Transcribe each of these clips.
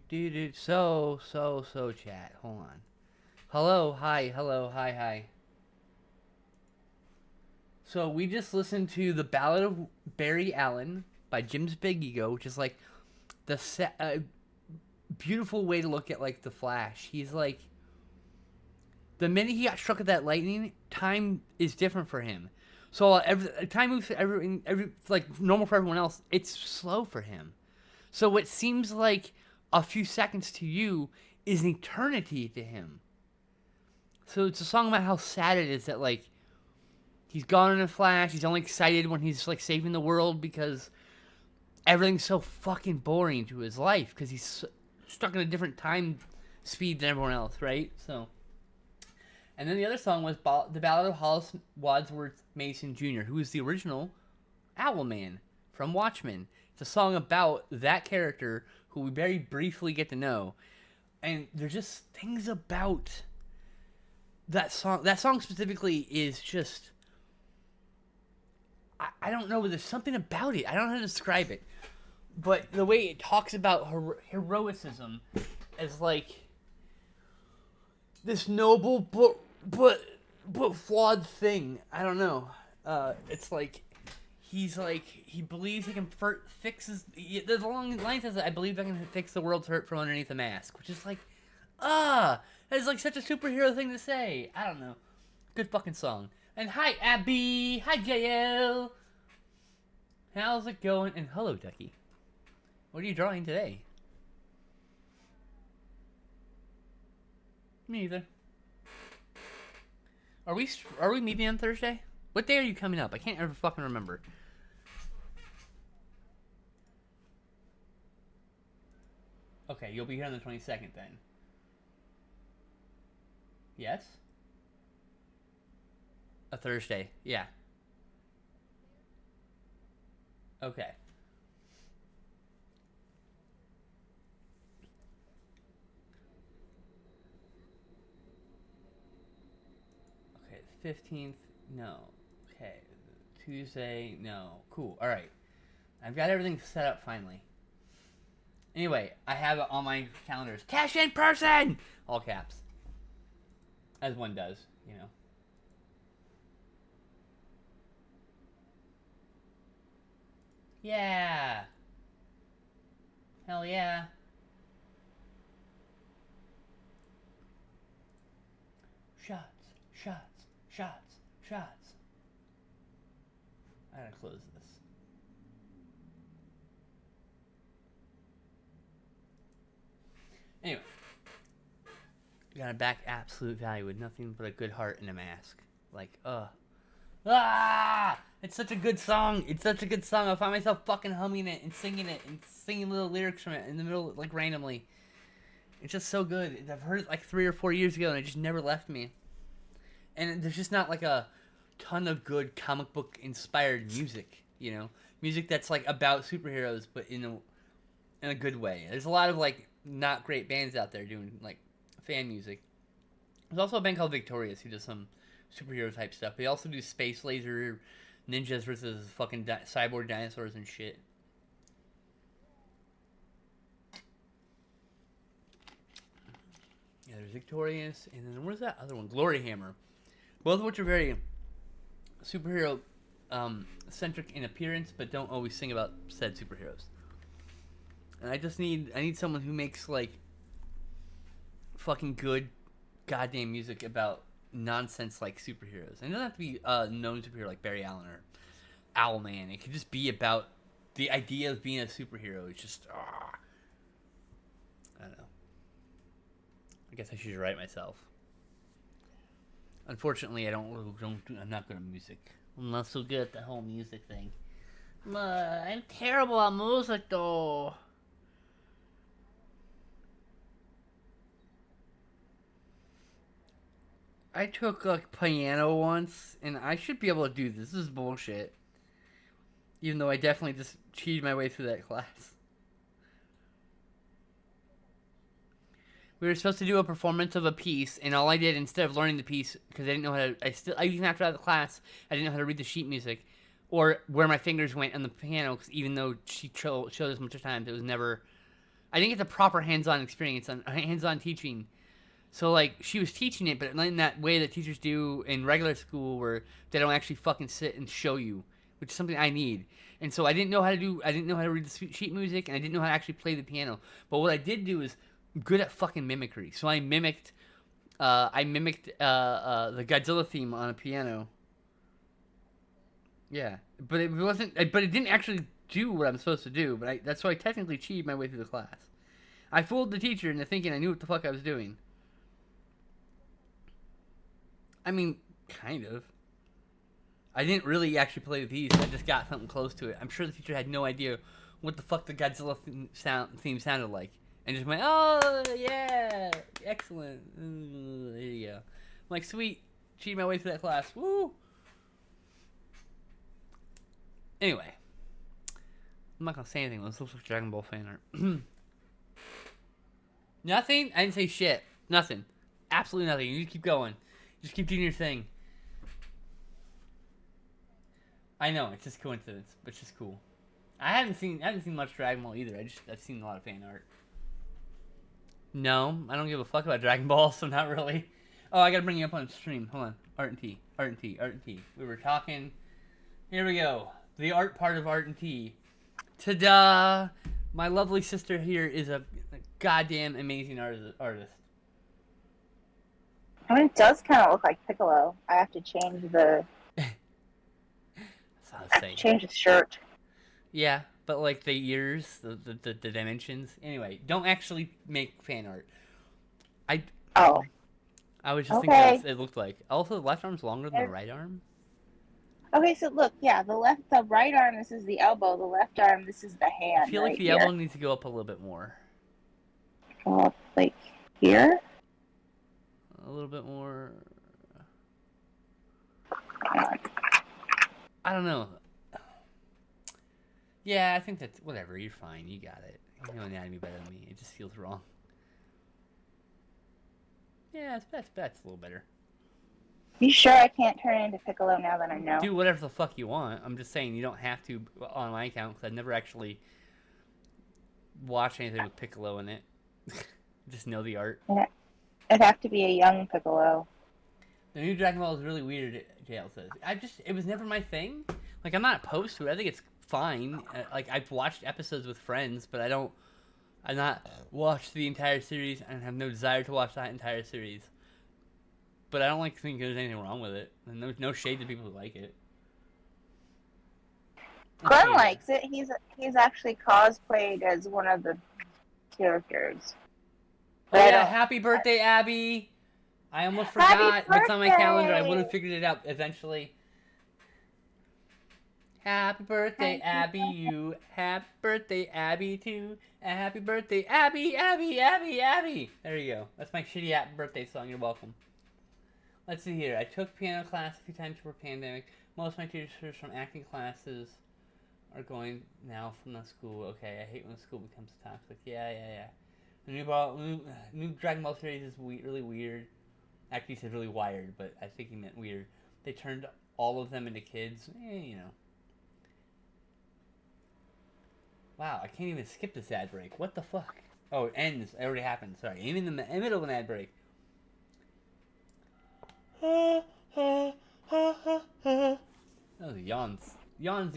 Dude. So chat. Hold on. Hello, hi, hello, hi. So we just listened to the Ballad of Barry Allen by Jim's Big Ego, which is like beautiful way to look at like the Flash. He's like the minute he got struck with that lightning, time is different for him. So time moves every like normal for everyone else. It's slow for him. So what seems like a few seconds to you is an eternity to him. So it's a song about how sad it is that like he's gone in a flash. He's only excited when he's like saving the world because everything's so fucking boring to his life because he's stuck in a different time speed than everyone else, right? So, and then the other song was the Ballad of Hollis Wadsworth Mason Jr., who is the original Owlman from Watchmen. It's a song about that character who we very briefly get to know, and there's just things about that song. That song specifically is just. I don't know. There's something about it. I don't know how to describe it. But the way it talks about heroicism as like this noble but flawed thing. I don't know. It's like he believes he can fix his. There's a long line says I believe I can fix the world's hurt from underneath a mask, which is like that's like such a superhero thing to say. I don't know. Good fucking song. And hi Abby, hi JL. How's it going? And hello Ducky. What are you drawing today? Me either. Are we meeting on Thursday? What day are you coming up? I can't ever fucking remember. Okay, you'll be here on the 22nd then. Yes? A Thursday. Yeah. Okay. Okay, 15th. No. Okay. Tuesday. No. Cool. All right. I've got everything set up finally. Anyway, I have it on my calendars. Cash in person! All caps. As one does, you know. Yeah. Hell yeah. Shots. I gotta close this. Anyway, got a back absolute value with nothing but a good heart and a mask. Like, it's such a good song. It's such a good song. I find myself fucking humming it and singing little lyrics from it in the middle, like randomly. It's just so good. I've heard it like 3 or 4 years ago, and it just never left me. And there's just not like a ton of good comic book inspired music, you know, music that's like about superheroes, but in a good way. There's a lot of like not great bands out there doing like fan music. There's also a band called Victorious who does some superhero type stuff. They also do space laser ninjas versus fucking cyborg dinosaurs and shit. Yeah, there's Victorious, and then where's that other one? Glory Hammer. Both of which are very superhero centric in appearance, but don't always sing about said superheroes. And I need someone who makes like fucking good goddamn music about nonsense like superheroes. And it doesn't have to be a known superhero like Barry Allen or Owlman. It could just be about the idea of being a superhero. It's just I don't know. I guess I should write myself. Unfortunately, I'm not good at music. I'm not so good at the whole music thing. I'm terrible at music, though. I took like piano once, and I should be able to do this. This is bullshit. Even though I definitely just cheated my way through that class. We were supposed to do a performance of a piece, and all I did instead of learning the piece because I didn't know how to, even after the class, I didn't know how to read the sheet music or where my fingers went on the piano. Because even though she showed us much times, it was never I didn't get the proper hands-on experience on hands-on teaching. So like she was teaching it, but not in that way that teachers do in regular school, where they don't actually fucking sit and show you, which is something I need. And so I didn't know how to do. I didn't know how to read the sheet music, and I didn't know how to actually play the piano. But what I did do is good at fucking mimicry. So I mimicked. The Godzilla theme on a piano. Yeah, but it wasn't. But it didn't actually do what I'm supposed to do. But that's why I technically cheated my way through the class. I fooled the teacher into thinking I knew what the fuck I was doing. I mean, kind of. I didn't really actually play the piece. I just got something close to it. I'm sure the teacher had no idea what the fuck the Godzilla theme sounded like, and just went, "Oh yeah, excellent." There you go. I'm like, sweet, cheated my way through that class. Woo. Anyway, I'm not gonna say anything. Let's look like Dragon Ball fan art. Nothing. I didn't say shit. Nothing. Absolutely nothing. You just keep going. Just keep doing your thing. I know, it's just coincidence, but it's just cool. I haven't seen much Dragon Ball either. I've seen a lot of fan art. No, I don't give a fuck about Dragon Ball, so not really. Oh, I gotta bring you up on stream. Hold on. Art and Tea. Art and Tea. Art and Tea. We were talking. Here we go. The art part of Art and Tea. Ta-da! My lovely sister here is a goddamn amazing artist. I mean, it does kind of look like Piccolo. I have to change the. Change the shirt. Yeah, but like the ears, the dimensions. Anyway, don't actually make fan art. I was just thinking what it looked like. Also, the left arm's longer than the right arm. Okay, so look, yeah, the right arm, this is the elbow. The left arm, this is the hand. I feel like the elbow needs to go up a little bit more. Go up like here? A little bit more. I don't know. Yeah, I think that's whatever. You're fine. You got it. You know anatomy better than me. It just feels wrong. Yeah, that's a little better. You sure I can't turn into Piccolo now that I know? Do whatever the fuck you want. I'm just saying you don't have to on my account because I've never actually watched anything with Piccolo in it. Just know the art. It'd have to be a young Piccolo. The new Dragon Ball is really weird, JL says. It was never my thing. Like, I'm not opposed to it. I think it's fine. Like, I've watched episodes with friends, but I've not watched the entire series and have no desire to watch that entire series. But I don't think there's anything wrong with it. And there's no shade to people who like it. Glenn likes it. He's actually cosplayed as one of the characters. Oh yeah, happy birthday, Abby! I almost forgot what's on my calendar. I would have figured it out eventually. Happy birthday, Abby, you. Happy birthday, Abby, too. Happy birthday, Abby, Abby, Abby, Abby. There you go. That's my shitty happy birthday song. You're welcome. Let's see here. I took piano class a few times before pandemic. Most of my teachers from acting classes are going now from the school. Okay, I hate when school becomes toxic. Yeah. The new Dragon Ball series is really weird. Actually, he said really wired, but I think he meant weird. They turned all of them into kids. You know. Wow, I can't even skip this ad break. What the fuck? Oh, it ends. It already happened. Sorry. I'm in the middle of an ad break. That was yawns. Yawns.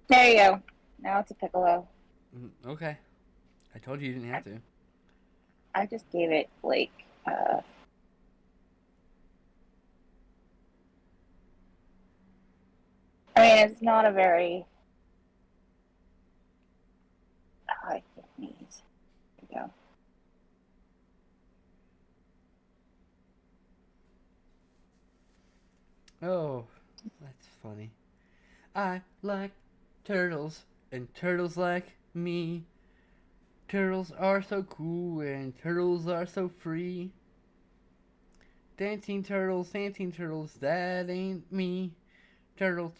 There you go. Now it's a Piccolo. Okay. I told you didn't have to. I just gave it, like, I mean, it's not a very... I think it needs to go. Oh, that's funny. I like turtles, and turtles like me. Turtles are so cool, and turtles are so free. Dancing turtles, that ain't me. Turtles.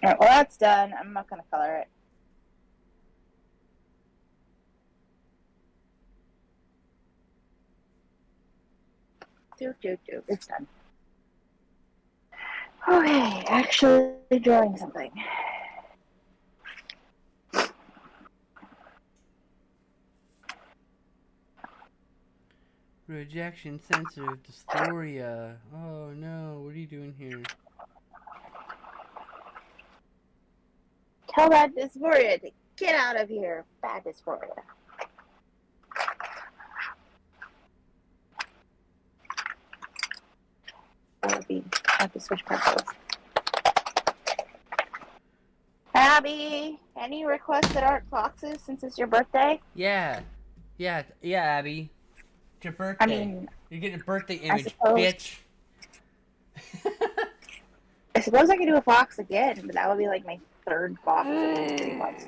Alright, well that's done. I'm not gonna color it. do. It's done. Okay, actually drawing something. Rejection sensitive dysphoria. Oh no, what are you doing here? Tell that dysphoria to get out of here. Bad dysphoria. I have to switch pencils. Abby, any requests that aren't foxes since it's your birthday? Yeah, Abby. It's your birthday. I mean, you're getting a birthday image, suppose- bitch. I suppose I could do a fox again, but that would be like my third fox in 3 months.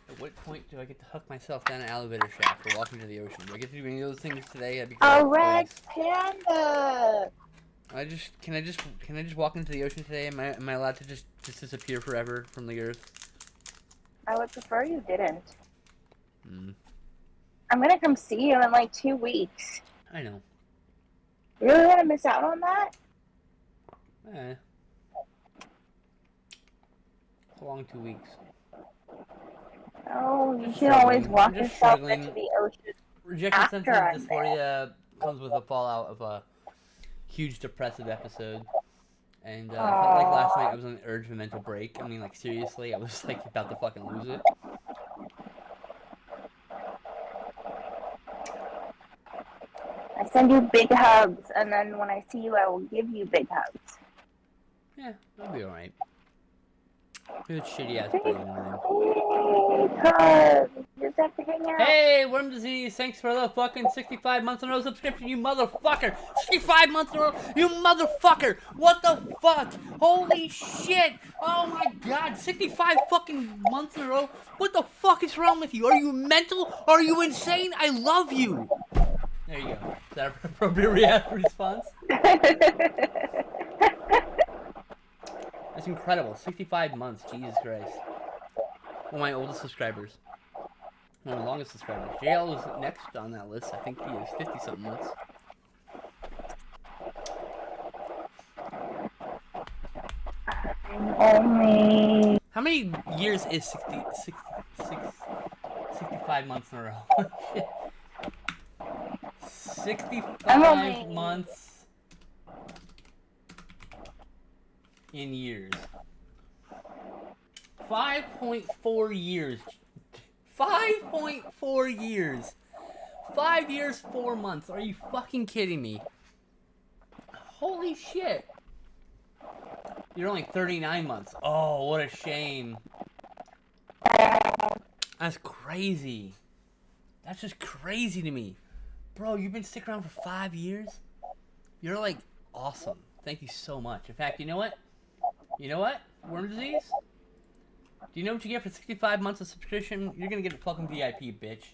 At what point do I get to hook myself down an elevator shaft or walk into the ocean? Do I get to do any of those things today? That'd be great. A red panda. Can I just walk into the ocean today? Am I allowed to just disappear forever from the earth? I would prefer you didn't. Hmm. I'm gonna come see you in like 2 weeks. I know. You really gonna miss out on that? It's a long 2 weeks. Oh, you Just can always struggling. walk I'm just yourself struggling. into the ocean. Rejection After sensitive I'm dysphoria comes with a fallout of a huge depressive episode. And I felt like last night I was on the urge of a mental break. I mean, like, seriously, I was like about to fucking lose it. I send you big hugs, and then when I see you, I will give you big hugs. Yeah, that'll be alright. Good shitty ass brain of mine. Because you just have to hang out. Hey, Worm Disease, thanks for the fucking 65 months in a row subscription, you motherfucker! 65 months in a row, you motherfucker! What the fuck? Holy shit! Oh my god, 65 fucking months in a row? What the fuck is wrong with you? Are you mental? Are you insane? I love you! There you go. Is that an appropriate response? That's incredible. 65 months, Jesus Christ. One of my oldest subscribers. One of my longest subscribers. JL is next on that list. I think he is 50-something months. Only. How many years is 65 months in a row? 65 months in years. 5.4 years. 5.4 years. 5 years, 4 months. Are you fucking kidding me? Holy shit. You're only 39 months. Oh, what a shame. That's crazy. That's just crazy to me. Bro, you've been sticking around for 5 years? You're like awesome. Thank you so much. In fact, you know what? You know what? Worm Disease? Do you know what you get for 65 months of subscription? You're gonna get a fucking VIP, bitch.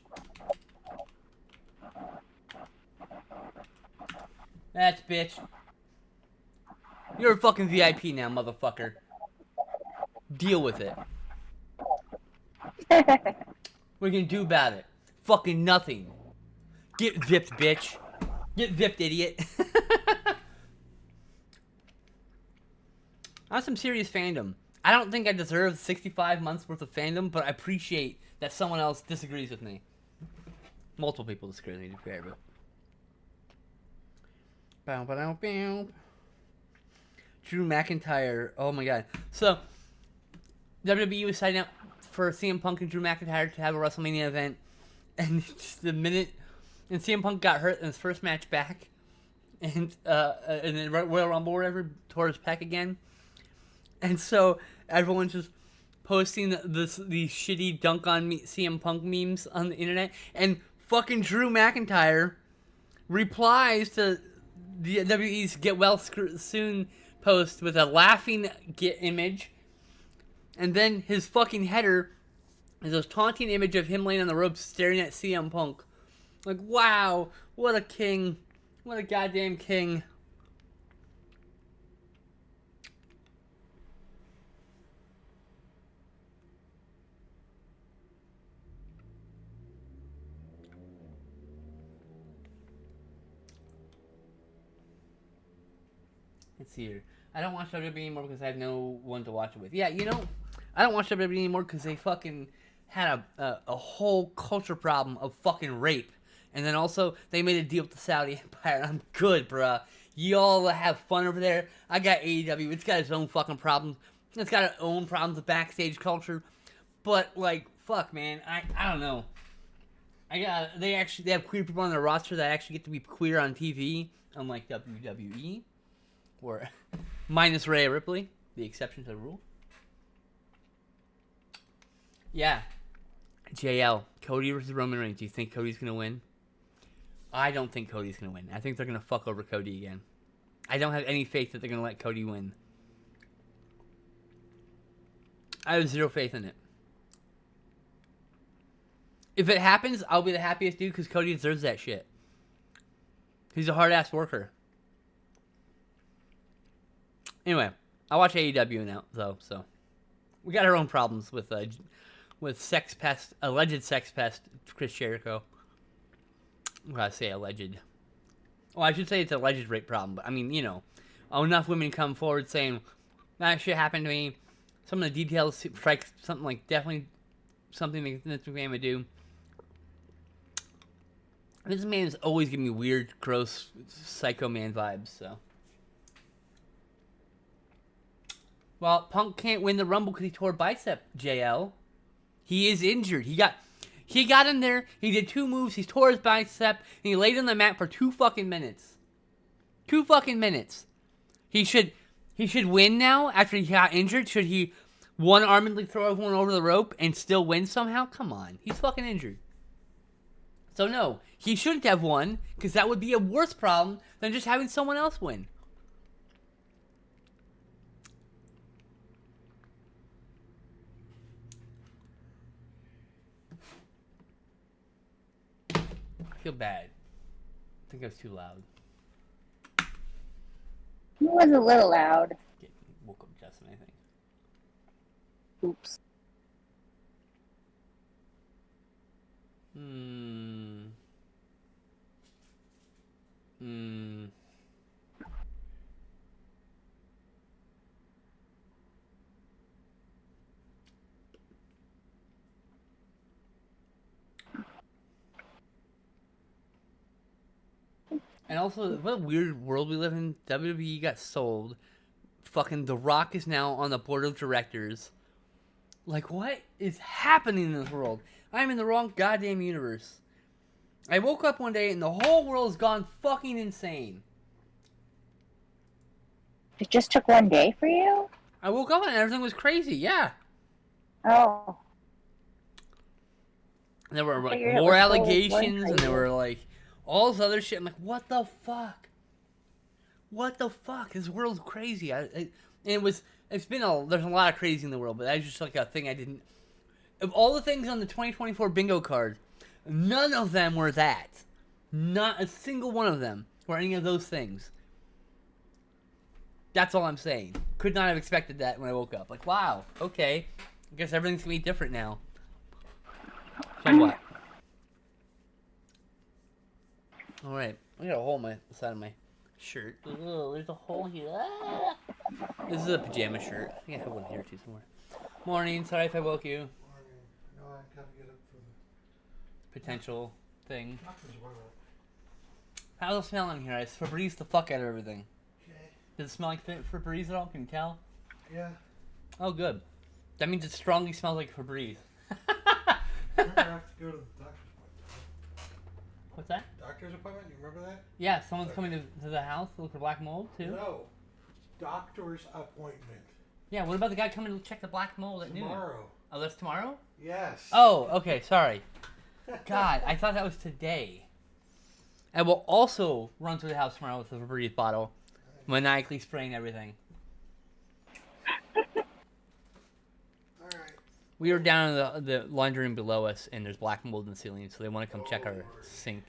That's bitch. You're a fucking VIP now, motherfucker. Deal with it. What are you gonna do about it? Fucking nothing. Get vipped, bitch. Get vipped, idiot. On some serious fandom. I don't think I deserve 65 months worth of fandom, but I appreciate that someone else disagrees with me. Multiple people disagree with me, to be fair, but... Bow, bow, bow. Drew McIntyre. Oh my god. So, WWE was signing up for CM Punk and Drew McIntyre to have a WrestleMania event. And just the minute... And CM Punk got hurt in his first match back. And then Royal Rumble or whatever, tore his pec again. And so, everyone's just posting these shitty dunk on me, CM Punk memes on the internet. And fucking Drew McIntyre replies to the WWE's Get Well Soon post with a laughing image. And then his fucking header is a taunting image of him laying on the ropes staring at CM Punk. Like, wow, what a king. What a goddamn king. Let's see here. I don't watch WWE anymore because I have no one to watch it with. Yeah, you know, I don't watch WWE anymore because they fucking had a whole culture problem of fucking rape. And then also, they made a deal with the Saudi Empire. I'm good, bruh. Y'all have fun over there. I got AEW. It's got its own fucking problems. It's got its own problems with backstage culture. But, like, fuck, man. I don't know. They have queer people on their roster that actually get to be queer on TV, unlike WWE. Or, minus Rhea Ripley, the exception to the rule. Yeah. JL, Cody versus Roman Reigns. Do you think Cody's going to win? I don't think Cody's going to win. I think they're going to fuck over Cody again. I don't have any faith that they're going to let Cody win. I have zero faith in it. If it happens, I'll be the happiest dude because Cody deserves that shit. He's a hard-ass worker. Anyway, I watch AEW now, though, so. We got our own problems with sex pest, alleged sex pest, Chris Jericho. I gotta say alleged. Well, I should say it's an alleged rape problem, but I mean, you know, enough women come forward saying that shit happened to me. Some of the details strike something like definitely something that Vince McMahon would do. This man is always giving me weird, gross, psycho man vibes. So, well, Punk can't win the Rumble because he tore a bicep. JL, he is injured. He got in there, he did 2 moves, he tore his bicep, and he laid on the mat for 2 fucking minutes. 2 fucking minutes. He should win now after he got injured. Should he one-armedly throw everyone over the rope and still win somehow? Come on. He's fucking injured. So no, he shouldn't have won, because that would be a worse problem than just having someone else win. I feel bad. I think I was too loud. He was a little loud. Woke up Justin, I think. Oops. And also, what a weird world we live in. WWE got sold. Fucking The Rock is now on the board of directors. Like, what is happening in this world? I'm in the wrong goddamn universe. I woke up one day and the whole world's gone fucking insane. It just took one day for you? I woke up and everything was crazy, yeah. Oh. And there were like more allegations and there were like all this other shit. I'm like, what the fuck? What the fuck? This world's crazy. There's a lot of crazy in the world, but that's just like a thing I didn't. Of all the things on the 2024 bingo card, none of them were that. Not a single one of them were any of those things. That's all I'm saying. Could not have expected that when I woke up. Like, wow, okay. I guess everything's gonna be different now. So what? Alright, I got a hole in the side of my shirt. Oh, there's a hole here. Ah! This is a pajama shirt. I think I have one here too somewhere. Morning, sorry if I woke you. Morning. No, I gotta get up for the Potential thing. doctor's appointment. How's it smell in here? I Febreze the fuck out of everything. Okay. Does it smell like Febreze at all? Can you tell? Yeah. Oh, good. That means it strongly smells like Febreze. Remember I have to go to the doctor's appointment. What's that? Doctor's appointment? You remember that? Yeah, someone's coming to the house to look for black mold, too? No. Doctor's appointment. Yeah, what about the guy coming to check the black mold at noon? Tomorrow. Oh, that's tomorrow? Yes. Oh, okay, sorry. God, I thought that was today. I will also run through the house tomorrow with a Febreze bottle, maniacally spraying everything. Alright. We were down in the laundry room below us, and there's black mold in the ceiling, so they want to come check our sink.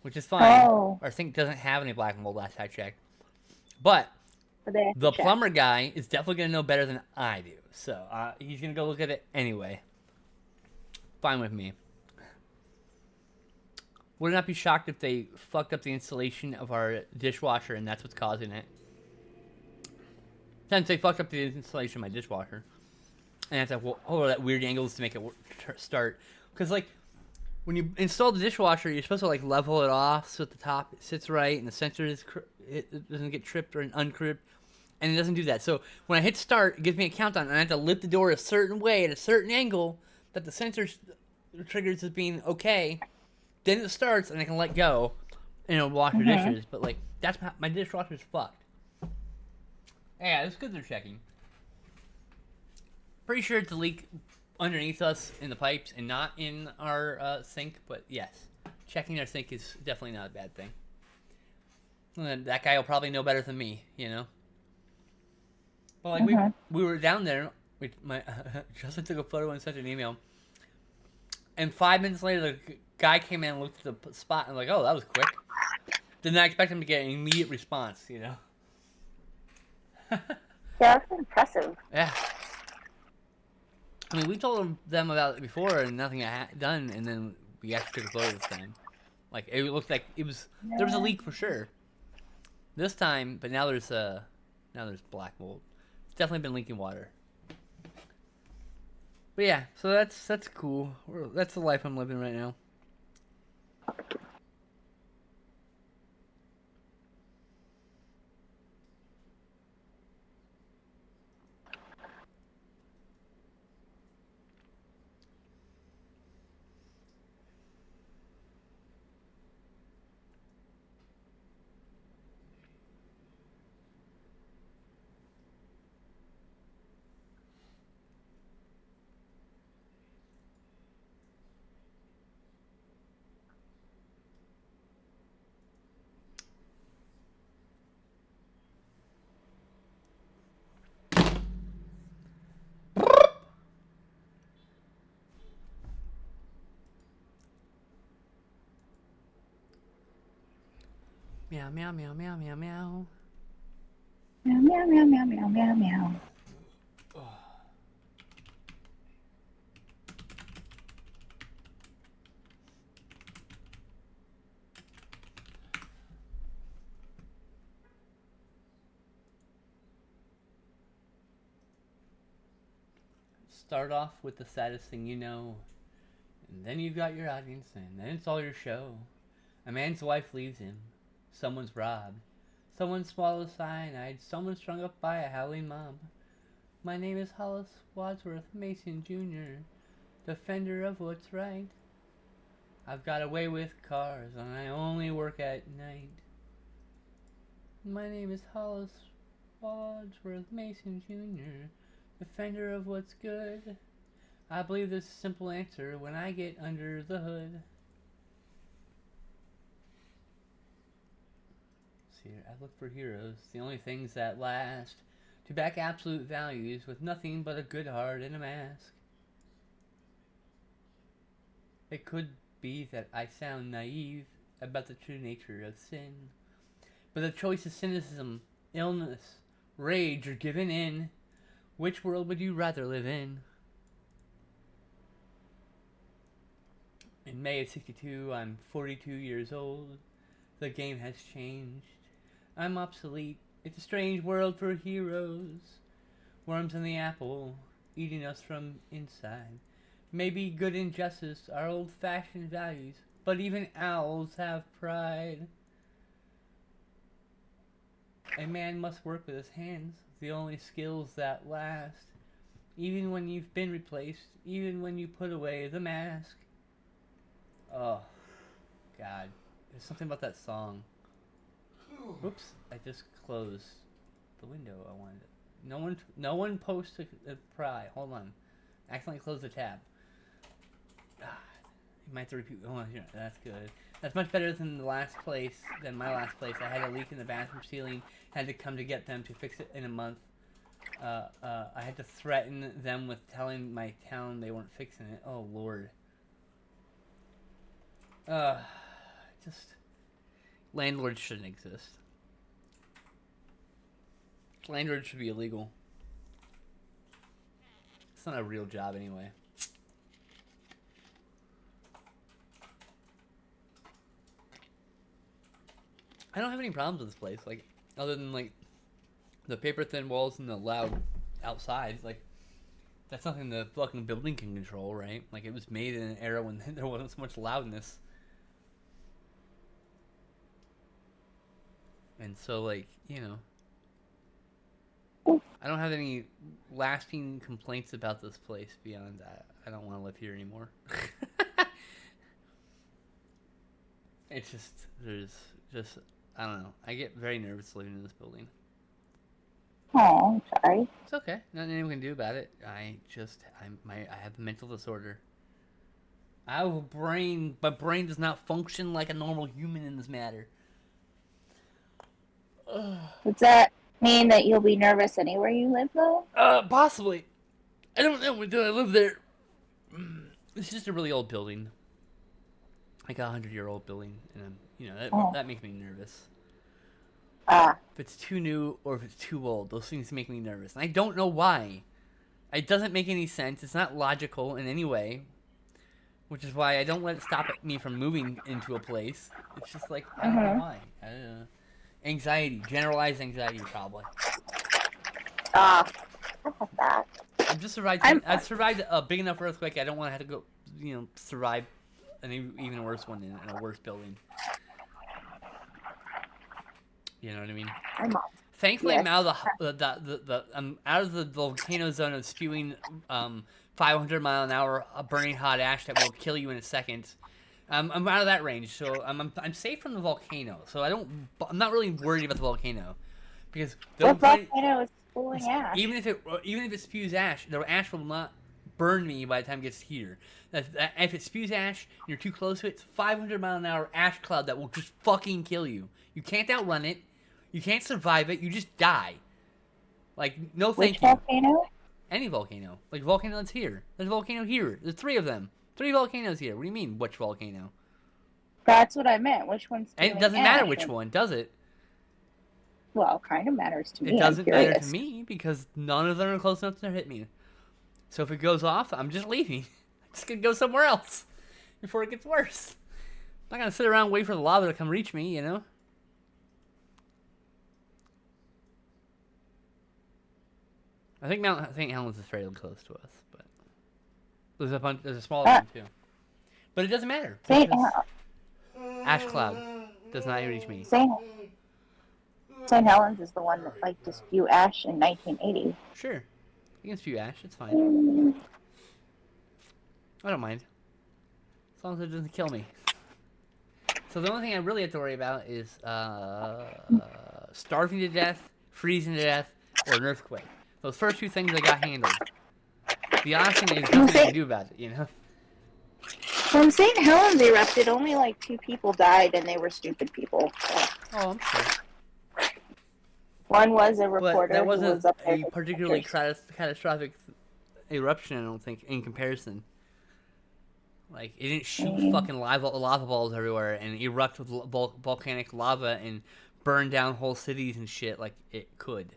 Which is fine. Oh. Our sink doesn't have any black mold last I checked. But They the check. plumber guy is definitely going to know better than I do. So he's going to go look at it anyway. Fine with me. Would not be shocked if they fucked up the installation of our dishwasher and that's what's causing it. Since they fucked up the installation of my dishwasher. And it's like, well, oh, that weird angles to make it start. Because, like, when you install the dishwasher, you're supposed to, like, level it off so at the top it sits right and the sensor it doesn't get tripped or uncrypted. And it doesn't do that. So when I hit start, it gives me a countdown, and I have to lift the door a certain way at a certain angle that the sensor triggers as being okay. Then it starts, and I can let go, and it'll wash your dishes. But, like, that's my dishwasher's fucked. Yeah, it's good they're checking. Pretty sure it's a leak underneath us in the pipes and not in our sink, but yes, checking our sink is definitely not a bad thing. And that guy will probably know better than me, you know? But like we were down there, Justin took a photo and sent an email, and 5 minutes later the guy came in and looked at the spot and like, oh, that was quick. Didn't expect him to get an immediate response, you know? Yeah, that's impressive. Yeah. I mean, we told them about it before and nothing had done, and then we actually took a photo this time. Like, it looked like it was, there was a leak for sure. This time, but now there's black mold. It's definitely been leaking water. But yeah, so that's cool. That's the life I'm living right now. Meow, meow, meow, meow, meow, meow. Meow, meow, meow, meow, meow, meow, meow. Start off with the saddest thing you know, and then you've got your audience, and then it's all your show. A man's wife leaves him. Someone's robbed. Someone swallows cyanide. Someone's strung up by a howling mob. My name is Hollis Wadsworth Mason Jr., defender of what's right. I've got a way with cars, and I only work at night. My name is Hollis Wadsworth Mason Jr., defender of what's good. I believe there's a simple answer when I get under the hood. See, I look for heroes, the only things that last, to back absolute values with nothing but a good heart and a mask. It could be that I sound naive about the true nature of sin, but the choice is cynicism, illness, rage, or giving in. Which world would you rather live in? In May of 62, I'm 42 years old. The game has changed. I'm obsolete. It's a strange world for heroes. Worms in the apple, eating us from inside. Maybe good and justice are old-fashioned values, but even owls have pride. A man must work with his hands, the only skills that last. Even when you've been replaced, even when you put away the mask. Oh, God. There's something about that song. Oops, I just closed the window I wanted. No one posts a pry. Hold on. Accidentally closed the tab. You might have to repeat. Oh, here. That's good. That's much better than my last place. I had a leak in the bathroom ceiling. Had to come to get them to fix it in a month. I had to threaten them with telling my town they weren't fixing it. Oh, Lord. Just... Landlords shouldn't exist. Landlords should be illegal. It's not a real job anyway. I don't have any problems with this place, like, other than, like, The paper thin walls and the loud outside, like, that's nothing the fucking building can control, right? Like, it was made in an era when there wasn't so much loudness. And so, like, you know, I don't have any lasting complaints about this place beyond that. I don't want to live here anymore. It's just, I don't know. I get very nervous living in this building. Oh, I'm sorry. It's okay. Nothing anyone can do about it. I have a mental disorder. I have a brain. My brain does not function like a normal human in this matter. Does that mean that you'll be nervous anywhere you live, though? Possibly. I don't know. Do I live there? It's just a really old building, like a 100-year-old building, and that makes me nervous. If it's too new or if it's too old, those things make me nervous, and I don't know why. It doesn't make any sense. It's not logical in any way, which is why I don't let it stop me from moving into a place. It's just like I don't know why. I don't know. Anxiety, generalized anxiety, probably. I have that. I've just survived. I've survived a big enough earthquake. I don't want to have to go, survive an even worse one in a worse building. You know what I mean? Thankfully, Yes. I'm out of the volcano zone of spewing 500 mile an hour burning hot ash that will kill you in a second. I'm out of that range, so I'm safe from the volcano. So I'm not really worried about the volcano because The volcano is spewing ash. even if it spews ash, the ash will not burn me by the time it gets here. If it spews ash and you're too close to it, it's 500 mile an hour ash cloud that will just fucking kill you. You can't outrun it. You can't survive it. You just die. Like, no thank you. Which volcano? Any volcano. Like, volcano that's here. There's a volcano here. There's 3 of them. 3 volcanoes here. What do you mean, which volcano? That's what I meant. Which one's And spewing it doesn't matter ash? which one, does it? Well, kind of matters to me. It doesn't I'm matter curious. to me because none of them are close enough to hit me. So if it goes off, I'm just leaving. I'm just going to go somewhere else before it gets worse. I'm not going to sit around and wait for the lava to come reach me, you know? I think Mount St. Helens is fairly close to us, but there's a smaller one too. But it doesn't matter. St. because ash cloud does not reach me. St. Helens is the one that liked to spew ash in 1980. Sure. You can spew ash, it's fine. I don't mind. As long as it doesn't kill me. So the only thing I really have to worry about is starving to death, freezing to death, or an earthquake. Those first 2 things I got handled. The honest thing is nothing I can do about it, you know? When St. Helens erupted, only like 2 people died, and they were stupid people. Oh, I'm sure. One was a But reporter that who was wasn't up there. a for particularly pictures. catastrophic eruption, I don't think, in comparison. Like, it didn't shoot fucking lava balls everywhere and erupt with volcanic lava and burn down whole cities and shit like it could.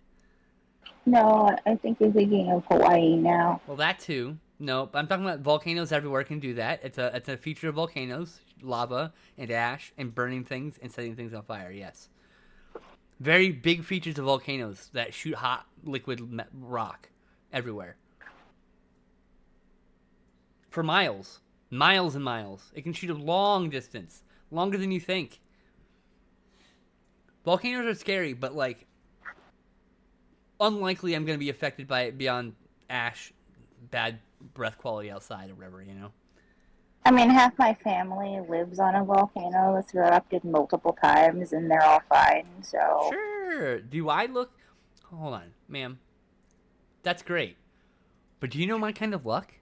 No, I think you're thinking of Hawaii now. Well, that too. No, but I'm talking about volcanoes everywhere can do that. It's a feature of volcanoes, lava and ash and burning things and setting things on fire. Yes, very big features of volcanoes that shoot hot liquid rock everywhere for miles and miles. It can shoot a long distance, longer than you think. Volcanoes are scary, but like unlikely I'm going to be affected by it beyond ash, bad breath quality outside or whatever, you know? I mean, half my family lives on a volcano that's erupted multiple times, and they're all fine, so... Sure. Do I look... Hold on, ma'am. That's great. But do you know my kind of luck?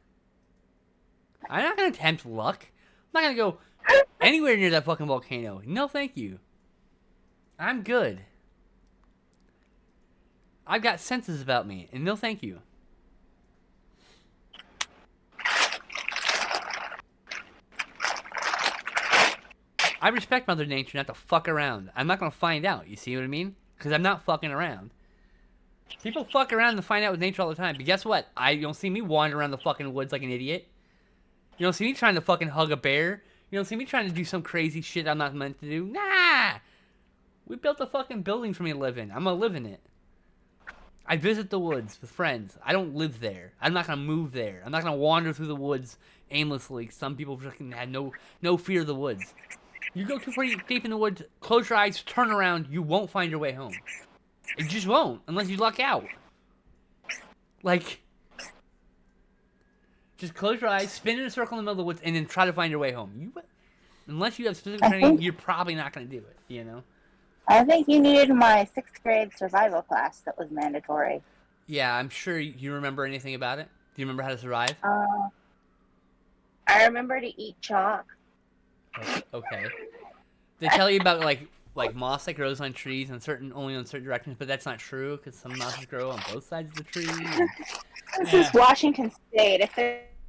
I'm not going to tempt luck. I'm not going to go anywhere near that fucking volcano. No, thank you. I'm good. I've got senses about me, and no thank you. I respect Mother Nature not to fuck around. I'm not going to find out, you see what I mean? Because I'm not fucking around. People fuck around to find out with nature all the time, but guess what? You don't see me wandering around the fucking woods like an idiot. You don't see me trying to fucking hug a bear. You don't see me trying to do some crazy shit I'm not meant to do. Nah! We built a fucking building for me to live in. I'm going to live in it. I visit the woods with friends. I don't live there. I'm not gonna move there. I'm not gonna wander through the woods aimlessly. Some people freaking had no fear of the woods. You go too far deep in the woods, close your eyes, turn around, you won't find your way home. You just won't, unless you luck out. Like, just close your eyes, spin in a circle in the middle of the woods, and then try to find your way home. Unless you have specific training, you're probably not going to do it, you know? I think you needed my 6th grade survival class that was mandatory. Yeah, I'm sure you remember anything about it. Do you remember how to survive? I remember to eat chalk. Okay. They tell you about like moss that grows on trees and only on certain directions, but that's not true because some mosses grow on both sides of the tree. This is Washington State. If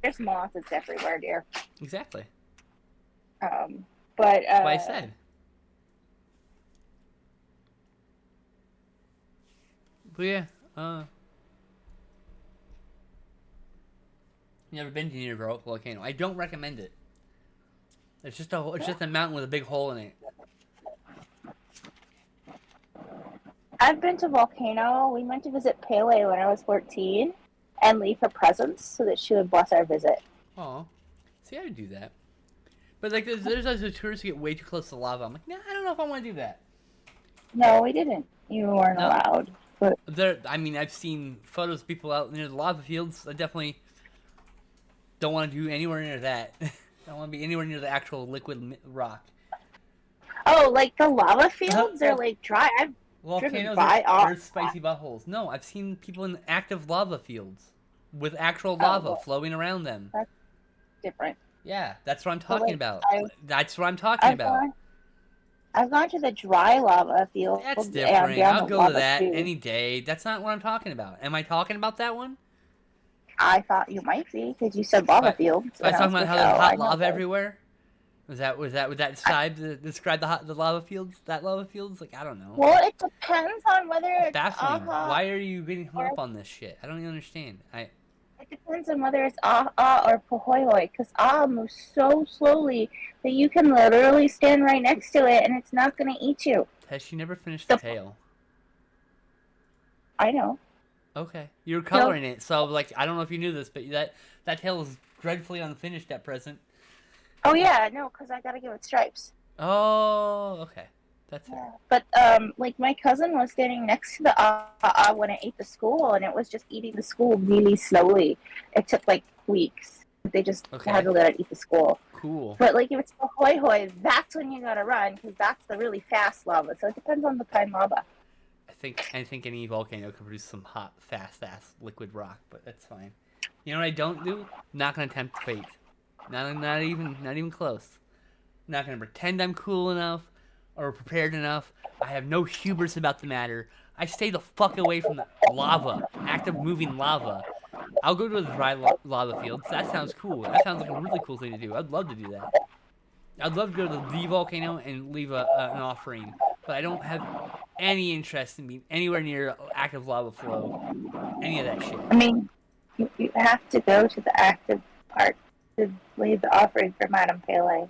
there's moss, it's everywhere, dear. Exactly. But That's what I said. But yeah, never been to near a volcano. I don't recommend it. It's just a mountain with a big hole in it. I've been to Volcano. We went to visit Pele when I was 14 and leave her presents so that she would bless our visit. Oh, see, I would do that. But like, there's those tourists who get way too close to lava. I'm like, nah, I don't know if I want to do that. No, we didn't. You weren't allowed. But I mean, I've seen photos of people out near the lava fields. I definitely don't want to do anywhere near that. I don't want to be anywhere near the actual liquid rock. oh, like the lava fields are like dry. I've Volcanoes by are spicy buttholes. No, I've seen people in active lava fields with actual lava flowing around them. That's different. Yeah, that's what I'm talking about. That's what I'm I've talking about. I've gone to the dry lava field. That's and different. down I'll the go to lava that tube. any day. That's not what I'm talking about. Am I talking about that one? I thought you might be because you said lava fields. Was I and talking was about how like, there's oh, hot I know lava those. everywhere? Would that describe the lava fields? That lava fields? Like, I don't know. Well, it depends on whether it's Baffling. aha. Why are you getting hung up on this shit? I don't even understand. It depends on whether it's ah or pohoihoi, because moves so slowly that you can literally stand right next to it and it's not going to eat you. Has she never finished the tale? I know. Okay, you're coloring it, so like I don't know if you knew this, but that tale is dreadfully unfinished at present. Oh yeah, no, because I got to give it stripes. Oh, okay, that's it. But like my cousin was standing next to the when it ate the school, and it was just eating the school really slowly. It took like weeks. They just had to let it eat the school. Cool. But like if it's the hoi hoi, that's when you gotta run because that's the really fast lava. So it depends on the kind lava. I think any volcano can produce some hot, fast-ass liquid rock, but that's fine. You know what I don't do? Not gonna tempt fate. Not even close. Not gonna pretend I'm cool enough or prepared enough. I have no hubris about the matter. I stay the fuck away from the lava, active moving lava. I'll go to the dry lava fields. That sounds cool. That sounds like a really cool thing to do. I'd love to do that. I'd love to go to the volcano and leave an offering, but I don't have any interest in being anywhere near active lava flow. Any of that shit. I mean, you have to go to the active part to leave the offering for Madame Pele.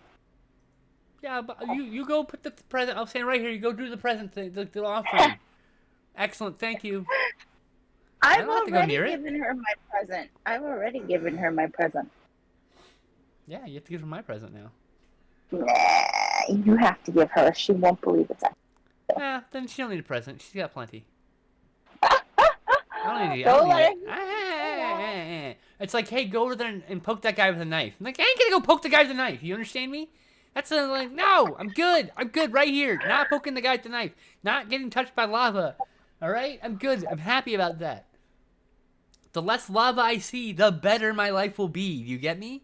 Yeah, but you go put the present. I'm saying right here. You go do the present thing, the offering. Excellent, thank you. I've already given her my present. I've already given her my present. Yeah, you have to give her my present now. Nah, you have to give her. She won't believe it's active. Yeah, then she don't need a present. She's got plenty. I don't need it. It's like, hey, go over there and poke that guy with a knife. I'm like, I ain't gonna go poke the guy with a knife. You understand me? That's like, no, I'm good. I'm good right here. Not poking the guy with the knife. Not getting touched by lava. All right? I'm good. I'm happy about that. The less lava I see, the better my life will be. You get me?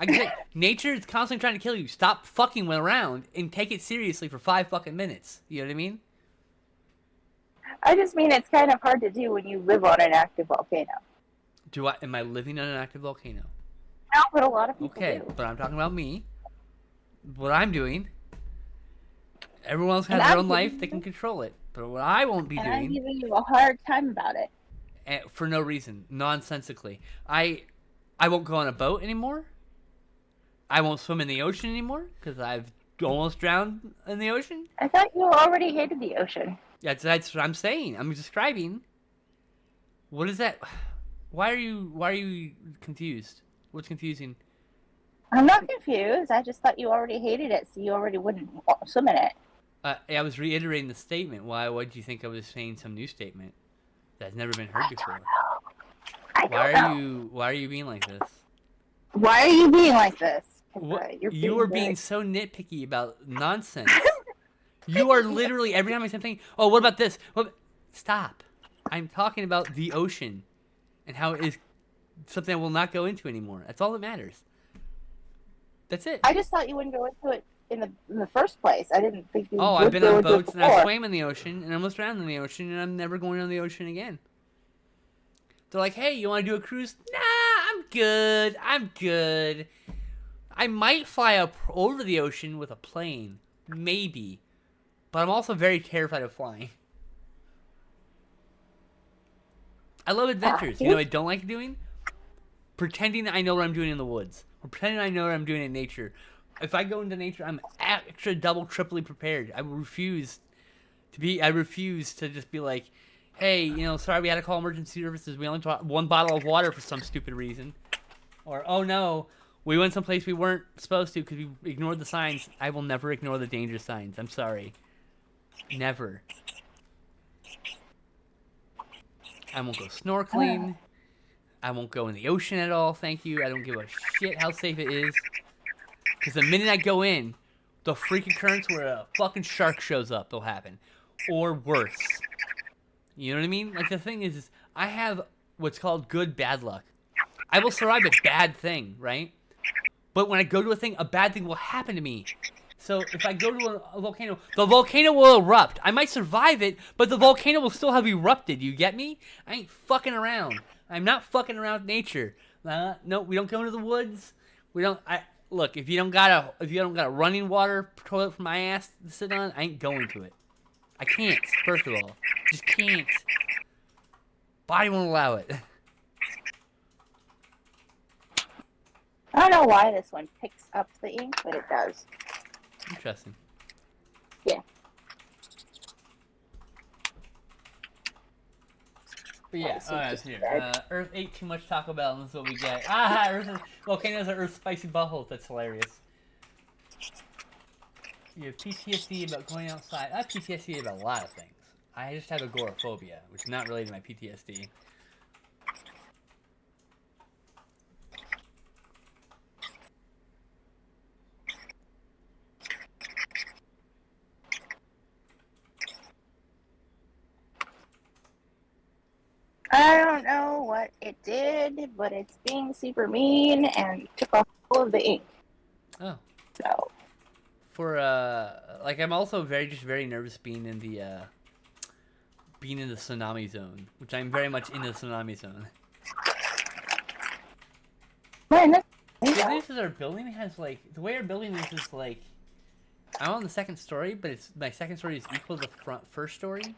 I get nature is constantly trying to kill you. Stop fucking around and take it seriously for 5 fucking minutes. You know what I mean? I just mean it's kind of hard to do when you live on an active volcano. Am I living on an active volcano? No, but a lot of people Okay, do. but I'm talking about me. What I'm doing. Everyone else has their own life. They can control it. But what I won't be and I'm doing, giving you a hard time about it. for no reason, nonsensically, I won't go on a boat anymore. I won't swim in the ocean anymore because I've almost drowned in the ocean. I thought you already hated the ocean. That's what I'm saying. I'm describing. What is that? Why are you confused? What's confusing? I'm not confused. I just thought you already hated it, so you already wouldn't swim in it. I was reiterating the statement. Why did you think I was saying some new statement that's never been heard before? I don't know. Why are you being like this? Why are you being like this? 'Cause, What you're you being are very... being so nitpicky about nonsense. You are literally every time I say something. Oh, what about this? What? Stop. I'm talking about the ocean and how it is something I will not go into anymore. That's all that matters. That's it. I just thought you wouldn't go into it in the first place. I didn't think you Oh, I've would been go on into it boats and I before. swam in the ocean and I almost drowned in the ocean and I'm never going on the ocean again. They're like, hey, you want to do a cruise? Nah, I'm good. I'm good. I might fly up over the ocean with a plane. Maybe. But I'm also very terrified of flying. I love adventures. You know what I don't like doing? Pretending I know what I'm doing in the woods. Or pretending I know what I'm doing in nature. If I go into nature, I'm extra double, triply prepared. I refuse to just be like, hey, sorry we had to call emergency services. We only bought one bottle of water for some stupid reason. Or, oh no, we went someplace we weren't supposed to because we ignored the signs. I will never ignore the danger signs. I'm sorry. Never. I won't go snorkeling. I won't go in the ocean at all, thank you. I don't give a shit how safe it is. Because the minute I go in, the freak occurrence where a fucking shark shows up will happen. Or worse. You know what I mean? Like, the thing is I have what's called good bad luck. I will survive a bad thing, right? But when I go to a thing, a bad thing will happen to me. So if I go to a volcano, the volcano will erupt. I might survive it, but the volcano will still have erupted. You get me? I ain't fucking around. I'm not fucking around with nature. No, we don't go into the woods. We don't. Look. If you don't got a running water toilet for my ass to sit on, I ain't going to it. I can't. First of all, just can't. Body won't allow it. I don't know why this one picks up the ink, but it does. Interesting. Yeah. But yeah, here. Earth ate too much Taco Bell, and this is what we get. Volcanoes are Earth's spicy buttholes. That's hilarious. You have PTSD about going outside. I have PTSD about a lot of things. I just have agoraphobia, which is not related to my PTSD. I don't know what it did, but it's being super mean and took off all of the ink. Oh. So. I'm also very nervous being in the tsunami zone, which I'm very much in the tsunami zone. Man, The news is our building has the way our building is like, I'm on the second story, but my second story is equal to the first story.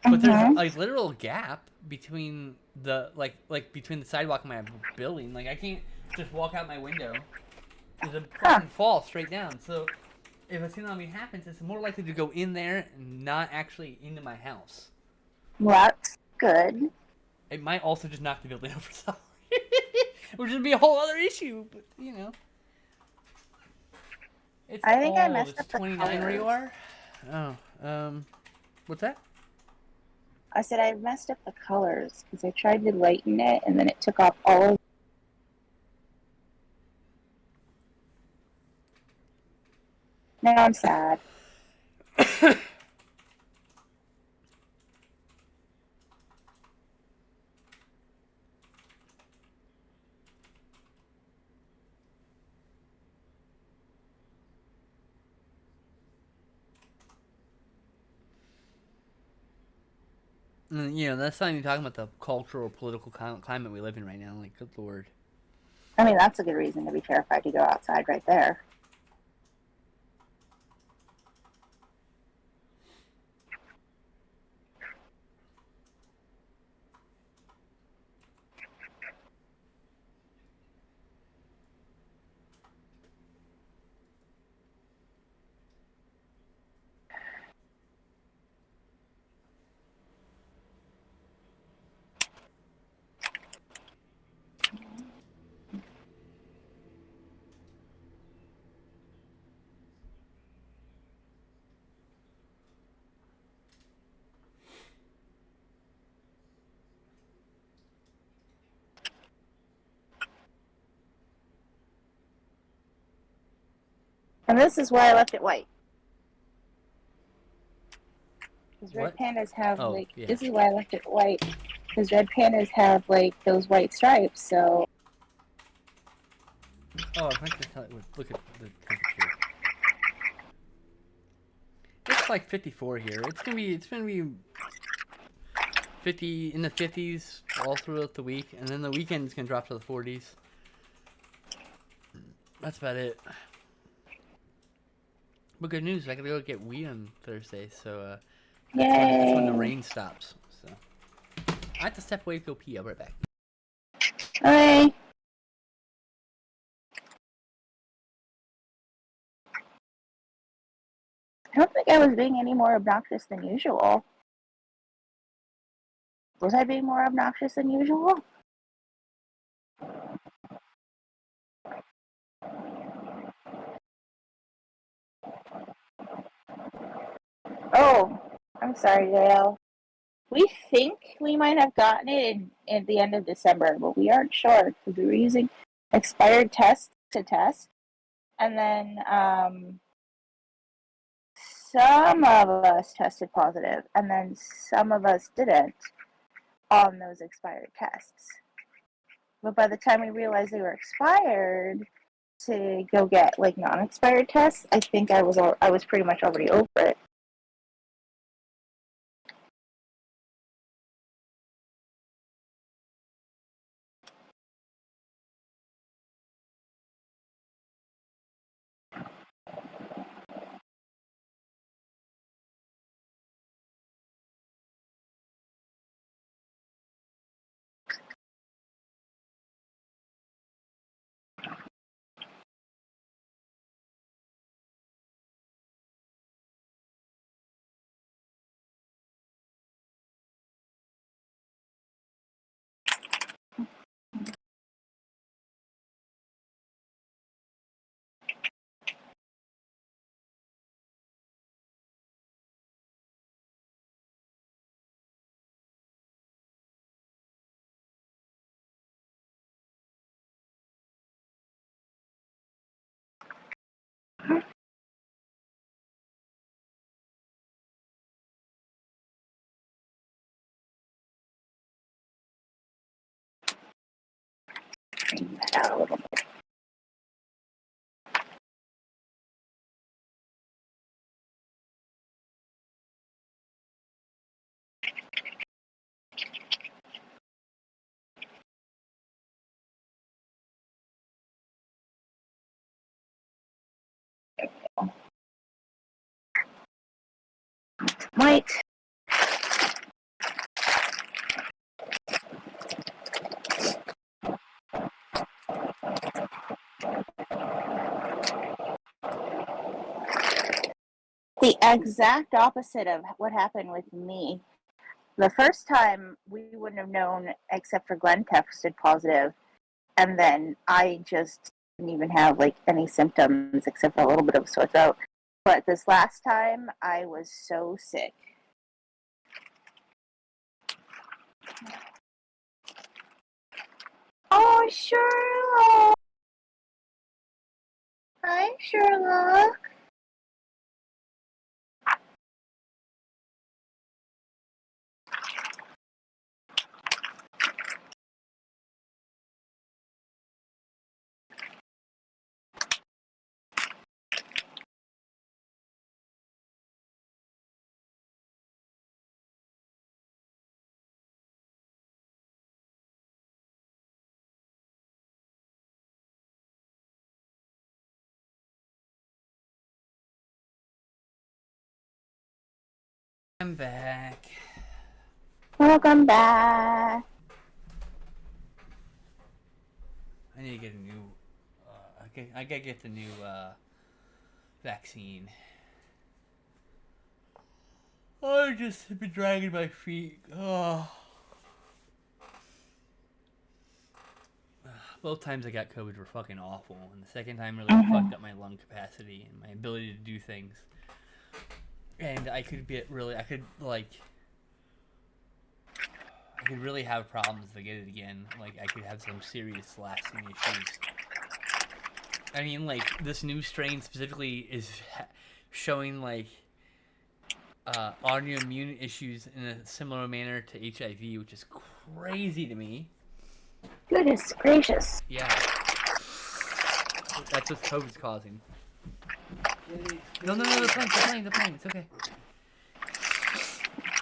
But there's a literal gap between between the sidewalk and my building. Like, I can't just walk out my window. There's a fucking fall straight down. So if a tsunami happens, it's more likely to go in there and not actually into my house. Well, that's good. It might also just knock the building over somewhere. Which would be a whole other issue, but It's I think I messed up the 29 where you are? Oh, what's that? I said I messed up the colors because I tried to lighten it and then it took off all of. Now I'm sad. That's not even talking about the cultural, political climate we live in right now. Like, good lord. I mean, that's a good reason to be terrified to go outside right there. And this is why I left it white. Because red What? pandas have Oh, like. yeah. This is why I left it white. Because red pandas have like those white stripes. So Oh, I meant to tell you. Look at the temperature. It's like 54 here. It's gonna be 50 in the 50s all throughout the week, and then the weekend's gonna drop to the 40s. That's about it. But good news, I gotta go get weed on Thursday, so that's when the yay! rain stops. So I have to step away to go pee. I'll be right back. Okay. I don't think I was being any more obnoxious than usual. Was I being more obnoxious than usual? Oh, I'm sorry, Dale. We think we might have gotten it at the end of December, but we aren't sure because we were using expired tests to test. And then some of us tested positive, and then some of us didn't on those expired tests. But by the time we realized they were expired to go get like non-expired tests, I think I was pretty much already over it. Bring that out a little bit. Might. The exact opposite of what happened with me. The first time we wouldn't have known except for Glenn tested positive, and then I just didn't even have like any symptoms except for a little bit of a sore throat. But this last time I was so sick. Oh, Sherlock! Hi, Sherlock. I'm back. Welcome back. I need to get a new. I gotta get the new vaccine. I just have been dragging my feet. Oh. Both times I got COVID were fucking awful, and the second time really fucked up my lung capacity and my ability to do things. And I could really have problems if I get it again. Like I could have some serious lasting issues. I mean, like, this new strain specifically is showing, like, autoimmune issues in a similar manner to HIV, which is crazy to me. Goodness gracious. Yeah. That's what COVID's causing. No, the plane, it's okay.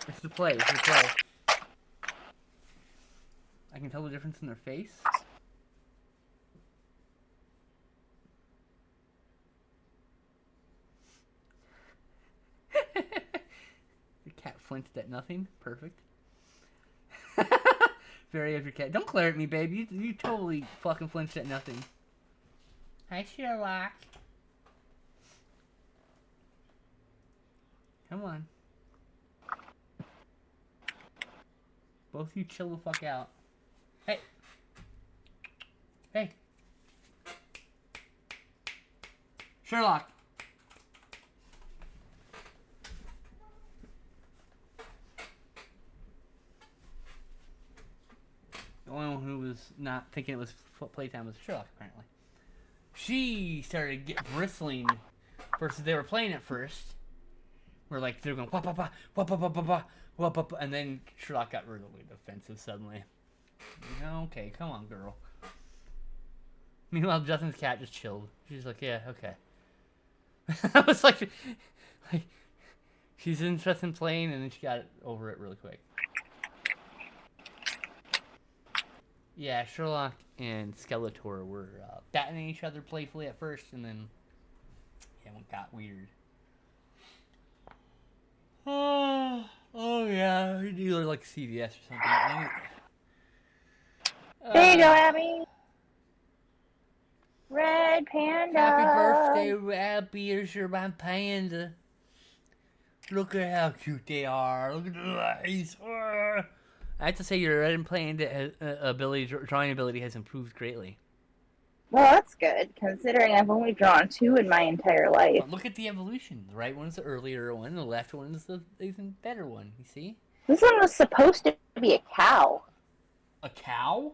It's the play. I can tell the difference in their face. The cat flinched at nothing. Perfect. Very of your cat. Don't glare at me, babe. You totally fucking flinched at nothing. Hi, Sherlock. Come on. Both of you chill the fuck out. Hey. Hey. Sherlock. The only one who was not thinking it was playtime was Sherlock, apparently. She started bristling versus they were playing at first. We're like, they're going, wah, wah, wah, wah, wah, wah, wah, wah, wah, wah, and then Sherlock got really defensive suddenly. Okay, come on, girl. Meanwhile, Justin's cat just chilled. She's like, yeah, okay. I was like, she's interested in playing, and then she got over it really quick. Yeah, Sherlock and Skeletor were batting at each other playfully at first, and then it got weird. Oh yeah, you look like CVS or something. There you go, Abby. Red Panda. Happy birthday, Abby. Here's your my panda. Look at how cute they are. Look at the eyes. I have to say, your Red Panda drawing ability has improved greatly. Well, that's good, considering I've only drawn 2 in my entire life. But look at the evolution. The right one's the earlier one, the left one is the even better one. You see? This one was supposed to be a cow. A cow?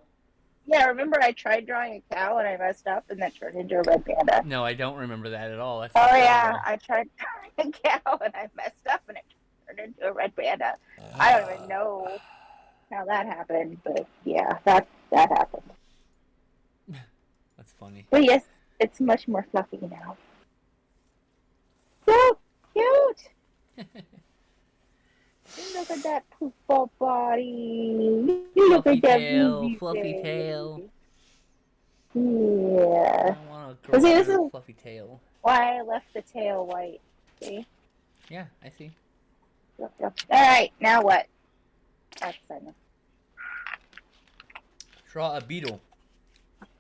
Yeah, remember I tried drawing a cow and I messed up and that turned into a red panda? No, I don't remember that at all. That's Oh yeah, I tried drawing a cow and I messed up and it turned into a red panda. I don't even know how that happened, but yeah, that happened. That's funny. But yes, it's much more fluffy now. So cute! Look at that poofball body. Look Fluffy at that tail, booby fluffy face. tail. Yeah. I want a See, this girl is- fluffy tail. Why I left the tail white. See? Yeah, I see. Alright, now what? That's fine. Draw a beetle.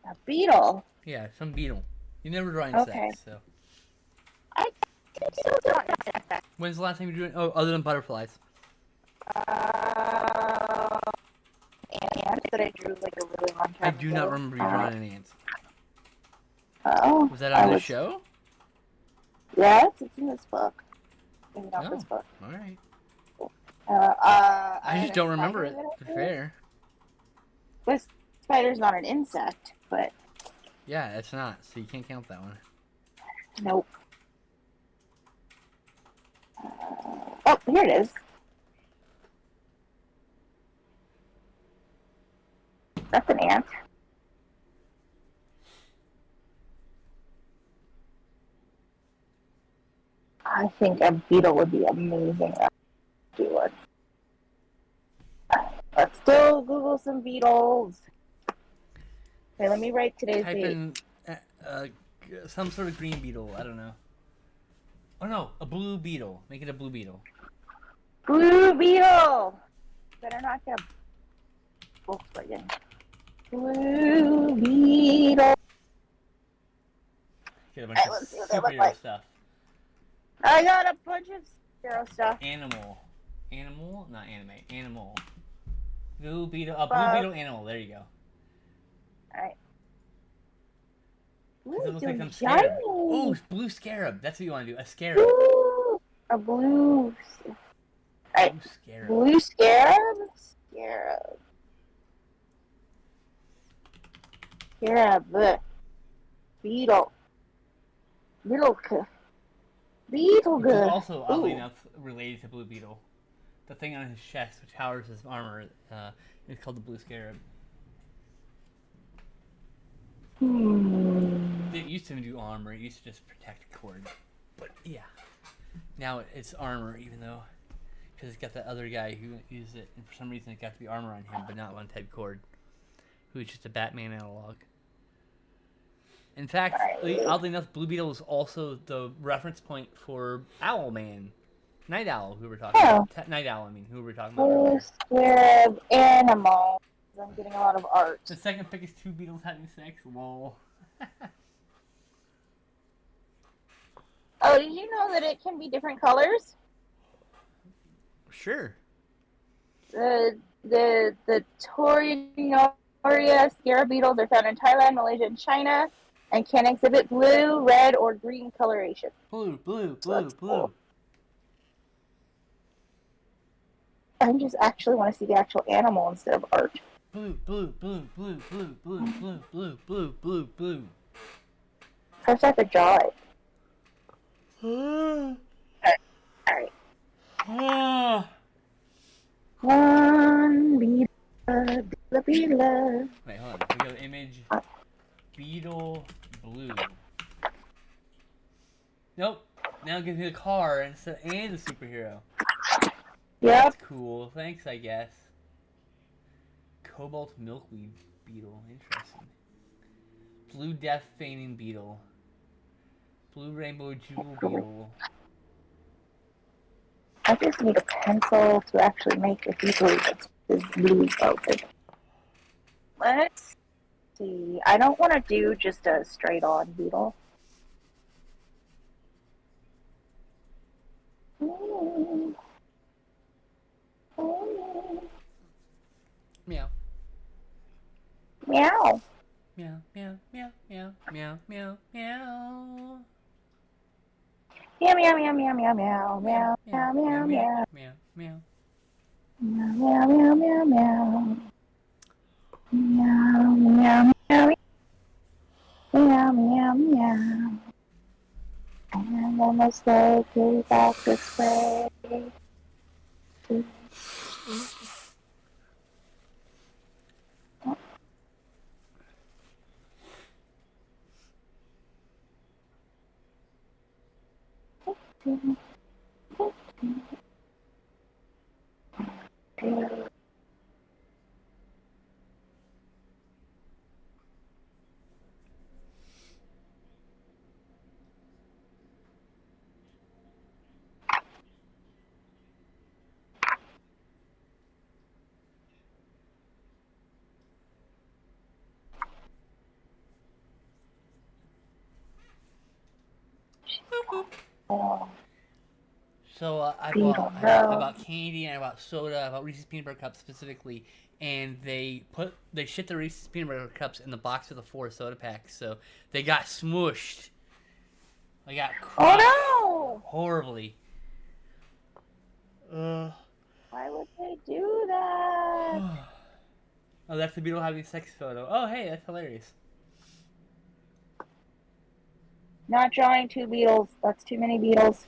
A beetle. Yeah, some beetle. You never draw Okay. insects, so. Still don't know. When's the last time you drew? Oh, other than butterflies. And that I drew like a really long time I do not ago. remember you drawing any ants. Oh. Was that I on the was- show? Yes, it's in this book. Maybe not Oh. this book. All right. I I had just a don't remember it. spider that I To be drew. fair. But spider's not an insect, but Yeah, it's not. So you can't count that one. nope. Oh, here it is. That's an ant. I think a beetle would be amazing. Do one. Let's go Google some beetles. Okay, let me write today's Type date. in some sort of green beetle. I don't know. Oh no, a blue beetle. Make it a blue beetle. Blue beetle. Better not get a Volkswagen. Blue beetle. Get a bunch Alright, of let's see what they look superhero like. stuff. I got a bunch of hero stuff. Animal. Animal? Not anime. Animal. Blue beetle. A blue Bug. beetle animal. There you go. Alright. Does it Ooh, look so like some shiny. scarab? Oh, blue scarab. That's what you want to do. A scarab. Ooh, a blue. Alright, Blue scarab. blue scarab. Scarab. Scarab. Beetle. Beetle. Beetle Which is good. also, oddly Ooh. enough, related to Blue Beetle. The thing on his chest, which powers his armor, is called the Blue Scarab. It used to do armor. It used to just protect Cord. But yeah, now it's armor, even though because it's got that other guy who uses it, and for some reason it got to be armor on him, but not on Ted Cord, who's just a Batman analog. In fact, oddly enough, Blue Beetle is also the reference point for Owlman, Night Owl, who we're talking about. Night Owl, I mean, who we're talking about Blue earlier. Scarab animal. I'm getting a lot of art. The second pick is two beetles having sex. Lol. Oh, did you know that it can be different colors? Sure. The Torinoria scarab beetles are found in Thailand, Malaysia, and China, and can exhibit blue, red, or green coloration. Blue. Cool. I just actually want to see the actual animal instead of art. Blue. First, I have to draw it. Alright. One beetle. Wait, hold on. We got the image. Beetle blue. Nope. Now it gives me the car and the superhero. Yep. That's cool. Thanks, I guess. Cobalt milkweed beetle. Interesting. Blue death feigning beetle. Blue rainbow jewel beetle. I just need a pencil to actually make a beetle that's blue focused. Let's see. I don't want to do just a straight on beetle. Meow. Meow. Meow, meow, meow, meow, meow, meow, meow. Meow, meow, meow, meow, meow, meow, meow, meow, meow, meow. Meow, meow. Meow, meow, meow, meow, meow. Meow, meow, meow. Meow, meow, meow. I'm almost there to back this way. So I bought candy and I bought soda. I bought Reese's peanut butter cups specifically, and they shipped the Reese's peanut butter cups in the box with the 4 soda packs. So they got smooshed. I got crushed horribly. Why would they do that? Oh, that's the beetle having sex photo. Oh, hey, that's hilarious. Not drawing 2 beetles. That's too many beetles.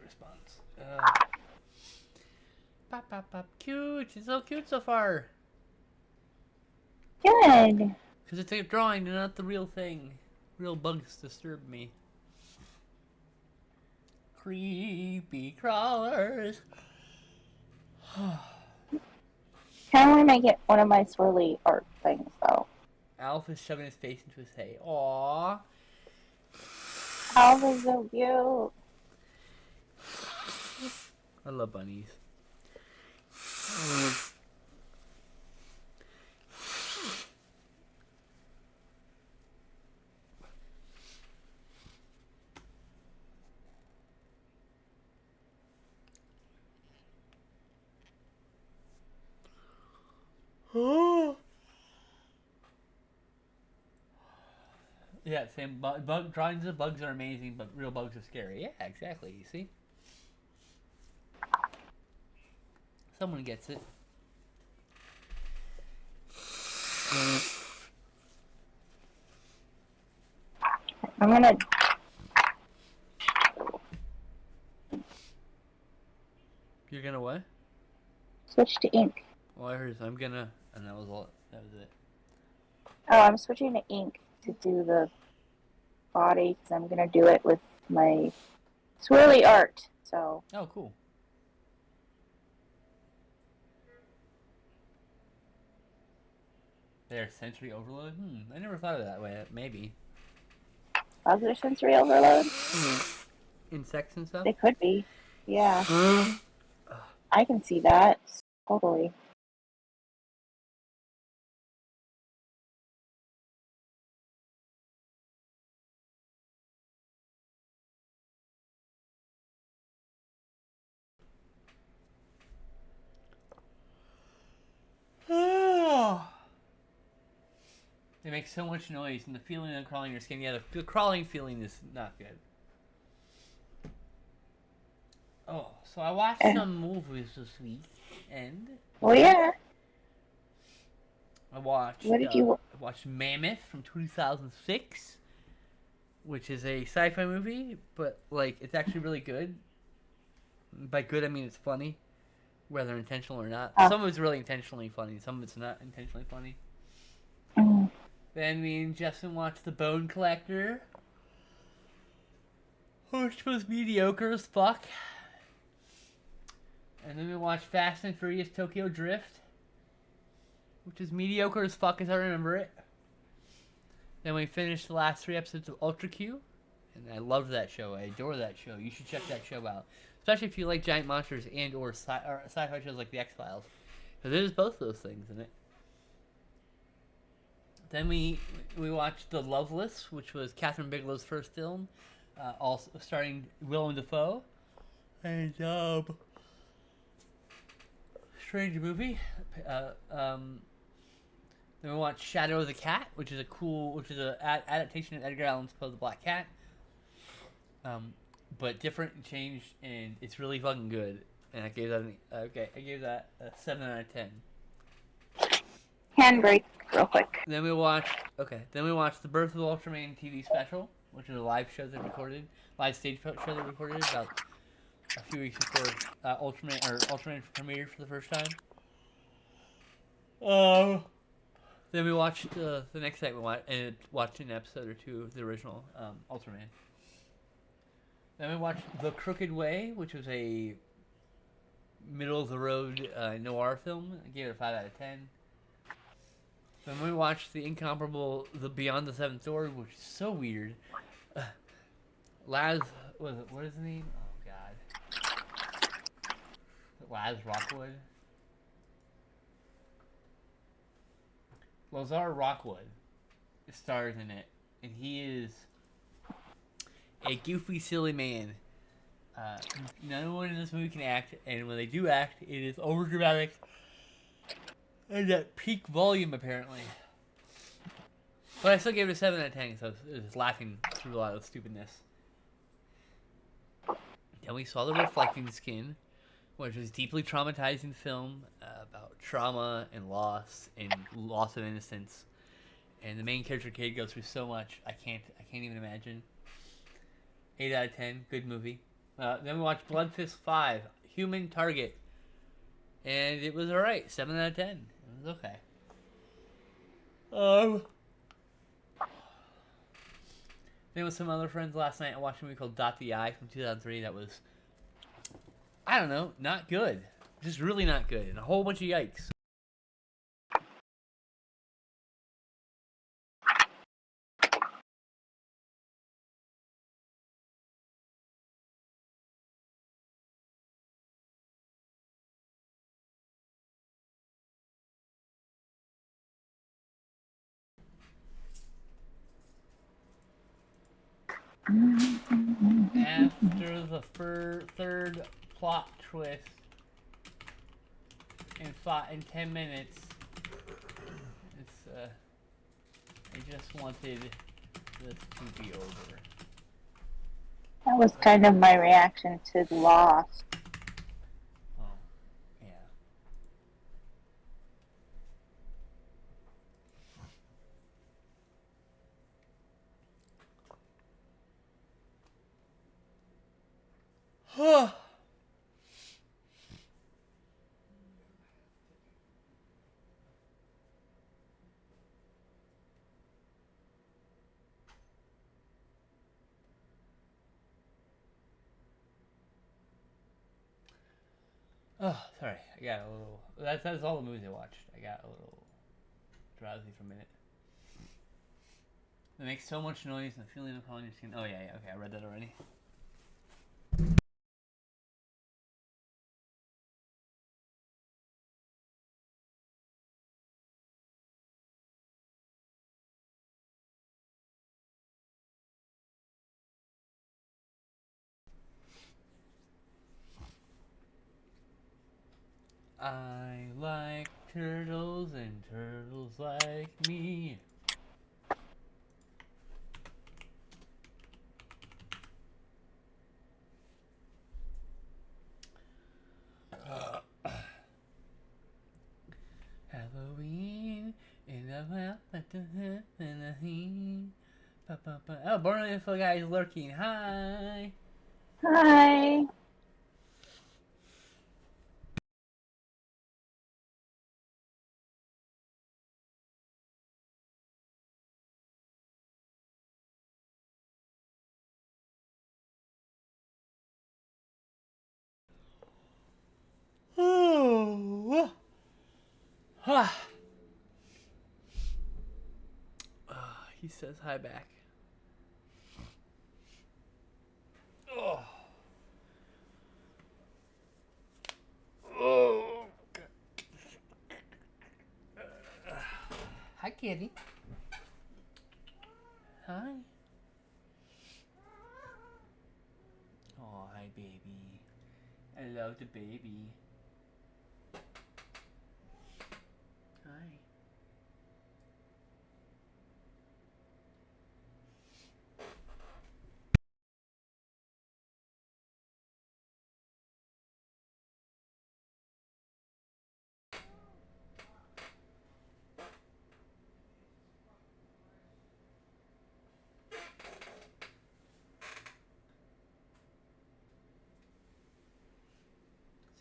Response. Pop, pop, pop. Cute. She's so cute so far. Good. Because it's a drawing and not the real thing. Real bugs disturb me. Creepy crawlers. Can we make it one of my swirly art things, though? Alf is shoving his face into his hay. Aww. Alf is so cute. I love bunnies. Yeah, same. Drawings of bugs are amazing, but real bugs are scary. Yeah, exactly. You see, someone gets it. I'm gonna You're gonna what? switch to ink. Oh, I heard. I'm gonna, and that was all. That was it. Oh, I'm switching to ink to do the body because I'm gonna do it with my swirly art. So Oh, cool. They're sensory overload. I never thought of it that way. Maybe bugs are sensory overload. insects and stuff. They could be. Yeah, I can see that totally. They make so much noise, and the feeling of crawling your skin. Yeah, the crawling feeling is not good. Oh, so I watched some movies this week, and Well, yeah. I watched. What did you? I watched Mammoth from 2006, which is a sci-fi movie, but like it's actually really good. By good, I mean it's funny, whether intentional or not. Oh. Some of it's really intentionally funny. Some of it's not intentionally funny. Mm. Then me and Justin watched The Bone Collector, which was mediocre as fuck. And then we watched Fast and Furious Tokyo Drift, which is mediocre as fuck as I remember it. Then we finished the last 3 episodes of Ultra Q, and I love that show. I adore that show. You should check that show out, especially if you like giant monsters and or sci-fi shows like The X-Files, because there's both those things in it. Then we watched The Loveless, which was Catherine Bigelow's first film, also starring Willem Dafoe, and strange movie. Then we watched Shadow of the Cat, which is an adaptation of Edgar Allan's Poe the Black Cat. But different and changed, and it's really fucking good. And I gave that a 7 out of 10. Handbrake, real quick. Then we watched the Birth of Ultraman TV special, which is a live stage show they recorded about a few weeks before Ultraman premiered for the first time. Then we watched the next night we watched an episode or two of the original Ultraman. Then we watched The Crooked Way, which was a middle of the road noir film. I gave it a 5 out of 10. Then we watched the incomparable The Beyond the Seventh Door, which is so weird. What is his name? Oh god. Laz Rockwood? Lazar Rockwood stars in it, and he is a goofy, silly man. No one in this movie can act, and when they do act, it is overdramatic and at peak volume, apparently. But I still gave it a 7 out of 10, so I was laughing through a lot of stupidness. Then we saw The Reflecting Skin, which was deeply traumatizing film about trauma and loss of innocence. And the main character kid goes through so much, I can't even imagine. 8 out of 10, good movie. Then we watched Blood Fist 5, Human Target. And it was alright, 7 out of 10. It was okay. Then with some other friends last night, I watched a movie called Dot the Eye from 2003 that was, I don't know, not good. Just really not good. And a whole bunch of yikes. After the third plot twist in 10 minutes, it's I just wanted this to be over. That was kind of my reaction to Lost. Oh, yeah. Huh. Oh, sorry. I got a little. That's all the movies I watched. I got a little drowsy for a minute. It makes so much noise. The feeling of calling your skin. Oh yeah, yeah. Okay, I read that already. I like turtles and turtles like me. Halloween in the mouth at the Oh, Born Info guy is lurking. Hi. Hi. Oh. He says hi back. Oh. Oh. Hi, kitty. Hi. Oh, hi, baby. I love the baby. Hi.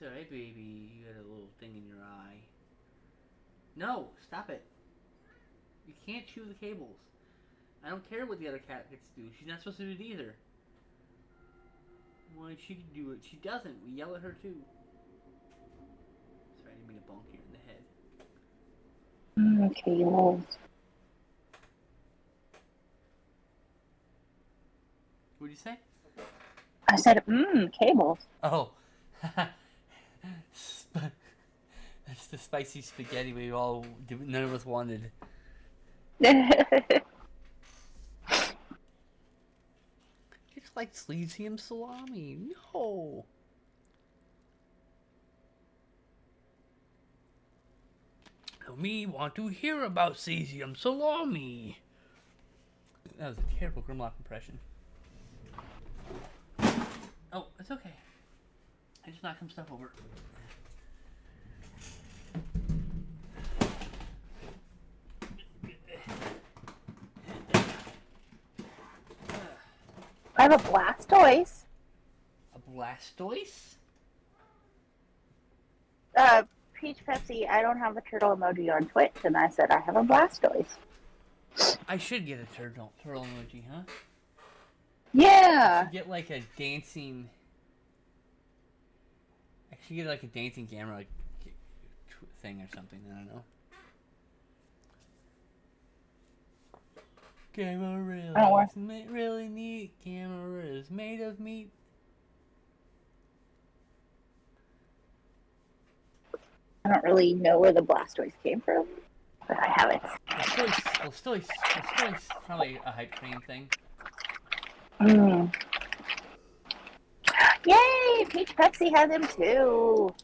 Sorry, baby. You got a little thing in your eye. No, stop it. You can't chew the cables. I don't care what the other cat gets to do. She's not supposed to do it either. Why she can do it? She doesn't. We yell at her too. Sorry, I didn't mean to bonk you in the head. Cables. What'd you say? I said, cables. Oh. That's the spicy spaghetti we all none of us wanted. It's like Cesium salami. No. Me want to hear about Cesium salami. That was a terrible Grimlock impression. Oh, it's okay. I just knocked some stuff over. I have a Blastoise. A Blastoise? Peach Pepsi, I don't have a turtle emoji on Twitch, and I said I have a Blastoise. I should get a turtle emoji, huh? Yeah. I should get like a dancing. I should get like a dancing camera like, thing or something. I don't know. Camera is really neat. Camera is made of meat. I don't really know where the Blastoise came from, but I have it. Blastoise. Probably a hype train thing. Mm. Yay! Peach Pepsi has him too.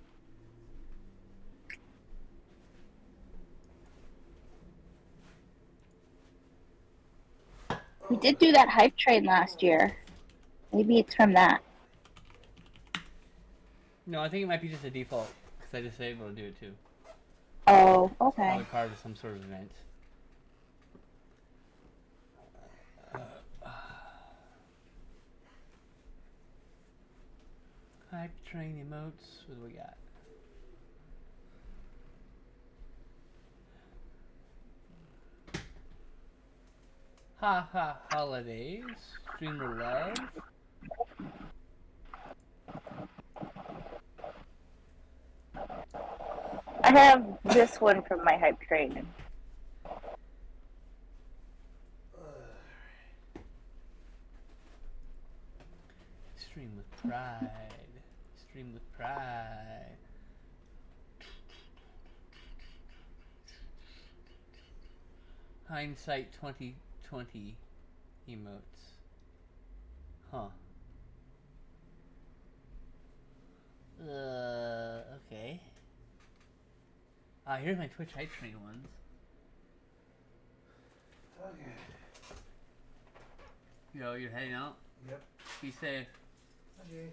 We did do that hype train last year. Maybe it's from that. No, I think it might be just a default because I just able to do it too. Oh, okay. Probably part of some sort of event. Hype train emotes. What do we got? Ha ha holidays. Streamer love. I have this one from my hype train. Stream with pride. Stream with pride. Hindsight 2020 emotes. Huh. Okay. Here's my Twitch hype train ones. Okay. Yo, you're heading out? Yep. Be safe. Okay.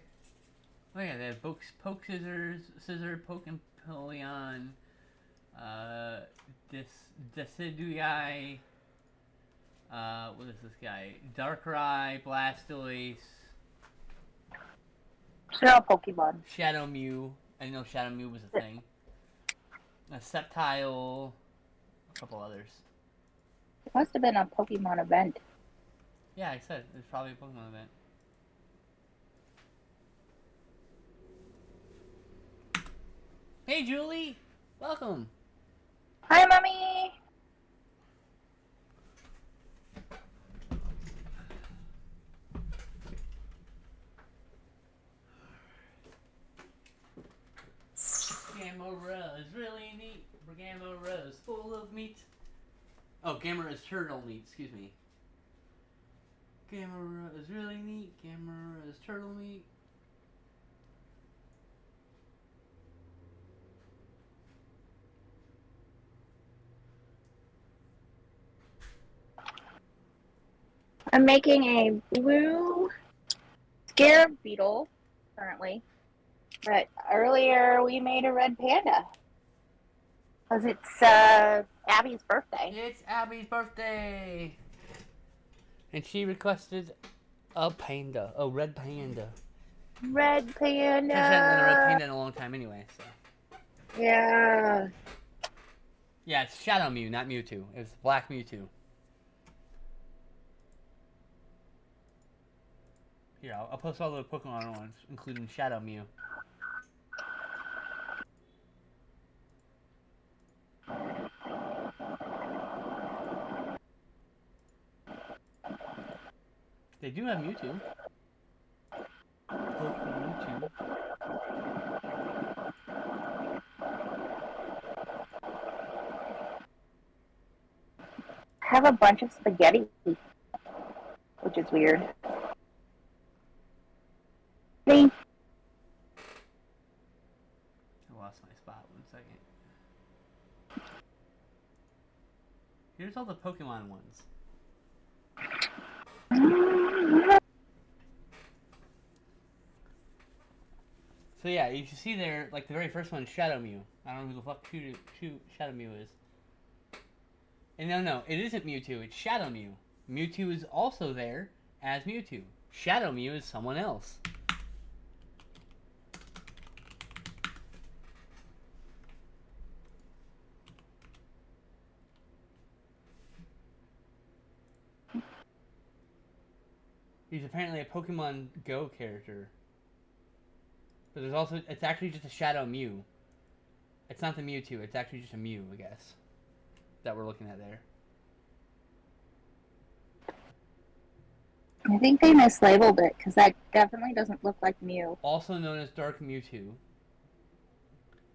Oh yeah, they have poke scissor, poke Empoleon, Decidueye, what is this guy? Darkrai, Blastoise, They're all Pokemon. Shadow Mew. I didn't know Shadow Mew was a thing. A Sceptile, a couple others. It must have been a Pokemon event. Yeah, I said it's probably a Pokemon event. Hey Julie, welcome. Hi, Mommy! Gamera is really neat. Gamera is full of meat. Oh, Gamera is turtle meat, excuse me. Gamera is really neat. Gamera is turtle meat. I'm making a blue scarab beetle currently, but earlier we made a red panda because it's Abby's birthday. It's Abby's birthday! And she requested a panda. A red panda. Red panda. She hasn't done a red panda in a long time anyway, so. Yeah. Yeah, it's Shadow Mew, not Mewtwo. It's Black Mewtwo. Here, I'll post all the Pokemon ones, including Shadow Mew. They do have Mewtwo. Mewtwo. I have a bunch of spaghetti, which is weird. See? I lost my spot. 1 second. Here's all the Pokemon ones. So yeah, you can see there, like the very first one, Shadow Mew. I don't know who the fuck Shadow Mew is. And no, it isn't Mewtwo, it's Shadow Mew. Mewtwo is also there as Mewtwo. Shadow Mew is someone else. He's apparently a Pokemon Go character. But there's also, it's actually just a Shadow Mew. It's not the Mewtwo, it's actually just a Mew, I guess. That we're looking at there. I think they mislabeled it because that definitely doesn't look like Mew. Also known as Dark Mewtwo.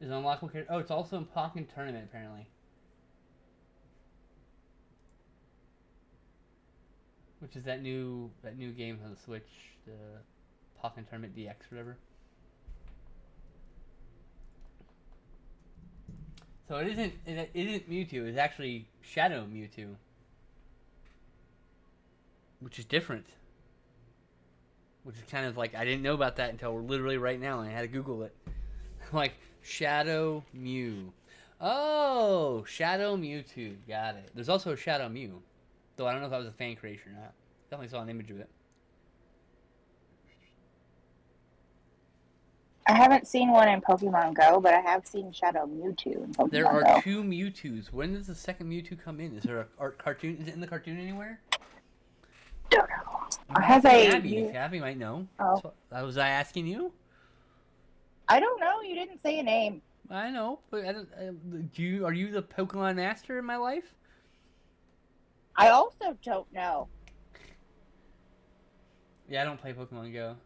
Is an unlockable character. Oh, it's also in Pokken Tournament, apparently. which is that new game on the Switch, the Pokken Tournament DX or whatever. So it isn't Mewtwo. It's actually Shadow Mewtwo, which is different. Which is kind of like I didn't know about that until literally right now, and I had to Google it. Like Shadow Mew. Oh, Shadow Mewtwo. Got it. There's also a Shadow Mew, though I don't know if that was a fan creation or not. Definitely saw an image of it. I haven't seen one in Pokemon Go, but I have seen Shadow Mewtwo in Pokemon There are Go. 2 Mewtwo's. When does the second Mewtwo come in? Is there a art cartoon? Is it in the cartoon anywhere? Don't know. I'm I have asking a. Abby. Abby might know. Oh. So, was I asking you? I don't know. You didn't say a name. I know, but I don't. Are you the Pokemon master in my life? I also don't know. Yeah, I don't play Pokemon Go.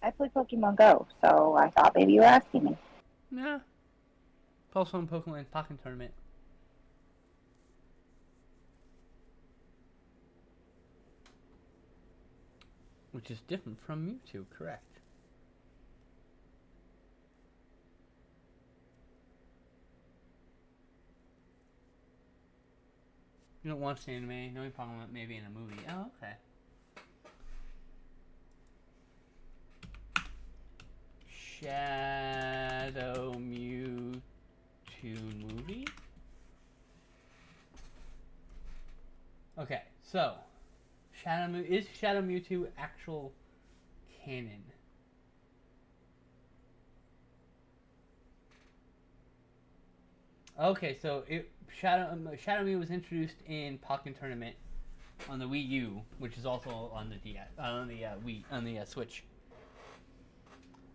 I play Pokemon Go, so I thought maybe you were asking me. Nah. Also in Pokemon Pokken Tournament. Which is different from Mewtwo, correct. You don't watch the anime? No, you're talking about maybe in a movie. Oh, okay. Shadow Mewtwo movie? Okay, so is Shadow Mewtwo actual canon? Okay, so Shadow Mew was introduced in Pokken Tournament on the Wii U, which is also on the DS, on the Switch.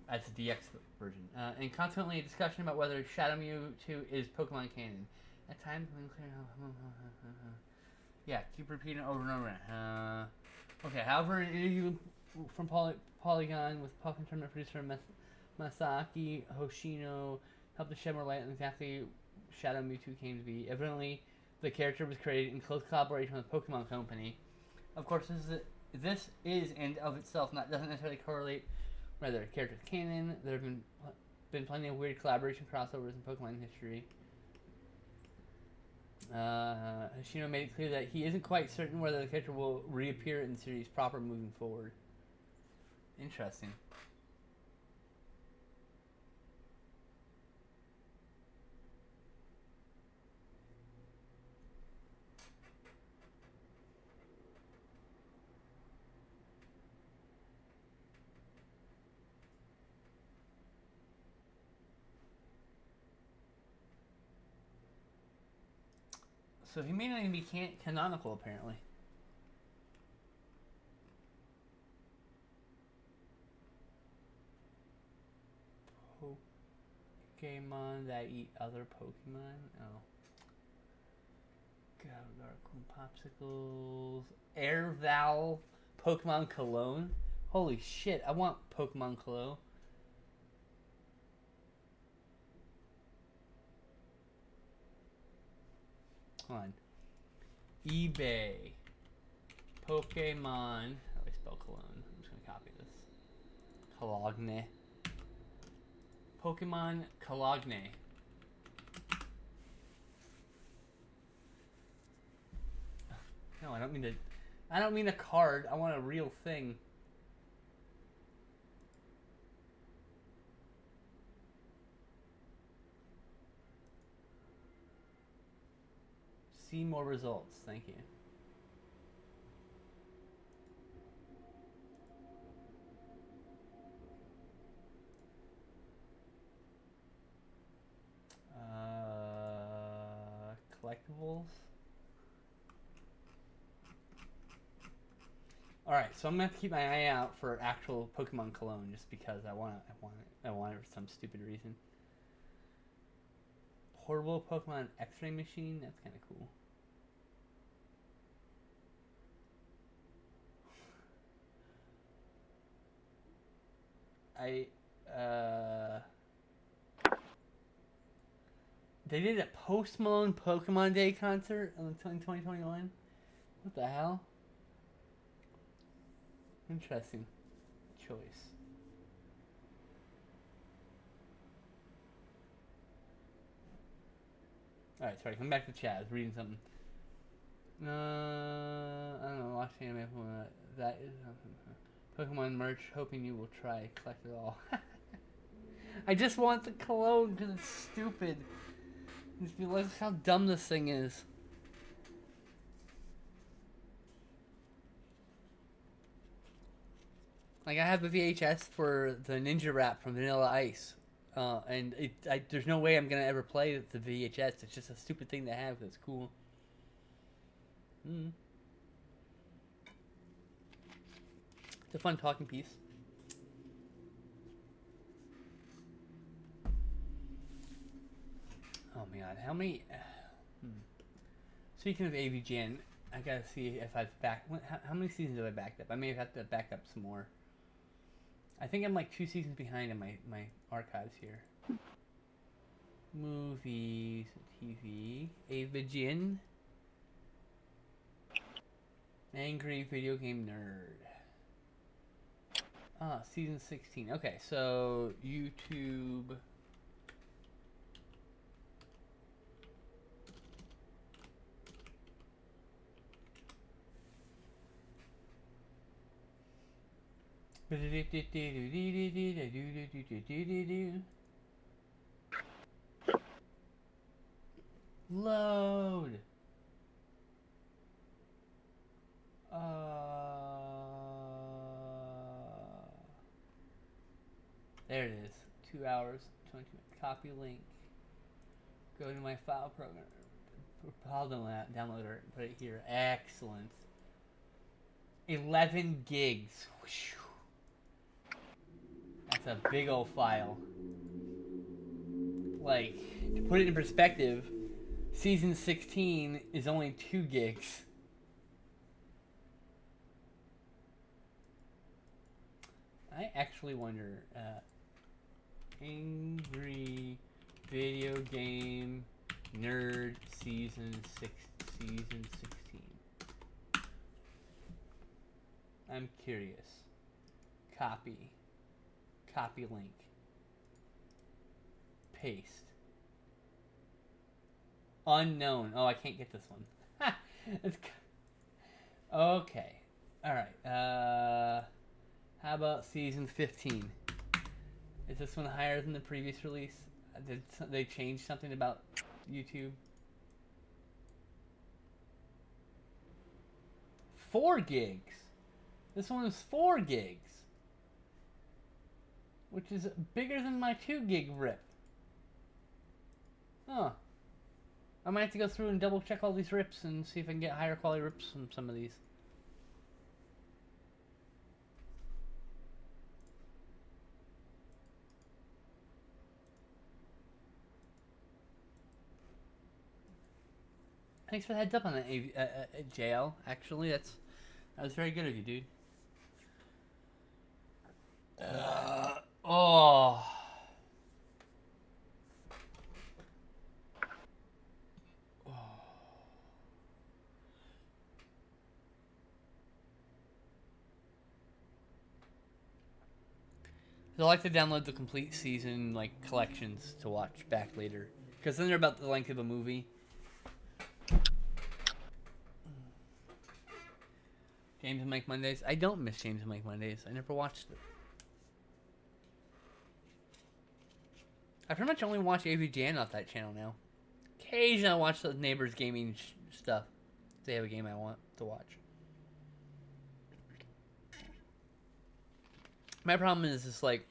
That's the DX version. And consequently, a discussion about whether Shadow Mewtwo is Pokemon canon. At times, yeah, keep repeating it over and over. Okay, however, an interview from Polygon with Pokken Tournament producer Masaki Hoshino helped to shed more light on exactly Shadow Mewtwo came to be. Evidently, the character was created in close collaboration with the Pokemon Company. Of course, this is and of itself doesn't necessarily correlate whether a character's canon. There have been plenty of weird collaboration crossovers in Pokemon history. Hoshino made it clear that he isn't quite certain whether the character will reappear in the series proper moving forward. Interesting. So he may not even be canonical, apparently. Pokemon that eat other Pokemon? Oh. Popsicles. Air Val Pokemon Cologne? Holy shit, I want Pokemon Cologne. Hold on. eBay. Pokemon. How do I spell cologne? I'm just gonna copy this. Cologne. Pokemon Cologne. No, I don't mean a card. I want a real thing. See more results. Thank you. Collectibles. All right, so I'm gonna have to keep my eye out for actual Pokemon Cologne, just because I want it for some stupid reason. Portable Pokemon X-ray machine. That's kind of cool. They did a Post Malone Pokemon Day concert in 2021. What the hell? Interesting choice. Alright, sorry, come back to chat. I was reading something. I don't know, watch anime. That is Pokemon merch, hoping you will try. Collect it all. I just want the cologne because it's stupid. Just realize how dumb this thing is. Like, I have the VHS for the Ninja Rap from Vanilla Ice. And there's no way I'm going to ever play the VHS. It's just a stupid thing to have because it's cool. It's a fun talking piece. Oh my god, how many... Speaking of AVGN, I gotta see if I've how many seasons have I backed up? I may have to back up some more. I think I'm like 2 seasons behind in my archives here. Movies, TV, AVGN. Angry Video Game Nerd. Season 16. Okay, so YouTube... Load. There it is. 2 hours, 20 minutes. Copy link. Go to my file program. File downloader and put it here. Excellent. 11 gigs. Whew. That's a big old file. Like, to put it in perspective, season 16 is only 2 gigs. I actually wonder, Angry Video Game Nerd Season 16. I'm curious. Copy link. Paste. Unknown. Oh, I can't get this one. Okay. Alright. How about season 15? Is this one higher than the previous release? Did they change something about YouTube? 4 gigs. This one is 4 gigs. Which is bigger than my 2 gig rip. Huh. I might have to go through and double check all these rips and see if I can get higher quality rips from some of these. Thanks for the heads up on that, JL. Actually, that was very good of you, dude. Oh. So I like to download the complete season, like, collections to watch back later. Because then they're about the length of a movie. James and Mike Mondays. I don't miss James and Mike Mondays. I never watched it. I pretty much only watch AVGN off that channel now. Occasionally I watch the neighbors gaming stuff. If they have a game I want to watch. My problem is just like...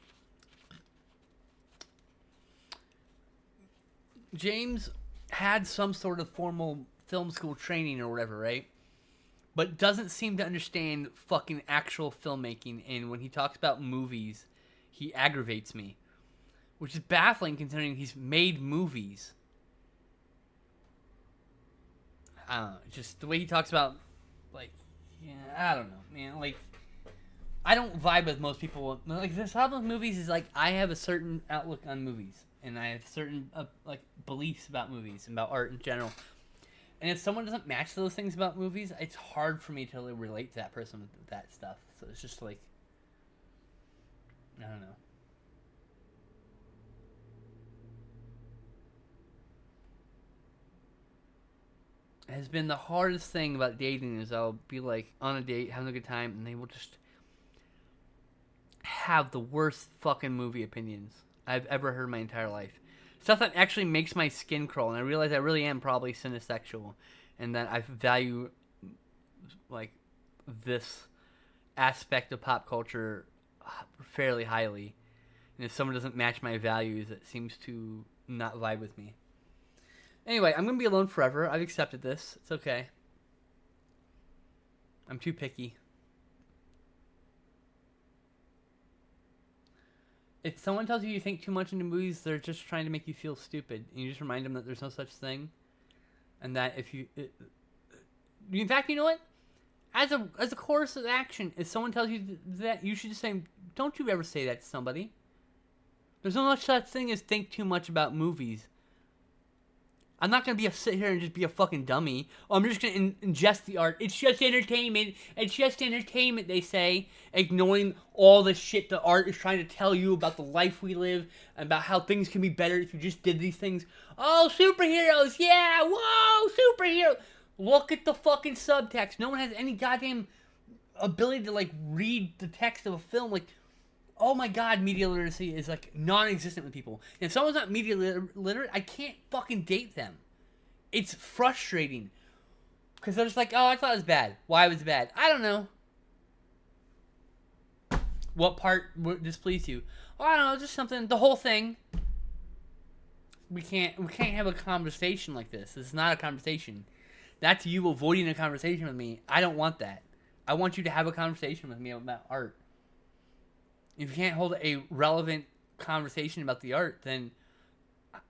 James had some sort of formal film school training or whatever, right? But doesn't seem to understand fucking actual filmmaking. And when he talks about movies, he aggravates me. Which is baffling considering he's made movies. I don't know. Just the way he talks about, like, yeah, I don't know, man. Like, I don't vibe with most people. Like, the problem with movies is, like, I have a certain outlook on movies. And I have certain, like, beliefs about movies and about art in general. And if someone doesn't match those things about movies, it's hard for me to really relate to that person with that stuff. So it's just like, I don't know. It has been the hardest thing about dating is I'll be like on a date, having a good time, and they will just have the worst fucking movie opinions I've ever heard in my entire life. Stuff that actually makes my skin crawl, and I realize I really am probably cinesexual, and that I value like this aspect of pop culture fairly highly. And if someone doesn't match my values, it seems to not vibe with me. Anyway, I'm gonna be alone forever. I've accepted this. It's okay. I'm too picky. If someone tells you think too much into movies, they're just trying to make you feel stupid. And you just remind them that there's no such thing. And that if you... in fact, you know what? As a course of action, if someone tells you that, you should just say, don't you ever say that to somebody. There's no such thing as think too much about movies. I'm not going to sit here and just be a fucking dummy. Oh, I'm just going to ingest the art. It's just entertainment. It's just entertainment, they say. Ignoring all the shit the art is trying to tell you about the life we live. About how things can be better if you just did these things. Oh, superheroes. Yeah. Whoa, superhero. Look at the fucking subtext. No one has any goddamn ability to, like, read the text of a film. Like, oh my god, media literacy is like non-existent with people. And if someone's not media literate, I can't fucking date them. It's frustrating. Because they're just like, oh, I thought it was bad. Why was it bad? I don't know. What part displeased you? Oh, I don't know, just something, the whole thing. We can't have a conversation like this. This is not a conversation. That's you avoiding a conversation with me. I don't want that. I want you to have a conversation with me about art. If you can't hold a relevant conversation about the art, then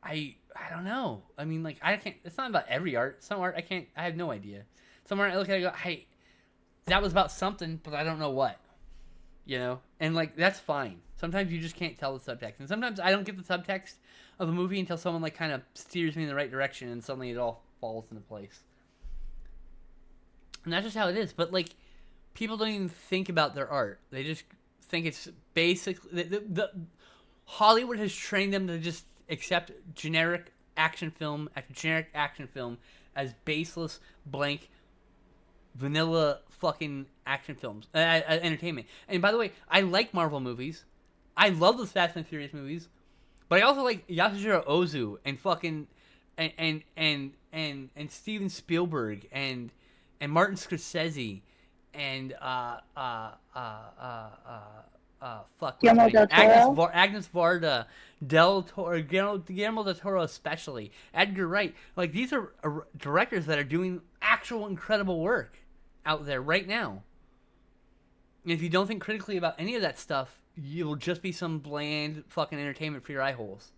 I don't know. I mean, like, I can't. It's not about every art. Some art I have no idea. Some art I look at it and go, hey, that was about something, but I don't know what. You know, and like that's fine. Sometimes you just can't tell the subtext, and sometimes I don't get the subtext of a movie until someone like kind of steers me in the right direction, and suddenly it all falls into place. And that's just how it is. But like, people don't even think about their art. They just think it's basically the Hollywood has trained them to just accept generic action film after generic action film as baseless, blank, vanilla fucking action films, entertainment. And by the way, I like Marvel movies. I love the Fast and Furious movies, but I also like Yasujiro Ozu and fucking and Steven Spielberg and Martin Scorsese. And fuck, Guillermo del Toro? Agnes Varda, Del Toro, Guillermo del Toro especially, Edgar Wright. Like, these are directors that are doing actual incredible work out there right now. And if you don't think critically about any of that stuff, you'll just be some bland fucking entertainment for your eye holes.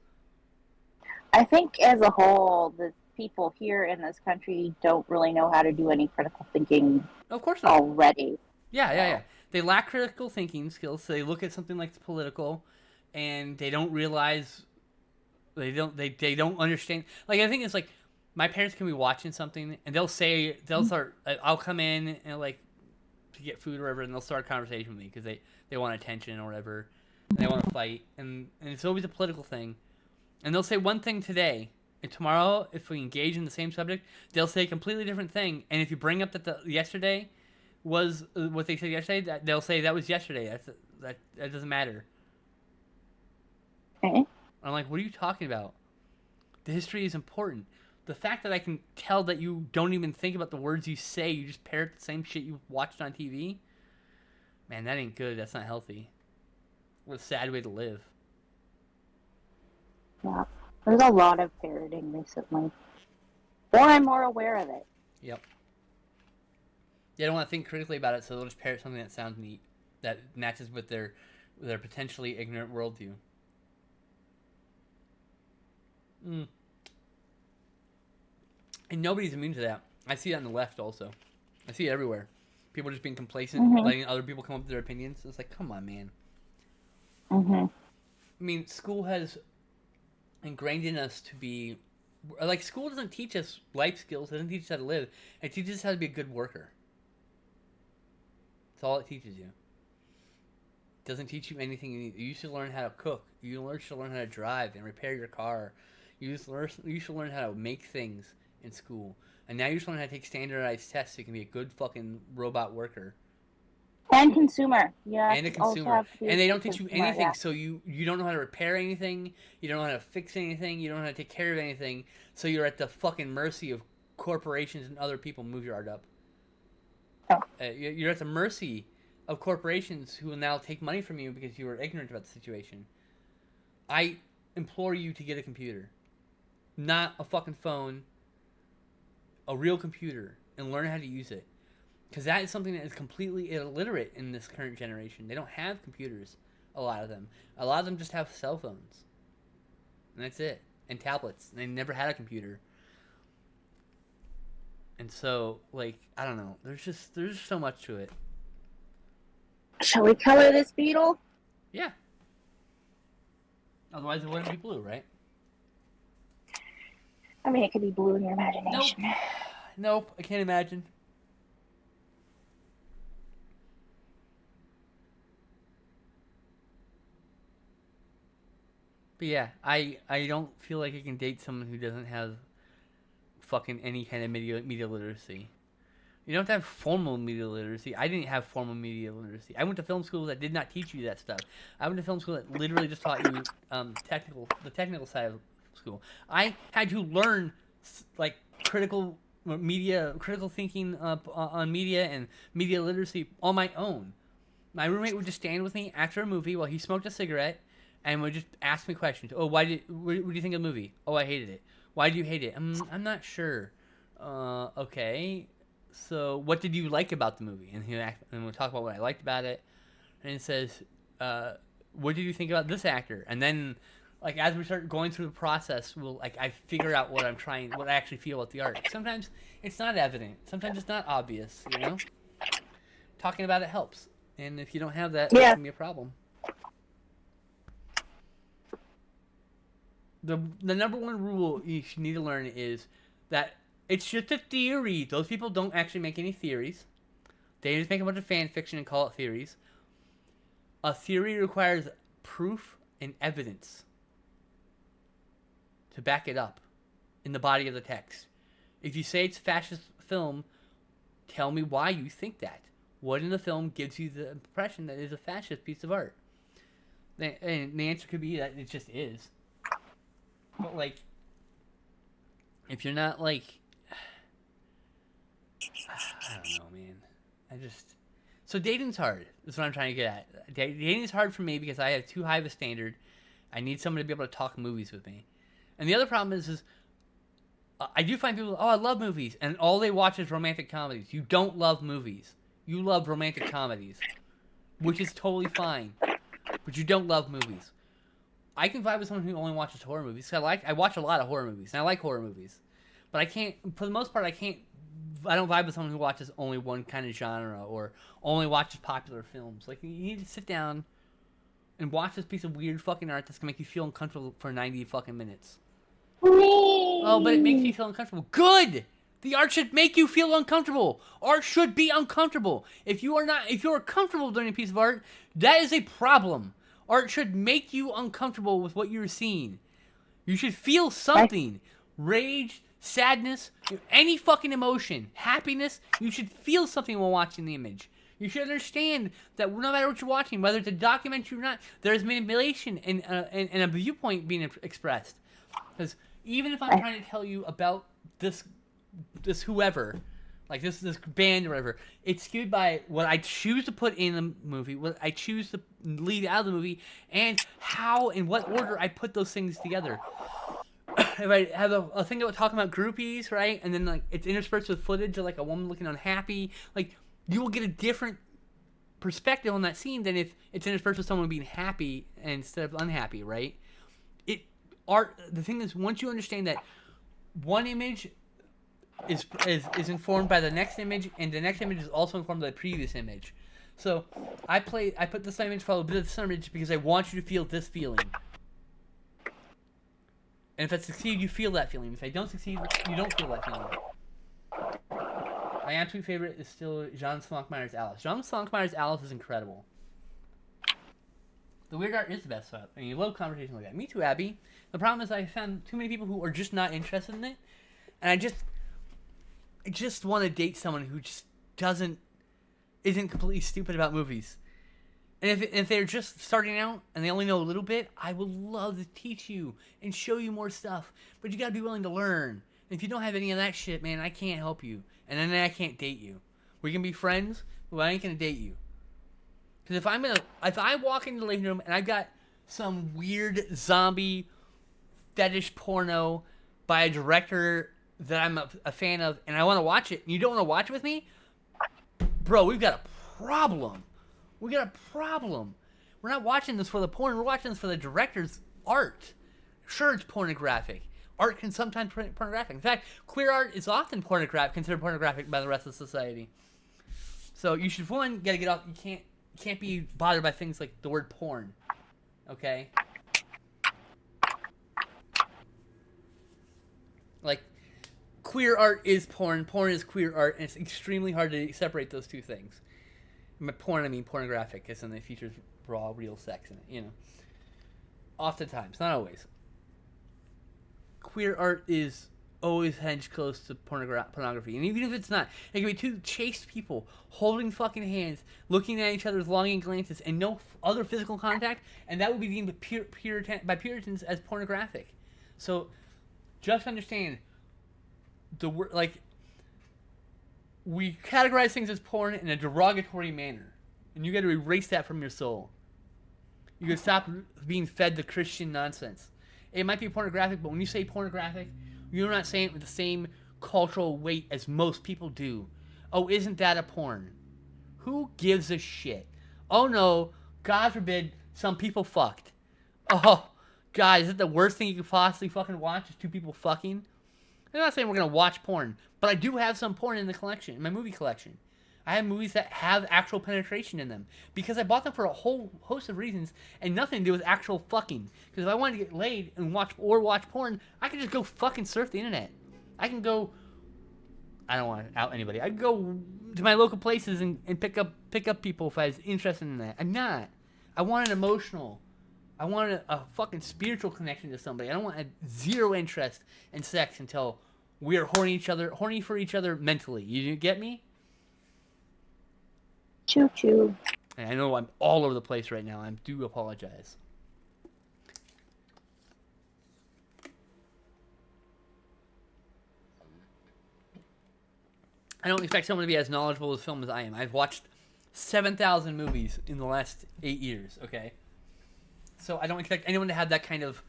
I think as a whole, the people here in this country don't really know how to do any critical thinking. Of course not. Already. Yeah. They lack critical thinking skills, so they look at something like political, and they don't realize, they don't understand. Like, I think it's like, my parents can be watching something, and they'll start, I'll come in, and like, to get food or whatever, and they'll start a conversation with me, because they want attention or whatever, and they want to fight, and it's always a political thing. And they'll say one thing today, and tomorrow, if we engage in the same subject, they'll say a completely different thing. And if you bring up that the yesterday was what they said yesterday, they'll say that was yesterday. That doesn't matter. Okay. I'm like, what are you talking about? The history is important. The fact that I can tell that you don't even think about the words you say, you just parrot the same shit you watched on TV, man, that ain't good. That's not healthy. What a sad way to live. Yeah. There's a lot of parroting recently. Or I'm more aware of it. Yep. They don't want to think critically about it, so they'll just parrot something that sounds neat, that matches with their potentially ignorant worldview. And nobody's immune to that. I see that on the left also. I see it everywhere. People just being complacent, letting other people come up with their opinions. It's like, come on, man. Mm-hmm. I mean, school has ingrained in us to be Like, school doesn't teach us life skills. It doesn't teach us how to live. It teaches us how to be a good worker. That's all it teaches you. It doesn't teach you anything you need. You should learn how to cook. You should learn how to drive and repair your car. You should learn how to make things in school. And now you should learn how to take standardized tests so you can be a good fucking robot worker. And consumer. Yeah. And a consumer. And they don't teach you anything, so you don't know how to repair anything, you don't know how to fix anything, you don't know how to take care of anything, so you're at the fucking mercy of corporations and other people move your art up. Oh. You're at the mercy of corporations who will now take money from you because you were ignorant about the situation. I implore you to get a computer. Not a fucking phone. A real computer. And learn how to use it. Because that is something that is completely illiterate in this current generation. They don't have computers, a lot of them. A lot of them just have cell phones. And that's it. And tablets. And they never had a computer. And so, like, I don't know. There's just so much to it. Shall we color this beetle? Yeah. Otherwise it wouldn't be blue, right? I mean, it could be blue in your imagination. Nope, I can't imagine. But yeah, I don't feel like I can date someone who doesn't have fucking any kind of media literacy. You don't have to have formal media literacy. I didn't have formal media literacy. I went to film school that did not teach you that stuff. I went to film school that literally just taught you the technical side of school. I had to learn like critical thinking on media and media literacy on my own. My roommate would just stand with me after a movie while he smoked a cigarette and would just ask me questions. Oh, what do you think of the movie? Oh, I hated it. Why do you hate it? I'm not sure. Okay. So, what did you like about the movie? And we'll talk about what I liked about it. And it says, what did you think about this actor? And then, like, as we start going through the process, I figure out what I actually feel about the art. Sometimes it's not evident. Sometimes it's not obvious, you know? Talking about it helps. And if you don't have that, yeah, it can be a problem. The number one rule you should need to learn is that it's just a theory. Those people don't actually make any theories. They just make a bunch of fan fiction and call it theories. A theory requires proof and evidence to back it up in the body of the text. If you say it's a fascist film, tell me why you think that. What in the film gives you the impression that it is a fascist piece of art? And the answer could be that it just is. But, like, if you're not, like, I don't know, man. So dating's hard. That's what I'm trying to get at. Dating's hard for me because I have too high of a standard. I need someone to be able to talk movies with me. And the other problem is I do find people, I love movies, and all they watch is romantic comedies. You don't love movies. You love romantic comedies, which is totally fine. But you don't love movies. I can vibe with someone who only watches horror movies. I watch a lot of horror movies, and I like horror movies. But I can't, for the most part, I don't vibe with someone who watches only one kind of genre or only watches popular films. Like, you need to sit down and watch this piece of weird fucking art that's gonna make you feel uncomfortable for 90 fucking minutes. Oh, but it makes me feel uncomfortable. Good! The art should make you feel uncomfortable. Art should be uncomfortable. If you are comfortable doing a piece of art, that is a problem. Art should make you uncomfortable with what you're seeing. You should feel something. Rage, sadness, any fucking emotion, happiness. You should feel something while watching the image. You should understand that no matter what you're watching, whether it's a documentary or not, there's manipulation and a viewpoint being expressed. Because even if I'm trying to tell you about this whoever, like this band or whatever, it's skewed by what I choose to put in the movie, what I choose to leave out of the movie, and how and what order I put those things together. If I have a thing about talking about groupies, right, and then like it's interspersed with footage of like a woman looking unhappy, like you will get a different perspective on that scene than if it's interspersed with someone being happy instead of unhappy, right? The thing is, once you understand that one image is informed by the next image, and the next image is also informed by the previous image. So I put this image followed by this image because I want you to feel this feeling. And if I succeed, you feel that feeling. If I don't succeed, you don't feel that feeling. My absolute favorite is still John Slonkmeyer's Alice. John Slonkmeyer's Alice is incredible. The weird art is the best stuff. I mean, you love conversations like that. Me too, Abby. The problem is I found too many people who are just not interested in it, and I just want to date someone who just isn't completely stupid about movies. And if they're just starting out and they only know a little bit, I would love to teach you and show you more stuff. But you gotta be willing to learn. And if you don't have any of that shit, man, I can't help you. And then I can't date you. We can be friends, but I ain't gonna date you. Because if I walk into the living room and I've got some weird zombie fetish porno by a director that I'm a fan of, and I want to watch it, and you don't want to watch it with me, bro, we've got a problem. We got a problem. We're not watching this for the porn. We're watching this for the director's art. Sure, it's pornographic. Art can sometimes be pornographic. In fact, queer art is often considered pornographic by the rest of society. So you should, one, gotta get off. You can't be bothered by things like the word porn. Okay? Like, queer art is porn. Porn is queer art, and it's extremely hard to separate those two things. By porn, I mean pornographic, because then it features raw, real sex in it, you know. Oftentimes, not always. Queer art is always hinged close to pornography. And even if it's not, it can be two chaste people holding fucking hands, looking at each other's longing glances, and no other physical contact, and that would be deemed by Puritans as pornographic. So, just understand, the word, like, we categorize things as porn in a derogatory manner. And you got to erase that from your soul. You got to stop being fed the Christian nonsense. It might be pornographic, but when you say pornographic, you're not saying it with the same cultural weight as most people do. Oh, isn't that a porn? Who gives a shit? Oh no, God forbid, some people fucked. Oh, God, is it the worst thing you could possibly fucking watch? Is two people fucking? I'm not saying we're going to watch porn, but I do have some porn in the collection, in my movie collection. I have movies that have actual penetration in them because I bought them for a whole host of reasons and nothing to do with actual fucking. Because if I wanted to get laid and watch porn, I could just go fucking surf the internet. I can go. I don't want to out anybody. I can go to my local places and pick up people if I was interested in that. I'm not. I want an emotional. I want a fucking spiritual connection to somebody. I don't want zero interest in sex until we are horny for each other mentally. You get me? Choo choo. And I know I'm all over the place right now. I do apologize. I don't expect someone to be as knowledgeable as film as I am. I've watched 7,000 movies in the last 8 years, okay? So I don't expect anyone to have that kind of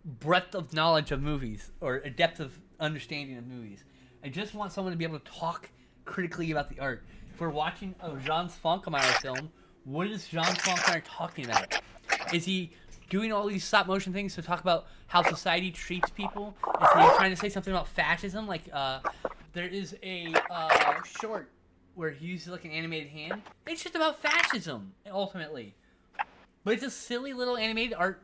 breadth of knowledge of movies or a depth of understanding of movies. I just want someone to be able to talk critically about the art. If we're watching a Jan Svankmajer film, what is Jan Svankmajer talking about? Is he doing all these stop motion things to talk about how society treats people? Is he trying to say something about fascism? Like, there is a short where he uses like an animated hand. It's just about fascism, ultimately. But it's a silly little animated art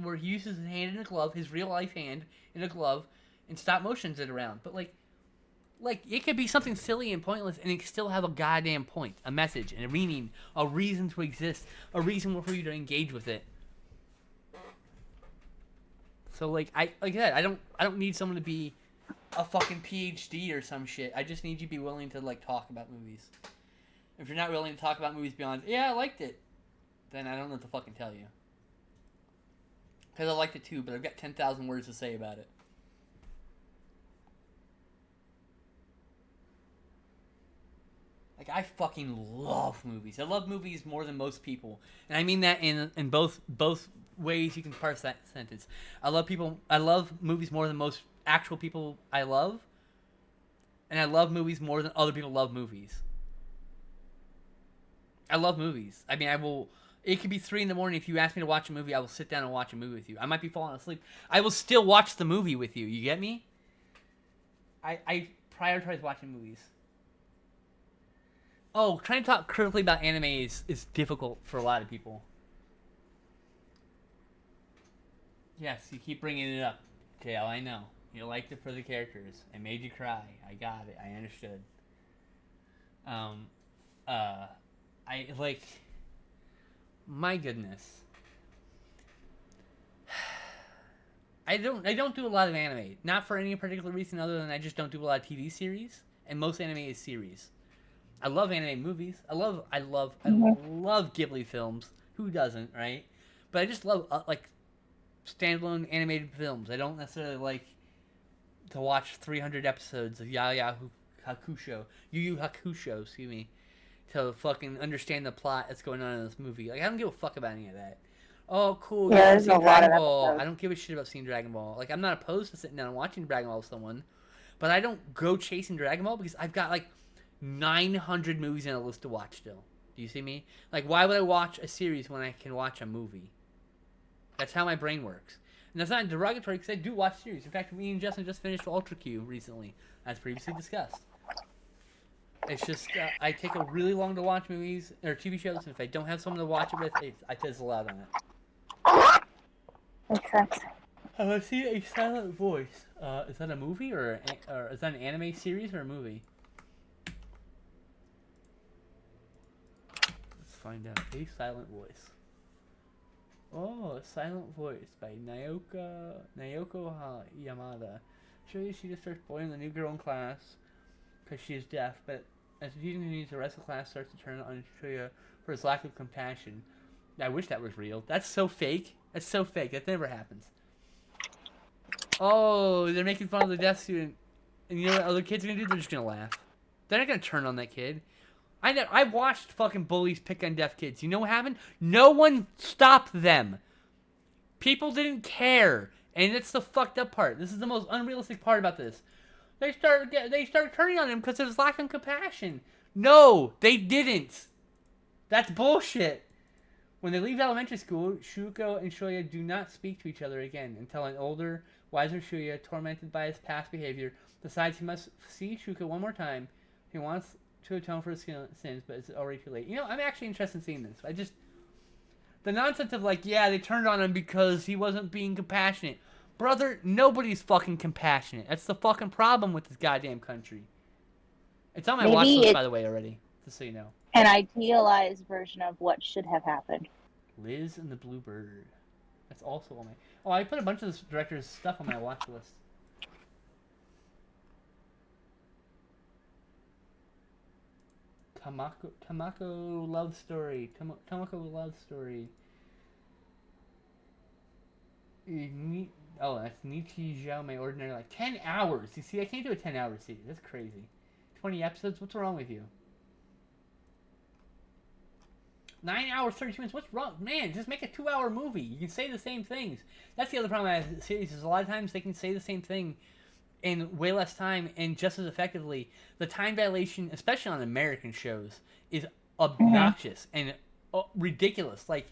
where he uses his hand in a glove, his real life hand in a glove, and stop motions it around. But like it could be something silly and pointless, and it could still have a goddamn point, a message, and a meaning, a reason to exist, a reason for you to engage with it. So like I said, I don't need someone to be a fucking PhD or some shit. I just need you to be willing to like talk about movies. If you're not willing to talk about movies beyond, yeah, I liked it, then I don't know what to fucking tell you. Because I liked it too, but I've got 10,000 words to say about it. Like, I fucking love movies. I love movies more than most people. And I mean that in both ways you can parse that sentence. I love movies more than most actual people I love. And I love movies more than other people love movies. I love movies. I mean, it could be 3 a.m. if you ask me to watch a movie, I will sit down and watch a movie with you. I might be falling asleep. I will still watch the movie with you. You get me? I prioritize watching movies. Oh, trying to talk critically about anime is difficult for a lot of people. Yes, you keep bringing it up. Kale, I know. You liked it for the characters. It made you cry. I got it. I understood. I like. My goodness. I don't do a lot of anime. Not for any particular reason other than I just don't do a lot of TV series. And most anime is series. I love anime movies. I love Ghibli films. Who doesn't, right? But I just love like standalone animated films. I don't necessarily like to watch 300 episodes of Yu Yu Hakusho, excuse me, to fucking understand the plot that's going on in this movie. Like I don't give a fuck about any of that. Oh, cool. Yeah, Yeah, there's a lot of Dragon Ball. episodes. I don't give a shit about seeing Dragon Ball. Like I'm not opposed to sitting down and watching Dragon Ball with someone, but I don't go chasing Dragon Ball because I've got like 900 movies on a list to watch still. Do you see me? Like, why would I watch a series when I can watch a movie? That's how my brain works. And that's not derogatory because I do watch series. In fact, me and Justin just finished Ultra Q recently, as previously discussed. It's just, I take a really long to watch movies or TV shows, and if I don't have someone to watch it with, I fizzle out on it. Makes sense. I see a silent voice. Is that a movie or is that an anime series or a movie? Let's find out. A silent voice. Oh, a silent voice by Naoko Yamada. She just starts bullying the new girl in class because she is deaf, but as the teacher needs, the rest of the class starts to turn on Shuya for his lack of compassion. I wish that was real. That's so fake. That's so fake. That never happens. Oh, they're making fun of the deaf student. And you know what other kids are going to do? They're just going to laugh. They're not going to turn on that kid. I watched fucking bullies pick on deaf kids. You know what happened? No one stopped them. People didn't care. And it's the fucked up part. This is the most unrealistic part about this. They start turning on him because of his lack of compassion. No, they didn't. That's bullshit. When they leave elementary school, Shuko and Shoya do not speak to each other again until an older, wiser Shuya, tormented by his past behavior, decides he must see Shuko one more time. He wants to atone for his sins, but it's already too late. You know, I'm actually interested in seeing this. The nonsense of like, yeah, they turned on him because he wasn't being compassionate. Brother, nobody's fucking compassionate. That's the fucking problem with this goddamn country. It's on my watch list, by the way, already. Just so you know. An idealized version of what should have happened. Liz and the Bluebird. That's also on my... Oh, I put a bunch of this director's stuff on my watch list. Tamako Love Story. Tamako Love Story. Oh, that's Nichi Xiaomei Ordinary Life. 10 hours! You see, I can't do a 10-hour series. That's crazy. 20 episodes? What's wrong with you? 9 hours, 32 minutes. What's wrong? Man, just make a 2-hour movie. You can say the same things. That's the other problem I have with series is a lot of times they can say the same thing in way less time and just as effectively. The time dilation, especially on American shows, is obnoxious and ridiculous. Like,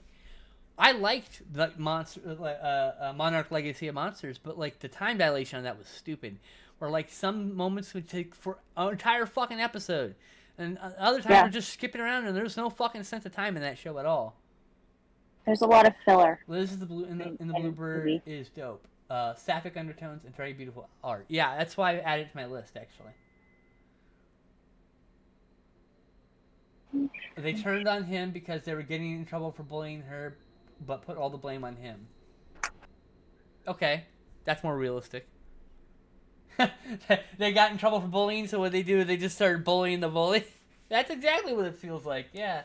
I liked the Monarch Legacy of Monsters, but like the time dilation on that was stupid. Where like some moments would take for an entire fucking episode, and other times we're just skipping around, and there's no fucking sense of time in that show at all. There's a lot of filler. Liz is the Bluebird is dope. Sapphic undertones and very beautiful art. Yeah, that's why I added it to my list actually. They turned on him because they were getting in trouble for bullying her, but put all the blame on him. Okay, that's more realistic. They got in trouble for bullying, so what they do, they just started bullying the bully. That's exactly what it feels like, yeah.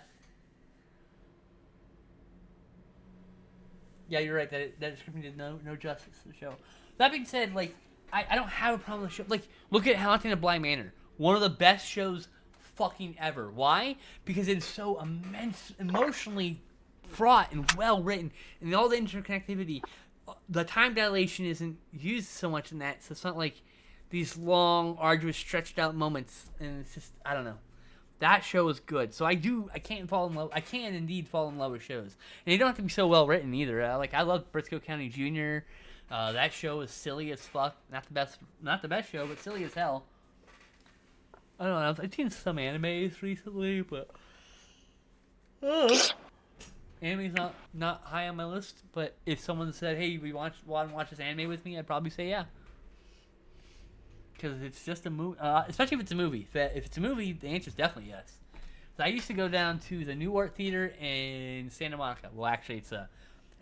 Yeah, you're right, that description did no justice to the show. That being said, like, I don't have a problem with the show. Like, look at Haunting of Bly Manor. One of the best shows fucking ever. Why? Because it's so emotionally fraught and well written, and all the interconnectivity. The time dilation isn't used so much in that, so it's not like these long, arduous, stretched out moments, and it's just, I don't know. That show is good, so I can indeed fall in love with shows, and they don't have to be so well written either. Like I love Briscoe County Jr. That show is silly as fuck. Not the best show, but silly as hell. I don't know. I've seen some animes recently, but Anime's not high on my list, but if someone said, "Hey, we want to watch this anime with me," I'd probably say yeah. Because it's just a movie, especially if it's a movie. If it's a movie, the answer is definitely yes. So I used to go down to the New Art Theater in Santa Monica. Well, actually, it's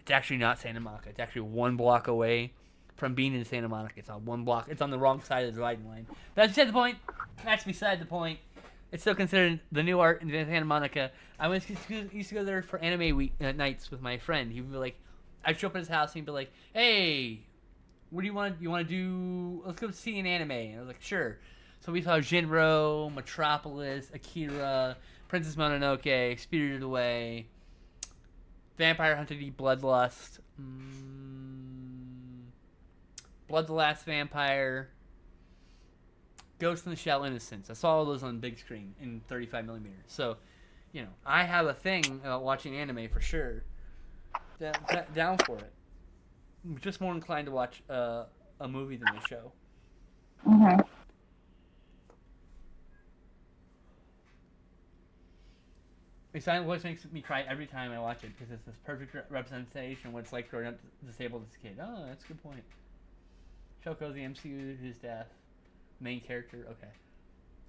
actually not Santa Monica. It's actually 1 block away from being in Santa Monica. It's on 1 block. It's on the wrong side of the dividing line. That's beside the point. That's beside the point. It's still considered the New Art in Santa Monica. I used to go there for anime week nights with my friend. He would be like, I'd show up at his house and he'd be like, "Hey, what do you want? You want to do? Let's go see an anime." And I was like, "Sure." So we saw Jinro, Metropolis, Akira, Princess Mononoke, Spirited Away, Vampire Hunter D, Bloodlust, Blood the Last Vampire, Ghost in the Shell, Innocence. I saw all those on the big screen in 35 millimeters. So, I have a thing about watching anime for sure. Down for it. I'm just more inclined to watch a movie than a show. Mm-hmm. Silent Voice makes me cry every time I watch it because it's this perfect representation of what it's like growing up disabled as a kid. Oh, that's a good point. Shoko, the MCU, his death, main character. Okay,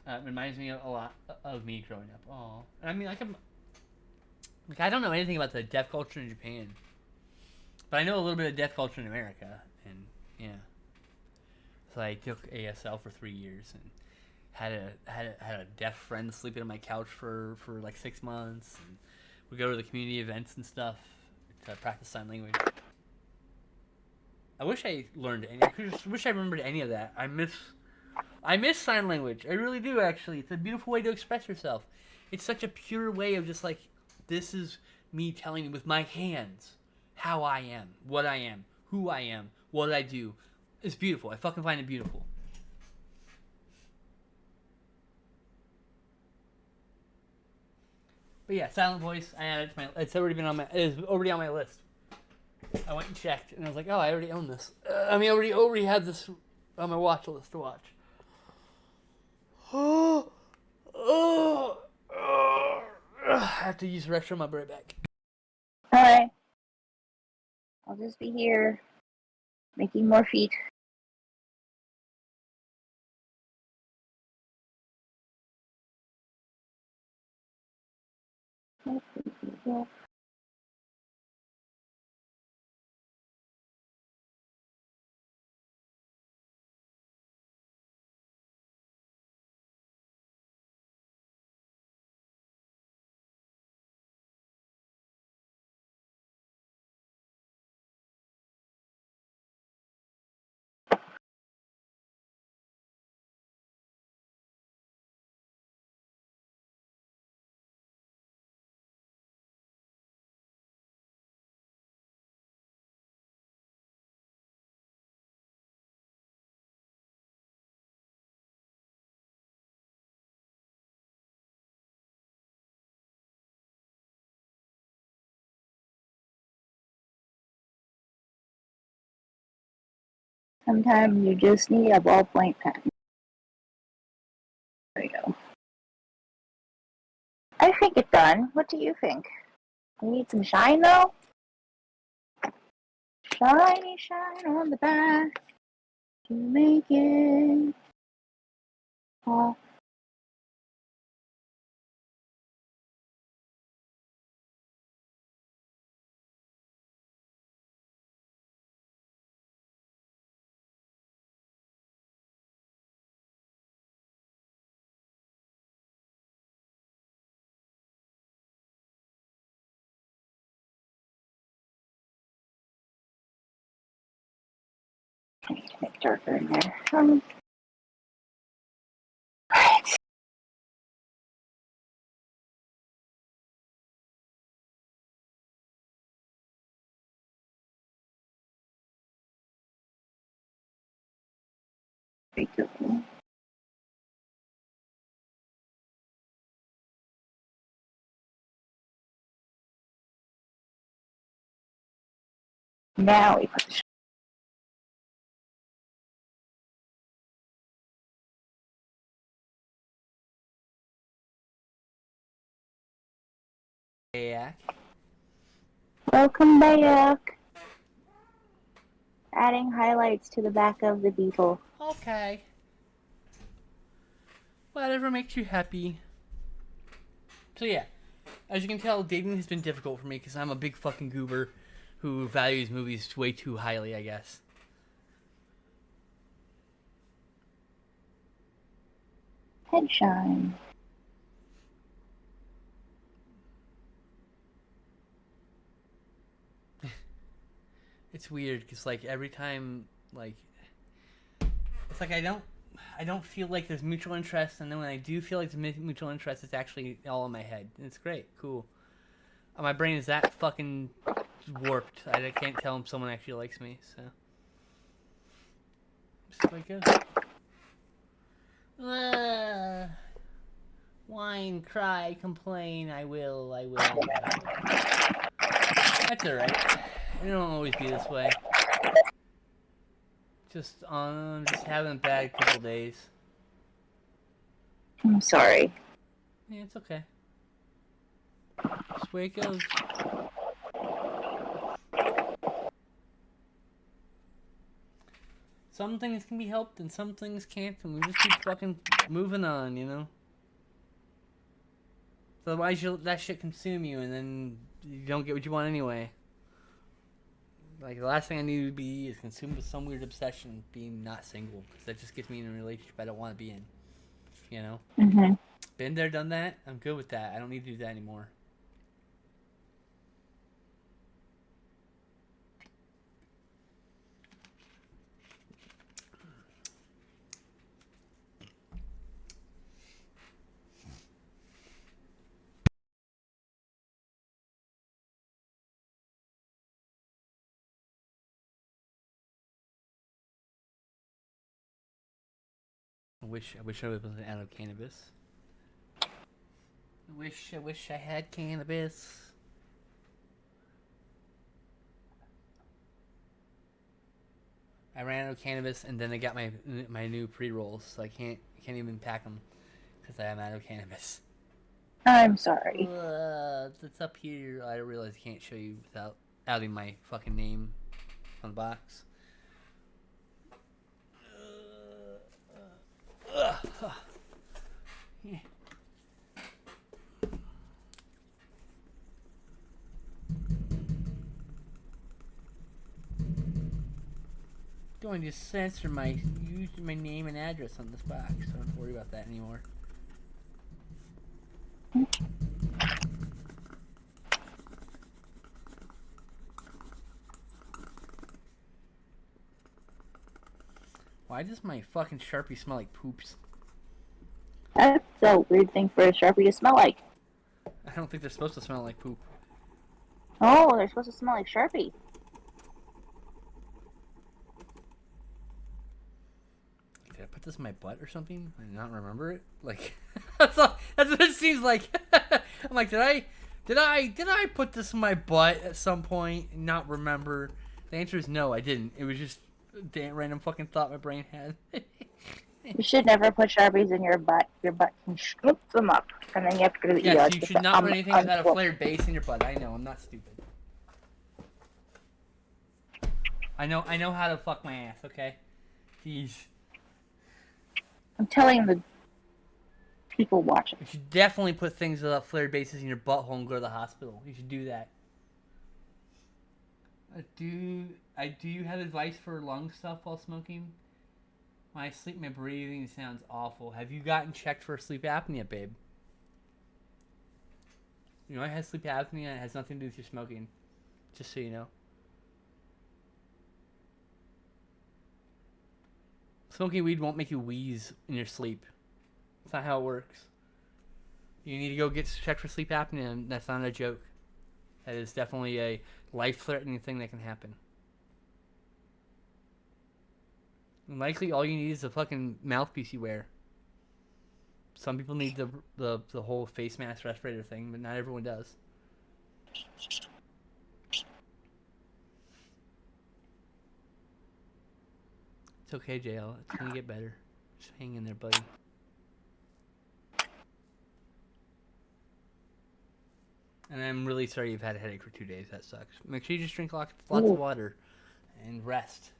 it reminds me a lot of me growing up. Oh, I mean, I don't know anything about the deaf culture in Japan, but I know a little bit of deaf culture in America, and yeah. So I took ASL for 3 years and had a deaf friend sleeping on my couch for like 6 months. And we go to the community events and stuff to practice sign language. I wish I learned any. I wish I remembered any of that. I miss sign language. I really do. Actually, it's a beautiful way to express yourself. It's such a pure way of just like, this is me telling you with my hands how I am, what I am, who I am, what I do. It's beautiful. I fucking find it beautiful. But yeah, Silent Voice. I added it to my. It's already been on my. It's already on my list. I went and checked, and I was like, "Oh, I already own this. I already had this on my watch list to watch." I have to use the restroom. I'll be right back. Alright. I'll just be here making more feet. Sometimes you just need a ballpoint pen. There you go. I think it's done. What do you think? We need some shine though? Shiny shine on the back to make it pop. I need to make darker in there. Right. Very good. Now we put the Yak. Welcome back. Adding highlights to the back of the Beetle. Okay. Whatever makes you happy. So yeah, as you can tell, dating has been difficult for me because I'm a big fucking goober who values movies way too highly, I guess. Headshine. It's weird because like every time, like it's like I don't feel like there's mutual interest, and then when I do feel like there's mutual interest, it's actually all in my head. And it's great, cool. My brain is that fucking warped. I can't tell if someone actually likes me. So, just like whine, cry, complain. I will. That's alright. I don't always be this way. Just having a bad couple days. I'm sorry. Yeah, it's okay. Just the way it goes. Some things can be helped and some things can't, and we just keep fucking moving on, you know? So otherwise that shit consume you, and then you don't get what you want anyway. Like, the last thing I need to be is consumed with some weird obsession being not single, because that just gets me in a relationship I don't want to be in. You know? Mm-hmm. Been there, done that. I'm good with that. I don't need to do that anymore. I wish I was out of cannabis. I wish I had cannabis. I ran out of cannabis, and then I got my new pre-rolls, so I can't even pack them because I am out of cannabis. I'm sorry. It's up here. I realize I can't show you without outing my fucking name on the box. Yeah. Going to censor my name and address on this box, so I don't have to worry about that anymore. Why does my fucking Sharpie smell like poops? That's a weird thing for a Sharpie to smell like. I don't think they're supposed to smell like poop. Oh, they're supposed to smell like Sharpie. Did I put this in my butt or something and not remember it? Like, that's what it seems like. I'm like, did I put this in my butt at some point and not remember? The answer is no, I didn't. It was just a damn random fucking thought my brain had. You should never put Sharpies in your butt. Your butt can scoop them up, and then you have to go to the ER. Yes, you should not put anything without a flared base in your butt. I know, I'm not stupid. I know how to fuck my ass, okay? Jeez. I'm telling the people watching. You should definitely put things without flared bases in your butthole and go to the hospital. You should do that. Do you have advice for lung stuff while smoking? When I sleep, my breathing sounds awful. Have you gotten checked for sleep apnea, babe? You know I have sleep apnea. It has nothing to do with your smoking. Just so you know. Smoking weed won't make you wheeze in your sleep. That's not how it works. You need to go get checked for sleep apnea, and that's not a joke. That is definitely a life-threatening thing that can happen. And likely, all you need is a fucking mouthpiece you wear. Some people need the whole face mask respirator thing, but not everyone does. It's okay, JL. It's gonna get better. Just hang in there, buddy. And I'm really sorry you've had a headache for 2 days. That sucks. Make sure you just drink lots of water and rest.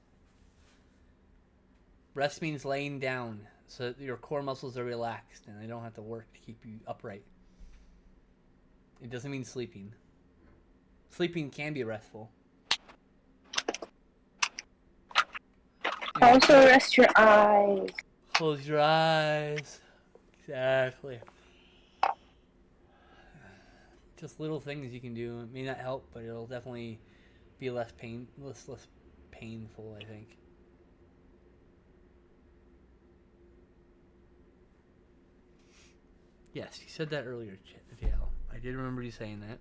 Rest means laying down so that your core muscles are relaxed and they don't have to work to keep you upright. It doesn't mean sleeping. Sleeping can be restful. Also, rest your eyes. Close your eyes. Exactly. Just little things you can do. It may not help, but it'll definitely be less painful, I think. Yes, you said that earlier, JL. I did remember you saying that.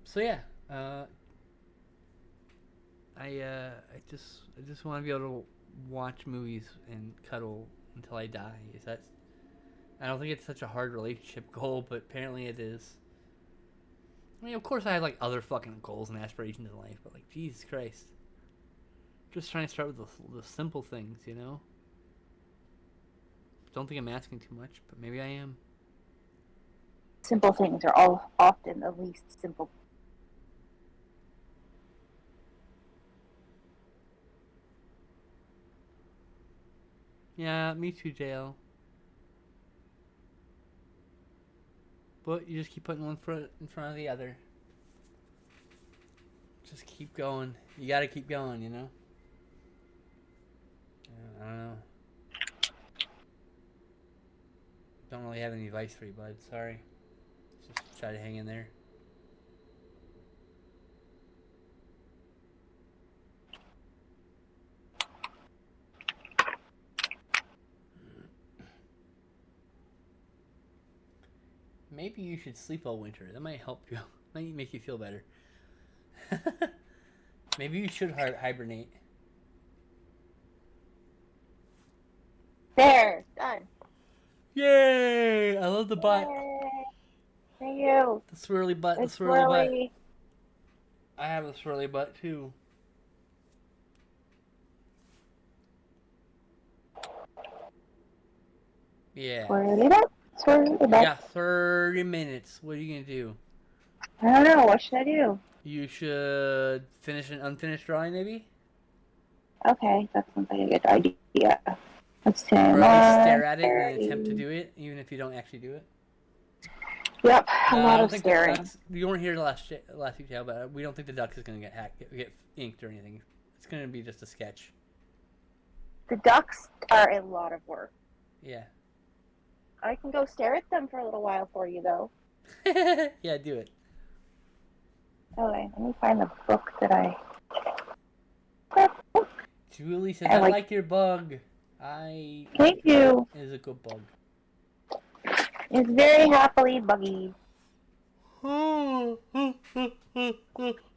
So yeah, I just want to be able to watch movies and cuddle until I die. I don't think it's such a hard relationship goal, but apparently it is. I mean, of course I have like other fucking goals and aspirations in life, but like Jesus Christ, just trying to start with the simple things, you know. Don't think I'm asking too much, but maybe I am. Simple things are all often the least simple. Yeah, me too, JL. But you just keep putting one foot in front of the other. Just keep going. You gotta keep going, you know? I don't know. Don't really have any advice for you, bud. Sorry. Just try to hang in there. Maybe you should sleep all winter. That might help you. Might make you feel better. Maybe you should hibernate. There, done. Yay! I love the butt. Yay. Thank you. The swirly butt. It's The swirly butt. swirly. I have a swirly butt too. Yeah. Swirly butt. Swirly You butt. got 30 minutes. What are you gonna do? I don't know. What should I do? You should finish an unfinished drawing, maybe? Okay, that sounds like a good idea. Let's see. Or at least stare at it and attempt to do it, even if you don't actually do it. Yep, a I lot don't of think staring. you weren't here last week, Joe, but we don't think the duck is gonna get inked or anything. It's gonna be just a sketch. The ducks are a lot of work. Yeah. I can go stare at them for a little while for you, though. Yeah, do it. Okay, let me find the book that I... Julie says, I I like- like your bug. Thank you. It is a good bug. It's very happily buggy. Alright,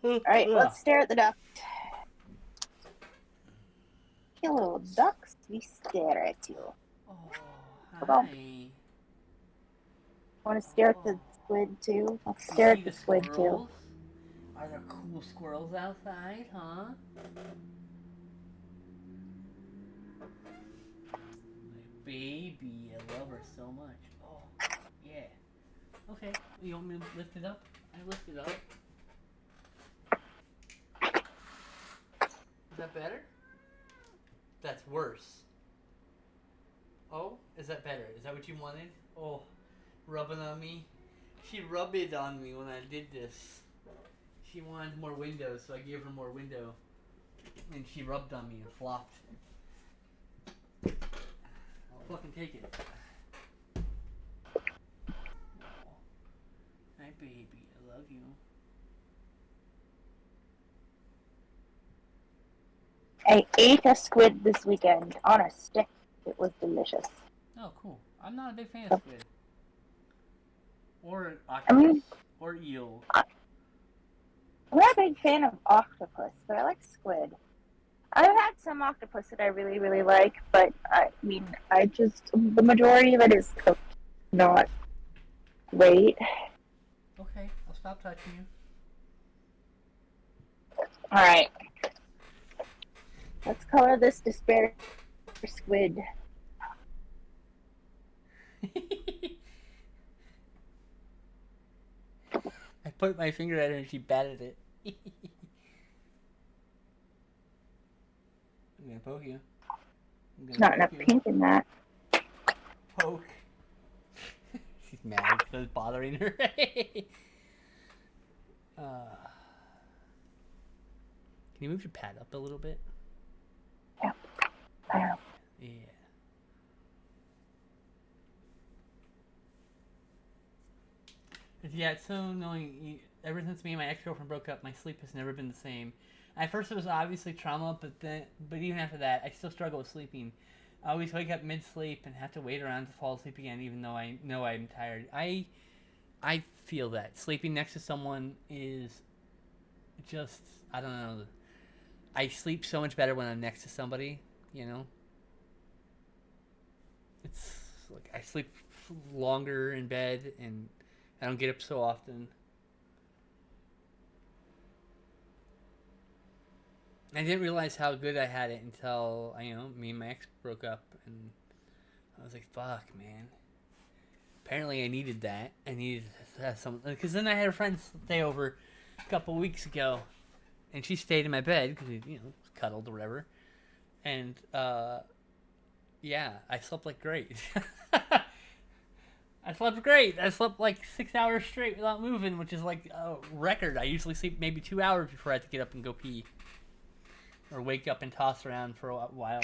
Alright, let's stare at the duck. Hello, ducks. We stare at you. Oh, on. hi. Want to stare at the squid, too? Let's stare at the squid, too. Squirrels? Are there cool squirrels outside, huh? My baby, I love her so much. Oh, yeah. Okay, you want me to lift it up? I lift it up. Is that better? That's worse. Oh, is that better? Is that what you wanted? Oh, rubbing on me. She rubbed it on me when I did this. She wanted more windows, so I gave her more window. And she rubbed on me and flopped. I'll fucking take it. Hi, baby. I love you. I ate a squid this weekend on a stick. It was delicious. Oh, cool. I'm not a big fan of squid. Or I octopus. mean, Or eel. I'm not a big fan of octopus, but I like squid. I've had some octopus that I really, really like, but I mean, the majority of it is cooked, not great. Okay, I'll stop touching you. Alright. Let's color this despair squid. put my finger at her and she batted it. I'm gonna poke you. Not enough pink in that. Poke. She's mad because I was bothering her. Can you move your pad up a little bit? Yeah. I know. Yeah. Yeah, it's so annoying. Ever since me and my ex-girlfriend broke up, my sleep has never been the same. At first, it was obviously trauma, but even after that, I still struggle with sleeping. I always wake up mid-sleep and have to wait around to fall asleep again, even though I know I'm tired. I feel that sleeping next to someone is just, I don't know. I sleep so much better when I'm next to somebody, you know? It's like I sleep longer in bed and I don't get up so often. I didn't realize how good I had it until, me and my ex broke up, and I was like, fuck, man. Apparently I needed that. I needed to have some, because then I had a friend stay over a couple weeks ago, and she stayed in my bed, because we, cuddled or whatever, and, yeah, I slept like great. I slept great. I slept like 6 hours straight without moving, which is like a record. I usually sleep maybe 2 hours before I have to get up and go pee. Or wake up and toss around for a while.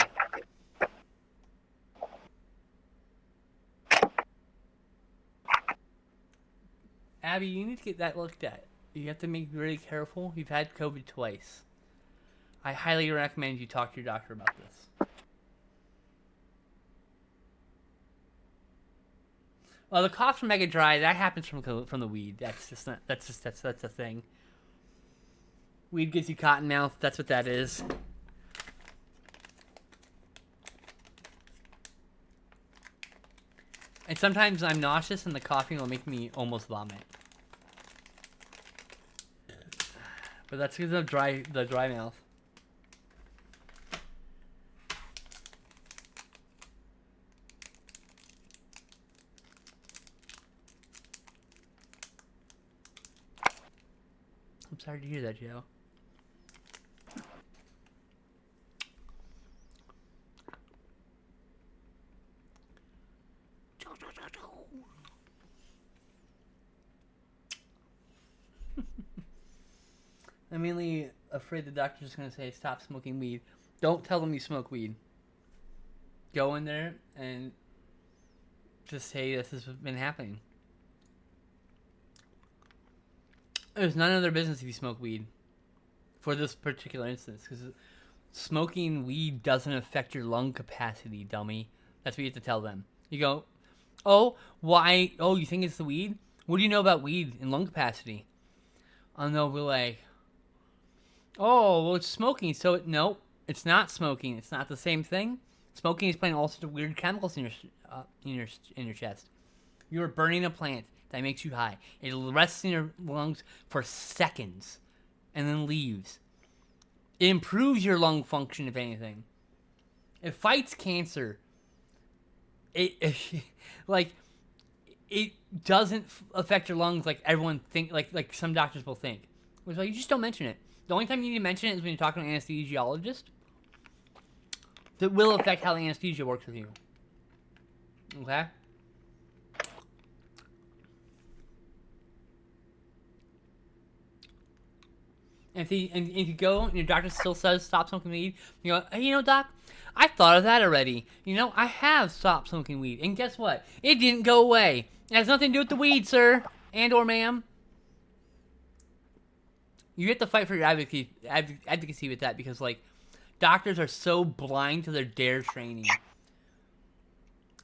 Abby, you need to get that looked at. You have to be really careful. You've had COVID twice. I highly recommend you talk to your doctor about this. Well, the cough's from Mega Dry, that happens from the weed. That's a thing. Weed gives you cotton mouth. That's what that is. And sometimes I'm nauseous and the coughing will make me almost vomit. But that's because of the dry mouth. I'm sorry to hear that, Joe. I'm mainly afraid the doctor's just going to say, stop smoking weed. Don't tell them you smoke weed. Go in there and just say this has been happening. There's none of their business if you smoke weed. For this particular instance. Because smoking weed doesn't affect your lung capacity, dummy. That's what you have to tell them. You go, oh, why? Oh, you think it's the weed? What do you know about weed and lung capacity? Oh, no, we're like, oh, well, it's smoking, so no, it's not smoking. It's not the same thing. Smoking is putting all sorts of weird chemicals in your chest. You are burning a plant that makes you high. It rests in your lungs for seconds, and then leaves. It improves your lung function, if anything. It fights cancer. It doesn't affect your lungs like everyone like some doctors will think. It's like you just don't mention it. The only time you need to mention it is when you're talking to an anesthesiologist. That will affect how the anesthesia works with you. Okay? And if you go and your doctor still says stop smoking weed, you go, hey, doc, I thought of that already. I have stopped smoking weed. And guess what? It didn't go away. It has nothing to do with the weed, sir. And or ma'am. You have to fight for your advocacy with that because, doctors are so blind to their DARE training.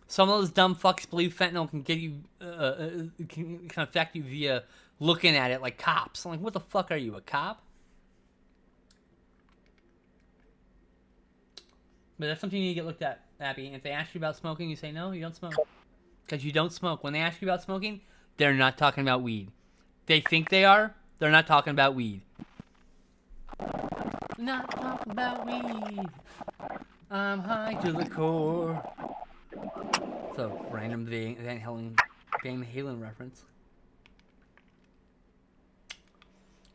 Some of those dumb fucks believe fentanyl can get you, can affect you via looking at it like cops. I'm like, what the fuck are you, a cop? But that's something you need to get looked at, Abby. And if they ask you about smoking, you say, no, you don't smoke. Because you don't smoke. When they ask you about smoking, they're not talking about weed. They think they are. They're not talking about weed. Not talking about weed. I'm high to the core. So, random Van Halen reference.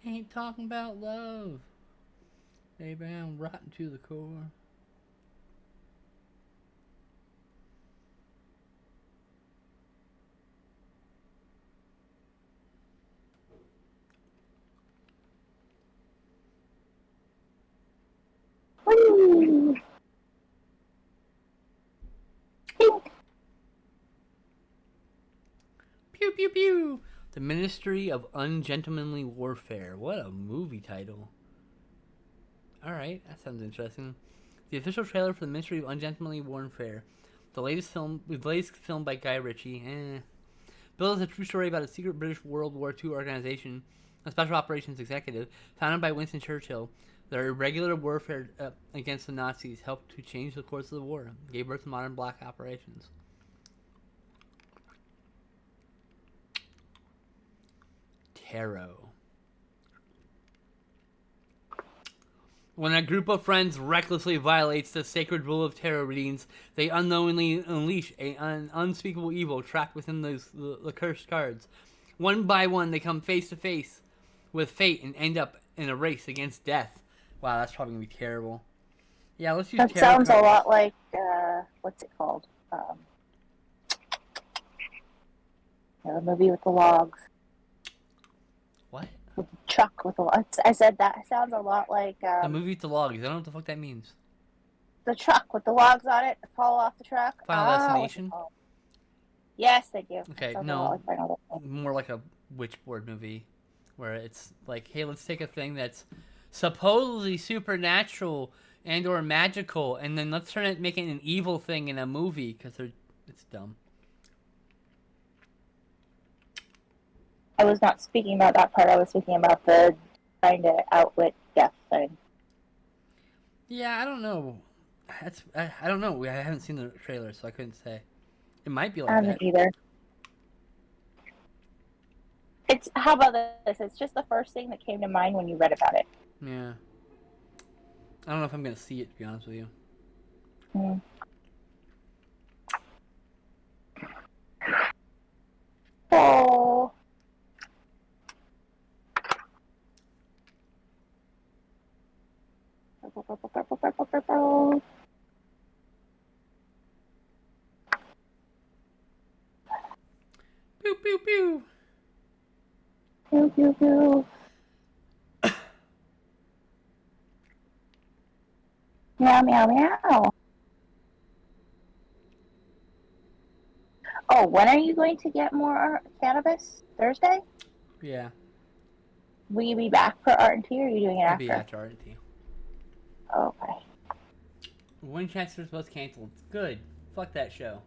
Ain't talking about love. Baby, I'm rotten to the core. Whee! Pew pew pew! The Ministry of Ungentlemanly Warfare. What a movie title. Alright, that sounds interesting. The official trailer for the Ministry of Ungentlemanly Warfare. The latest film by Guy Ritchie. Bill is a true story about a secret British World War II organization, a special operations executive, founded by Winston Churchill. Their irregular warfare against the Nazis helped to change the course of the war, gave birth to modern black operations. Tarot. When a group of friends recklessly violates the sacred rule of tarot readings, they unknowingly unleash an unspeakable evil trapped within the cursed cards. One by one, they come face to face with fate and end up in a race against death. Wow, that's probably going to be terrible. Yeah, let's use That tarot sounds a cards. lot like, what's it called? The movie with the logs. What? With the truck with the logs. I said that sounds a lot like The movie with the logs. I don't know what the fuck that means. the truck with the logs on it. Fall off the truck. Final what's it Destination? called? Yes, thank you. Okay, Sounds a no. lot like Final Destination. More like a witchboard movie where it's like, hey, let's take a thing that's supposedly supernatural and or magical, and then let's make it an evil thing in a movie because it's dumb. I was not speaking about that part. I was speaking about the trying to outwit death thing. Yeah, I don't know. I don't know. I haven't seen the trailer, so I couldn't say. It might be I like haven't that. either. It's how about this? It's just the first thing that came to mind when you read about it. Yeah. I don't know if I'm gonna see it, to be honest with you. Hmm. Oh. Purple. Pew pew pew. Pew, pew, pew. Meow, meow, meow. Oh, when are you going to get more cannabis? Thursday? Yeah. Will you be back for art and tea, or are you doing it It'll after? be after R&T. Oh, okay. Winchester's was canceled. Good. Fuck that show.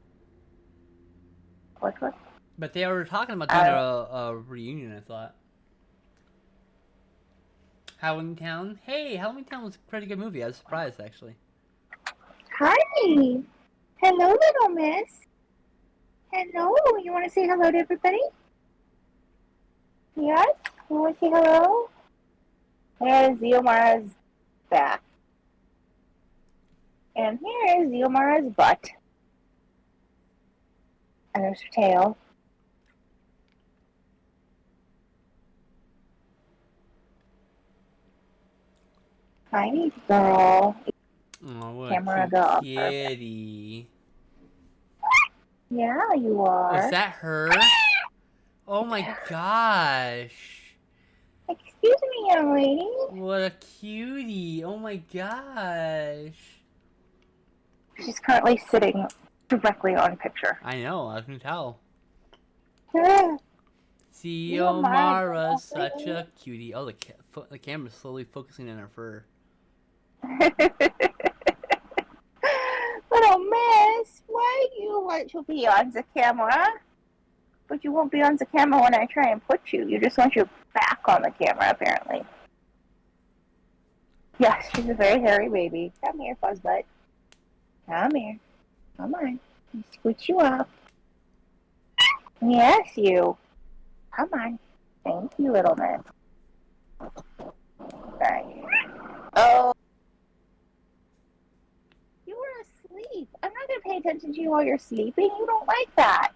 What? But they were talking about doing a reunion, I thought. Halloween Town? Hey, Halloween Town was a pretty good movie. I was surprised, actually. Hi. Hello, little miss. Hello. You want to say hello to everybody? Yes? You want to say hello? There's Ziomara's back. And here is Ziomara's butt. And there's her tail. Tiny girl. Oh, what Camera a dog. cute kitty. Yeah, you are. Is that her? Oh my gosh. Excuse me, young lady. What a cutie. Oh my gosh. She's currently sitting directly on picture. I know, I can tell. Yeah. Ziomara's such a cutie. Oh, the camera's slowly focusing on her fur. Little miss, why do you want to be on the camera? But you won't be on the camera when I try and put you. You just want your back on the camera, apparently. Yes, she's a very hairy baby. Come here, Fuzzbutt. Come here. Come on. Let me scoot you up. Yes, you. Come on. Thank you, little miss. Right. Oh. You were asleep. I'm not going to pay attention to you while you're sleeping. You don't like that.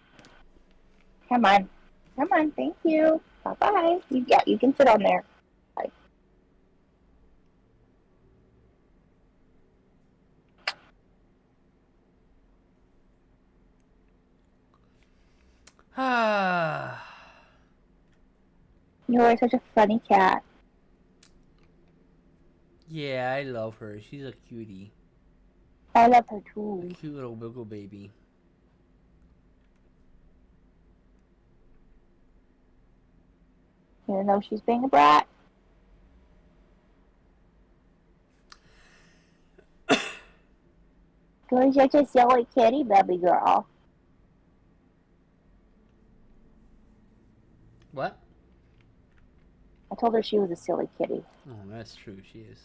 Come on. Come on. Thank you. Bye-bye. You can sit on there. You are such a funny cat. Yeah, I love her. She's a cutie. I love her A too. cute little wiggle baby. Even though she's being a brat. You're such a silly kitty, baby girl. What? I told her she was a silly kitty. Oh, that's true. She is.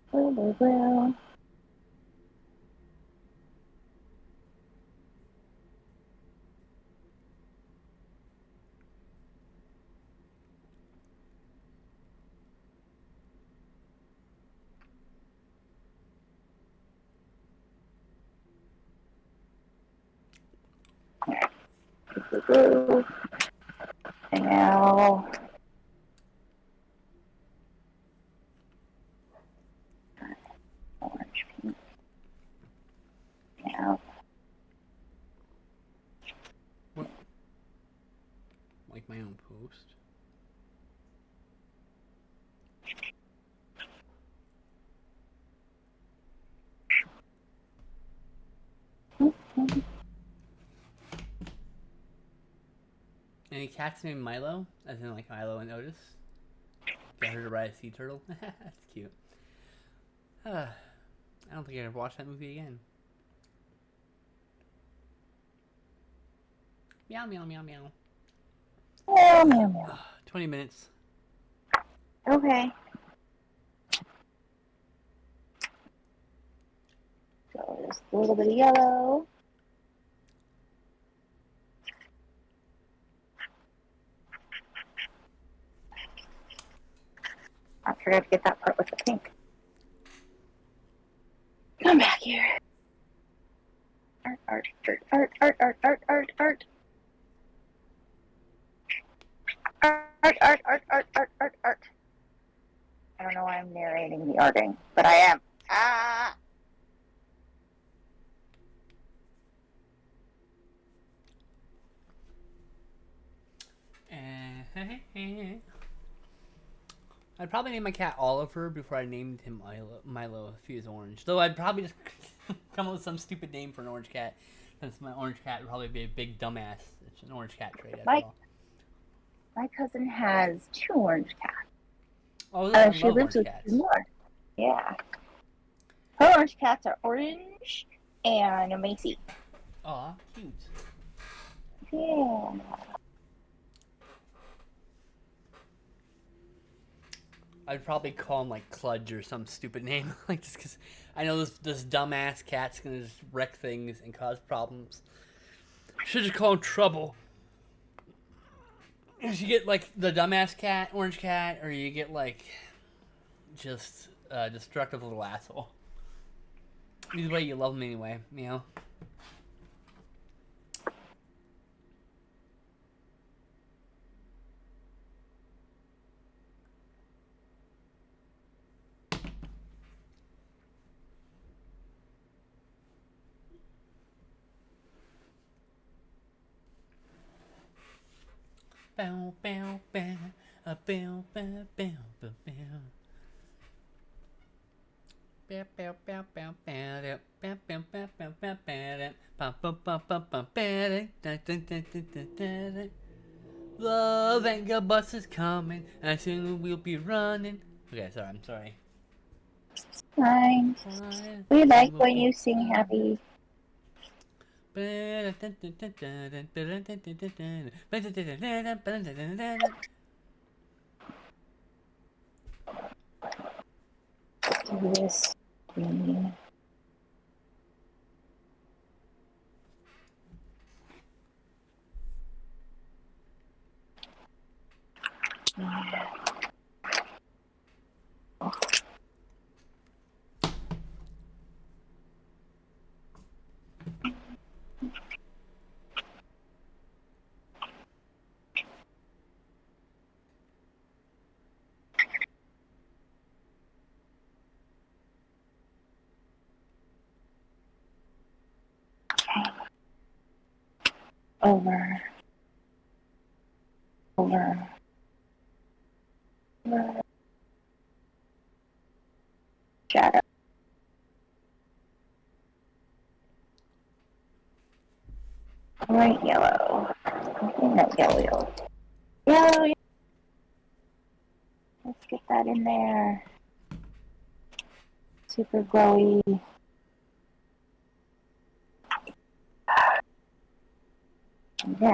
Well. Now, orange pink. Now, Like my own post. Any cats named Milo? As in like Milo and Otis? Get her to ride a sea turtle? That's cute. I don't think I'd ever watch that movie again. Meow, meow, meow, meow. meow, meow. 20 minutes. Okay. So just a little bit of yellow. I forgot to get that part with the pink. Come back here. Art, art, art, art, art, art, art, art, art. Art, art, art, art, art, art, art. I don't know why I'm narrating the arting, but I am. Ah! I'd probably name my cat Oliver before I named him Milo if he was orange. Though I'd probably just come up with some stupid name for an orange cat, since my orange cat would probably be a big dumbass. It's an orange cat trait after all. My cousin has 2 orange cats. Oh, I She love lives orange with cats. 2 more. Yeah. Her orange cats are Orange and Macy. Aw, cute. Yeah. I'd probably call him like Cludge or some stupid name, like just because I know this dumbass cat's gonna just wreck things and cause problems. Should just call him Trouble. If you get like the dumbass cat, orange cat, or you get like just a destructive little asshole. Either way, you love him anyway, you know. Bow, bow, bow, a bow, bow, bow, bow, bow. Bow, bow, bow, bow, bow, bow, bow, bow, bow, bow, bow, bow, bow, bow, bow, bow, bow, dun, dun, dun, dun, dun, dun, dun. The Venga bus is coming, and soon we'll be running. Okay, sorry, I'm sorry. Fine. We like when you sing happy. This. over, over, over, shadow. Light yellow. I think that's yellow, yellow. Yellow, yellow. Let's get that in there. Super glowy. Yeah.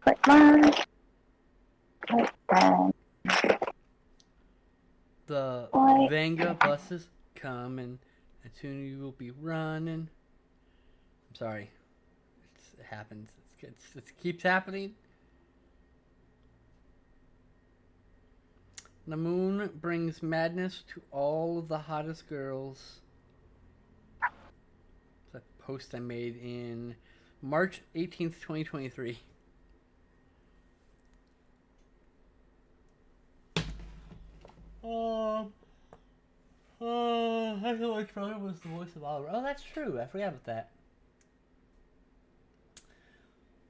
Put mine. Put down. The What? Venga bus is coming, and soon you will be running. I'm sorry. It happens. It keeps happening. The moon brings madness to all the hottest girls. It's a post I made in March 18th, 2023. I thought my brother was the voice of Oliver. Oh, that's true. I forgot about that.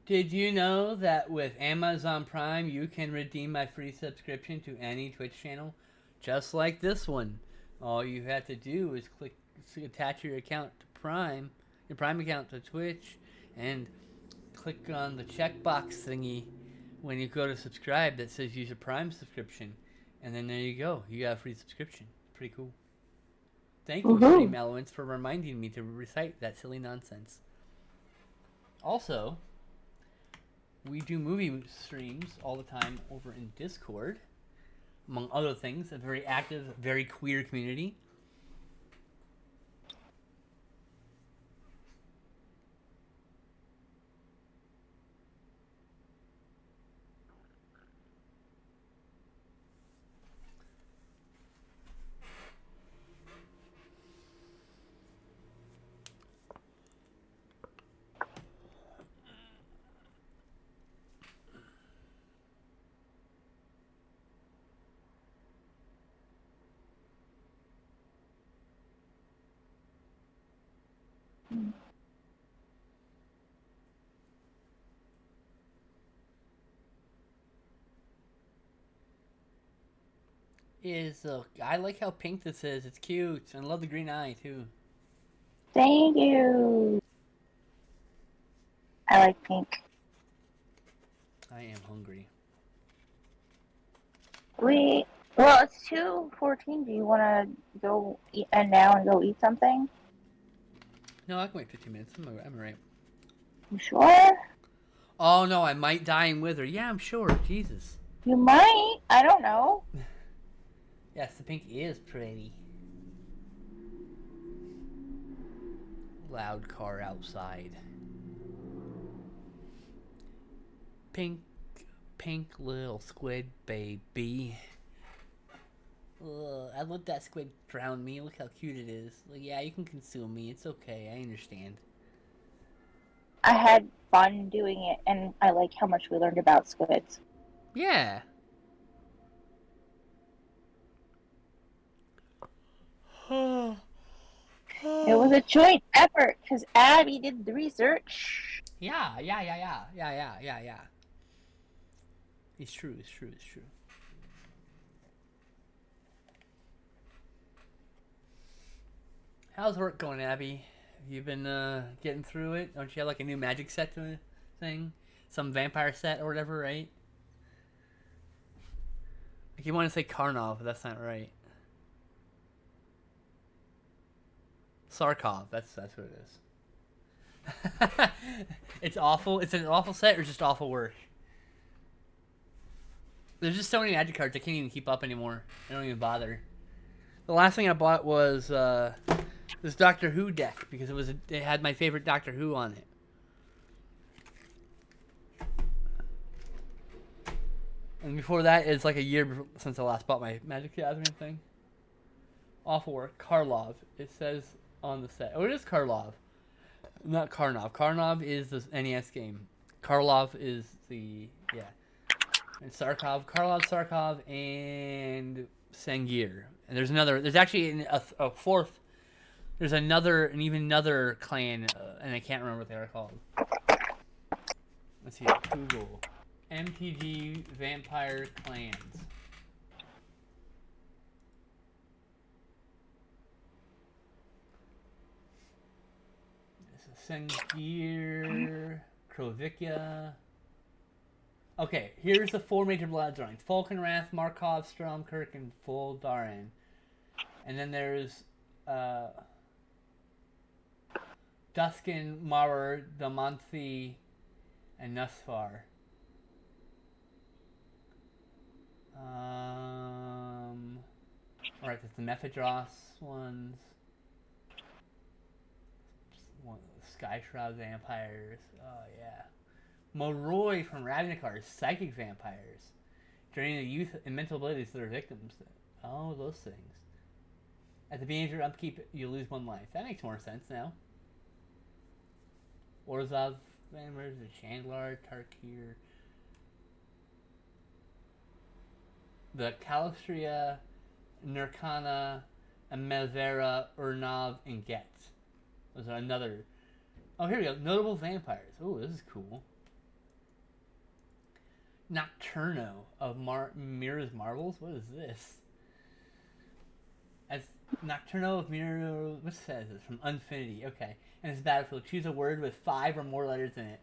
Did you know that with Amazon Prime, you can redeem my free subscription to any Twitch channel? Just like this one. All you have to do is attach your account to Prime, your Prime account to Twitch, and click on the checkbox thingy when you go to subscribe that says use a Prime subscription. And then there you go. You got a free subscription. Pretty cool. Thank you, Stream Elements, for reminding me to recite that silly nonsense. Also, we do movie streams all the time over in Discord. Among other things, a very active, very queer community. I like how pink this is. It's cute. And I love the green eye too. Thank you. I like pink. I am hungry. Well, it's 2:14. Do you want to go eat now and go eat something? No, I can wait 15 minutes. I'm alright. You sure? Oh no, I might die and wither. Yeah, I'm sure. Jesus. You might. I don't know. Yes, the pink is pretty. Loud car outside. Pink little squid baby. Ugh, I let that squid drown me. Look how cute it is. Like, yeah, you can consume me. It's okay. I understand. I had fun doing it, and I like how much we learned about squids. Yeah. It was a joint effort because Abby did the research. Yeah. It's true. How's work going, Abby? Have you been getting through it? Don't you have like a new magic set to a thing? Some vampire set or whatever, right? Like you want to say Karnov, but that's not right. Sarkov, that's what it is. It's awful. It's an awful set or just awful work? There's just so many magic cards I can't even keep up anymore. I don't even bother. The last thing I bought was this Doctor Who deck because it had my favorite Doctor Who on it. And before that, it's like a year since I last bought my Magic the Gathering thing. Awful work. Karlov. It says on the set. Oh, it is Karlov. Not Karnov. Karnov is the NES game. Karlov is the... Yeah. And Sarkov, Karlov, Sarkov, and Sengir. And there's another. There's actually a fourth. There's even another clan, and I can't remember what they are called. Let's see. Google MTG Vampire Clans. This is Sengir, Krovikia. Okay, here's the 4 major blood drawings: Falkenrath, Markov, Stromkirk, and Foldarin. And then there's Duskin, Maurer, Damanthi, and Nusfar. Alright, that's the Mephidros ones. Sky Shroud Vampires. Oh, yeah. Moroi from Ravnikar, Psychic Vampires. Draining the youth and mental abilities of their victims. Oh, those things. At the beginning of your upkeep, you lose 1 life. That makes more sense now. Orzhov Vampires, the Chandlar, Tarkir. The Calistria, Nurkana, Melvera, Urnav, and Getz. Those are another. Oh, here we go. Notable vampires. Oh, this is cool. Nocturno of Mira's Marvels? What is this? As Nocturno of Mira. What says this? From Unfinity. Okay. And it's Battlefield. Choose a word with 5 or more letters in it.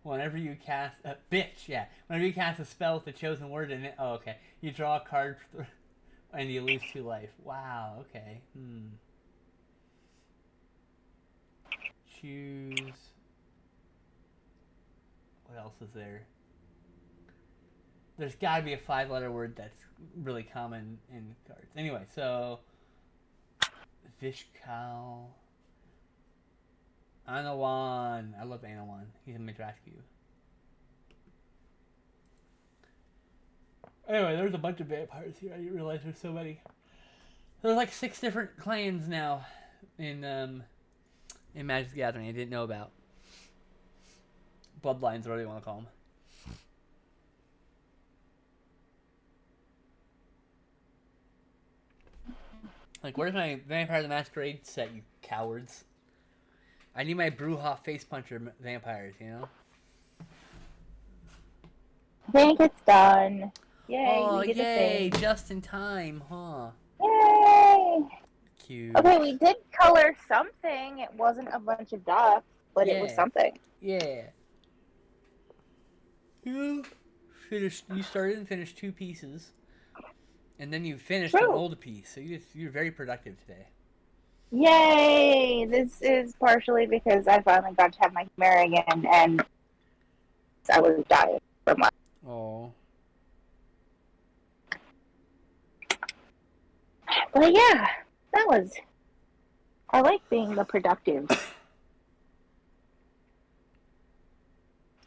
Whenever you cast bitch, yeah. Whenever you cast a spell with the chosen word in it, oh, okay. You draw a card and you lose 2 life. Wow, okay. Choose. What else is there? There's got to be a 5-letter word that's really common in cards. Anyway, so Vishkal. Anawan. I love Anawan. He's in Madrasku. Anyway, there's a bunch of vampires here. I didn't realize there's so many. There's like 6 different clans now in Magic the Gathering I didn't know about. Bloodlines, whatever you want to call them. Like, where's my Vampire the Masquerade set, you cowards? I need my Brujah Face Puncher vampires, you know? I think it's done. Yay, Oh, we did yay! the thing. Just in time, huh? Yay! Cute. Okay, we did color something. It wasn't a bunch of dots, but it was Yeah. something. Yeah. You started and finished 2 pieces. And then you finished an True. old piece. So you're very productive today. Yay! This is partially because I finally got to have my Chimera again, and I was dying from life. Oh. But yeah, that was. I like being the productive.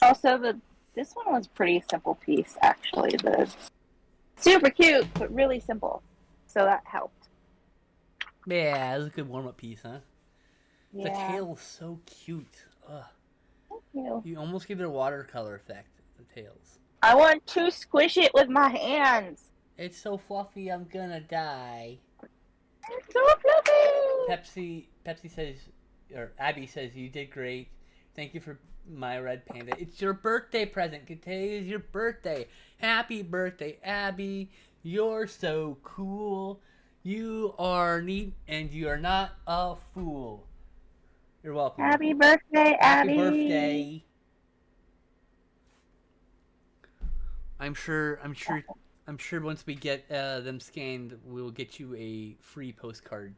Also, this one was a pretty simple piece, actually. Super cute, but really simple. So that helped. Yeah, that was a good warm-up piece, huh? Yeah. The tail is so cute. Ugh. Thank you. You almost give it a watercolor effect, the tails. I want to squish it with my hands. It's so fluffy, I'm gonna die. It's so fluffy. Pepsi says, or Abby says, you did great. Thank you for my red panda. It's your birthday present. Today is your birthday. Happy birthday, Abby. You're so cool. You are neat and you are not a fool. You're welcome. Happy birthday, Abby. Happy birthday. I'm sure once we get them scanned, we'll get you a free postcard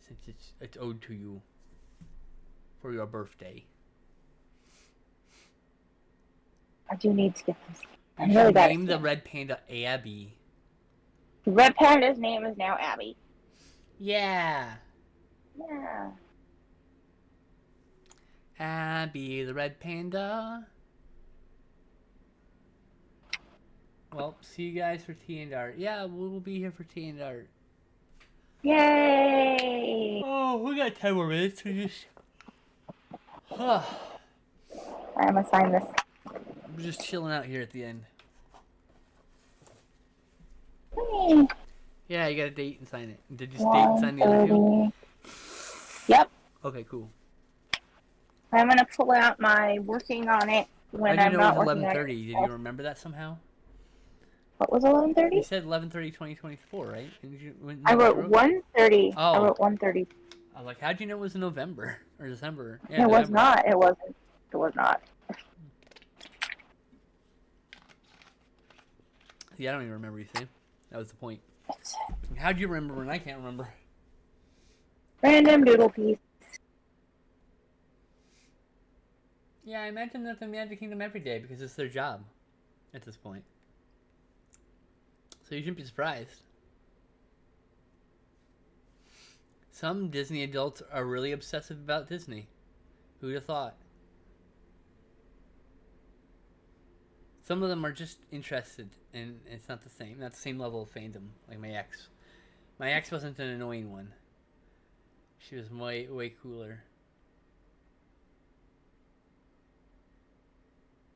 since it's owed to you for your birthday. I do need to get this. You I'm should really bad. name the red panda Abby. The red panda's name is now Abby. Yeah. Yeah. Abby the red panda. Well, see you guys for tea and art. Yeah, we'll be here for tea and art. Yay! Oh, we got 10 more minutes. We just... I'm gonna sign this. We're just chilling out here at the end. Hey, Yeah, you got to date and sign it. Did you date and sign the other two? 1:30. Yep. Okay, cool. I'm gonna pull out my working on it when How do I'm you know not it was working on 11:30? it. Did you remember that somehow? What was You 11:30? said 11/30/2024, right? Did you, when I you wrote wrote? 1:30. I Oh, wrote 1:30. I was like, how'd you know it was in November or December? Yeah, It was November. not. It wasn't. It was not. Yeah, I don't even remember you saying. That was the point. How'd you remember when I can't remember? Random doodle piece. Yeah, I imagine that the Magic Kingdom every day because it's their job at this point. So you shouldn't be surprised. Some Disney adults are really obsessive about Disney. Who'd have thought? Some of them are just interested, and it's not the same. Not the same level of fandom like my ex. My ex wasn't an annoying one. She was way cooler.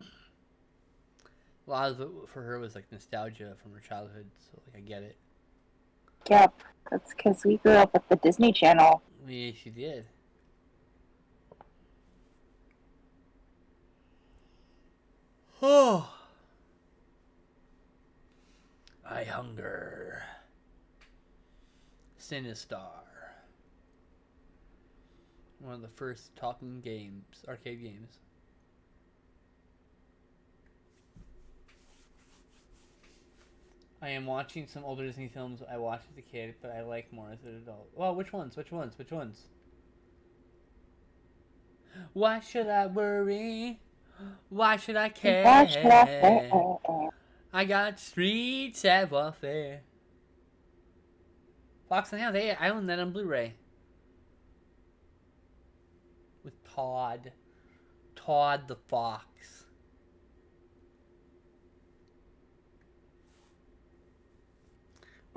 A lot of it for her was like nostalgia from her childhood, so like I get it. Yep. That's because we grew up with the Disney Channel. Yeah, she did. Oh, I hunger. Sinistar. One of the first talking games, arcade games. I am watching some older Disney films I watched as a kid, but I like more as an adult. Well, which ones? Why should I worry? Why should I care? Why should I care? I got Streets at Warfare. Fox and Hound, hey, I own that on Blu-ray. With Todd. Todd the Fox.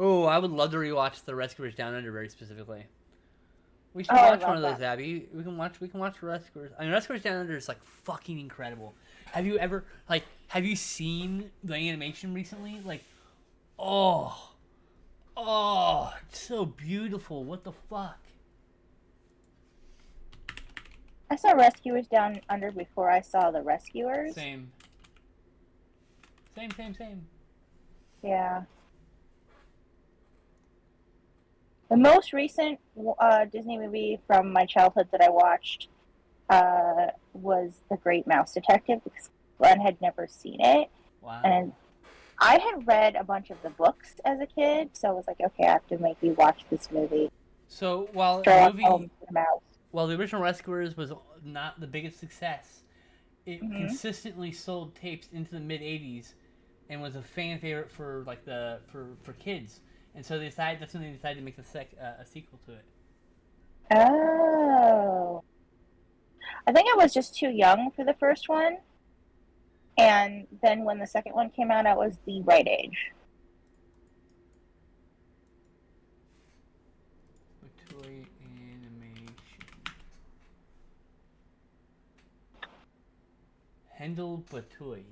Oh, I would love to rewatch The Rescuers Down Under very specifically. We should I watch one love of those, that. Abby. We can watch Rescuers. I mean, Rescuers Down Under is like fucking incredible. Have you seen the animation recently? Like, oh, it's so beautiful. What the fuck? I saw Rescuers Down Under before I saw The Rescuers. Same. Yeah. The most recent Disney movie from my childhood that I watched was The Great Mouse Detective because Glenn had never seen it. Wow. And I had read a bunch of the books as a kid, so I was like, okay, I have to make you watch this movie. So while Sherlock the Holmes movie, and the Mouse. while the original Rescuers was not the biggest success, it Mhm. consistently sold tapes into the mid '80s, and was a fan favorite for like for kids. And so that's when they decided to make a sequel to it. Oh. I think I was just too young for the first one. And then when the second one came out, I was the right age. Toy animation. Hendel Batoy.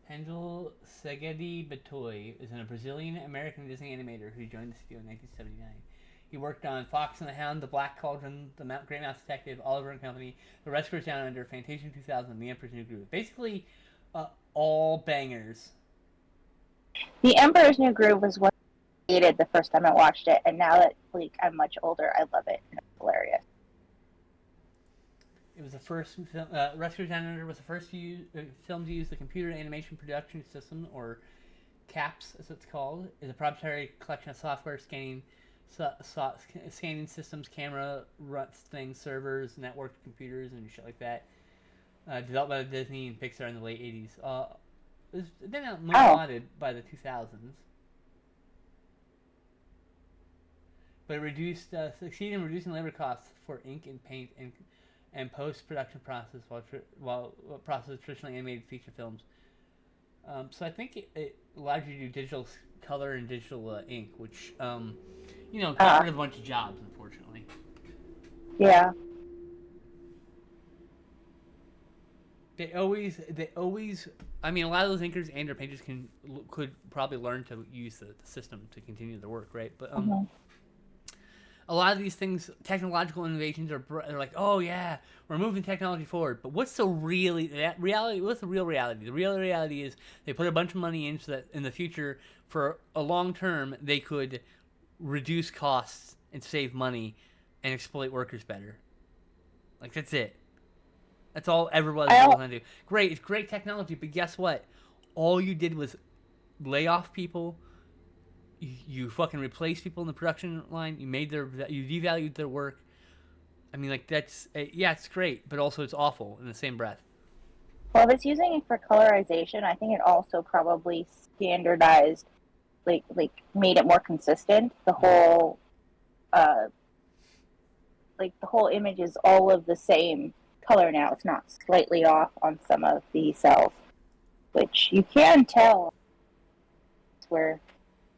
Hendel Segedi Batoy is a Brazilian-American Disney animator who joined the studio in 1979. He worked on Fox and the Hound, The Black Cauldron, The Great Mouse Detective, Oliver and Company, The Rescuers Down Under, Fantasia 2000, and The Emperor's New Groove. Basically, all bangers. The Emperor's New Groove was what I hated the first time I watched it, and now that I'm much older, I love it. It's hilarious. It was the first film. Rescuers Down Under was the first film to use the Computer Animation Production System, or CAPS, as it's called. It's a proprietary collection of software scanning systems, camera things, servers, networked computers, and shit like that. Developed by Disney and Pixar in the late '80s. It was then modded by the 2000s. But it succeeded in reducing labor costs for ink and paint and post-production process while process traditionally animated feature films. So I think it allowed you to do digital color and digital ink, which got rid of a bunch of jobs, unfortunately. Yeah. They always. I mean, a lot of those inkers and their painters could probably learn to use the system to continue their work, right? But a lot of these things, technological innovations they're like, oh yeah, we're moving technology forward. But what's the reality? What's the real reality? The real reality is they put a bunch of money in so that in the future, for a long term, they could reduce costs and save money and exploit workers better. Like that's it. That's all everybody's going to do. Great, it's great technology, but guess what? All you did was lay off people. You fucking replaced people in the production line. You devalued their work. I mean, like that's yeah, it's great, but also it's awful in the same breath. Well, if it's using it for colorization, I think it also probably standardized, like made it more consistent. The whole, the whole image is all of the same color now. It's not slightly off on some of the cells, which you can tell where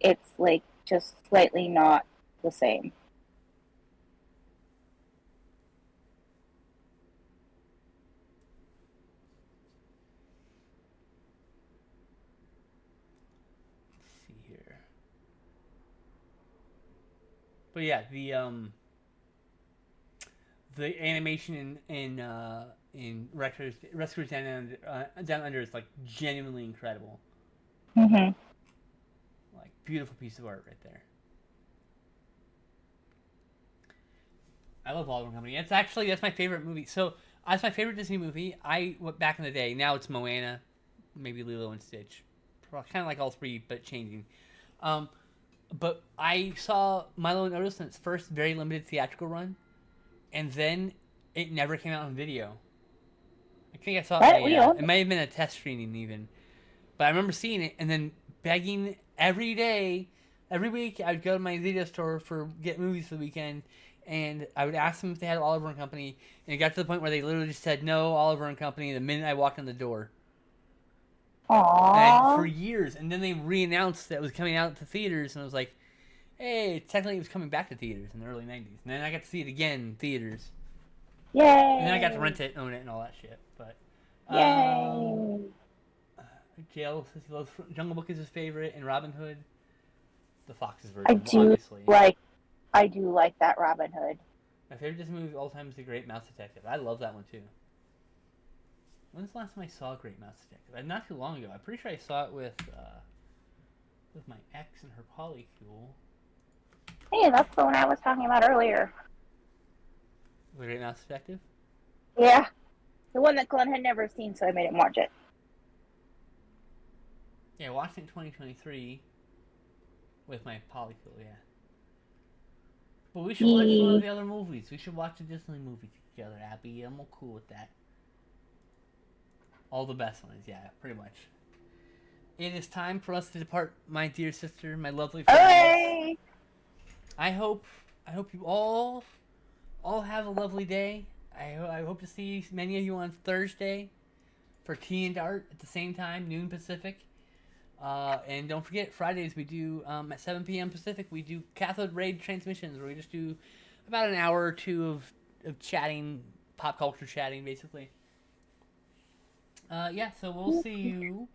it's like just slightly not the same. Let's see here. But yeah, the animation in Rescuers Down Under is like genuinely incredible. Mm-hmm. Like beautiful piece of art right there. I love Oliver and Company. That's my favorite movie. So that's my favorite Disney movie. I went back in the day. Now it's Moana, maybe Lilo and Stitch, kind of like all three, but changing. But I saw Milo and Otis in its first very limited theatrical run, and then it never came out on video. I think I saw it. It might have been a test screening even, but I remember seeing it and then begging every day, every week. I'd go to my video store for get movies for the weekend, and I would ask them if they had Oliver and Company, and it got to the point where they literally just said no, Oliver and Company the minute I walked in the door. Aww. For years, and then they re-announced that it was coming out to theaters, and I was like, hey, technically it was coming back to theaters in the early 90s. And then I got to see it again in theaters. Yay! And then I got to rent it, own it, and all that shit. But Yay! Jail says he loves Jungle Book is his favorite, and Robin Hood, the Fox's version, obviously. I do like that Robin Hood. My favorite Disney movie of all time is The Great Mouse Detective. I love that one too. When's the last time I saw Great Mouse Detective? Not too long ago. I'm pretty sure I saw it with my ex and her polycule. Hey, that's the one I was talking about earlier. The Great Mouse Detective? Yeah. The one that Glenn had never seen, so I made him watch it. Yeah, I watched it in 2023 with my polycule, yeah. But we should watch one of the other movies. We should watch a Disney movie together, Abby. I'm all cool with that. All the best ones, yeah, pretty much. It is time for us to depart, my dear sister, my lovely friends. Hey! I hope you all have a lovely day. I hope to see many of you on Thursday for Tea and Art at the same time, noon Pacific. And don't forget, Fridays we do, at 7 p.m. Pacific, we do Cathode Raid transmissions, where we just do about an hour or two of chatting, pop culture chatting, basically. Yeah, so we'll see you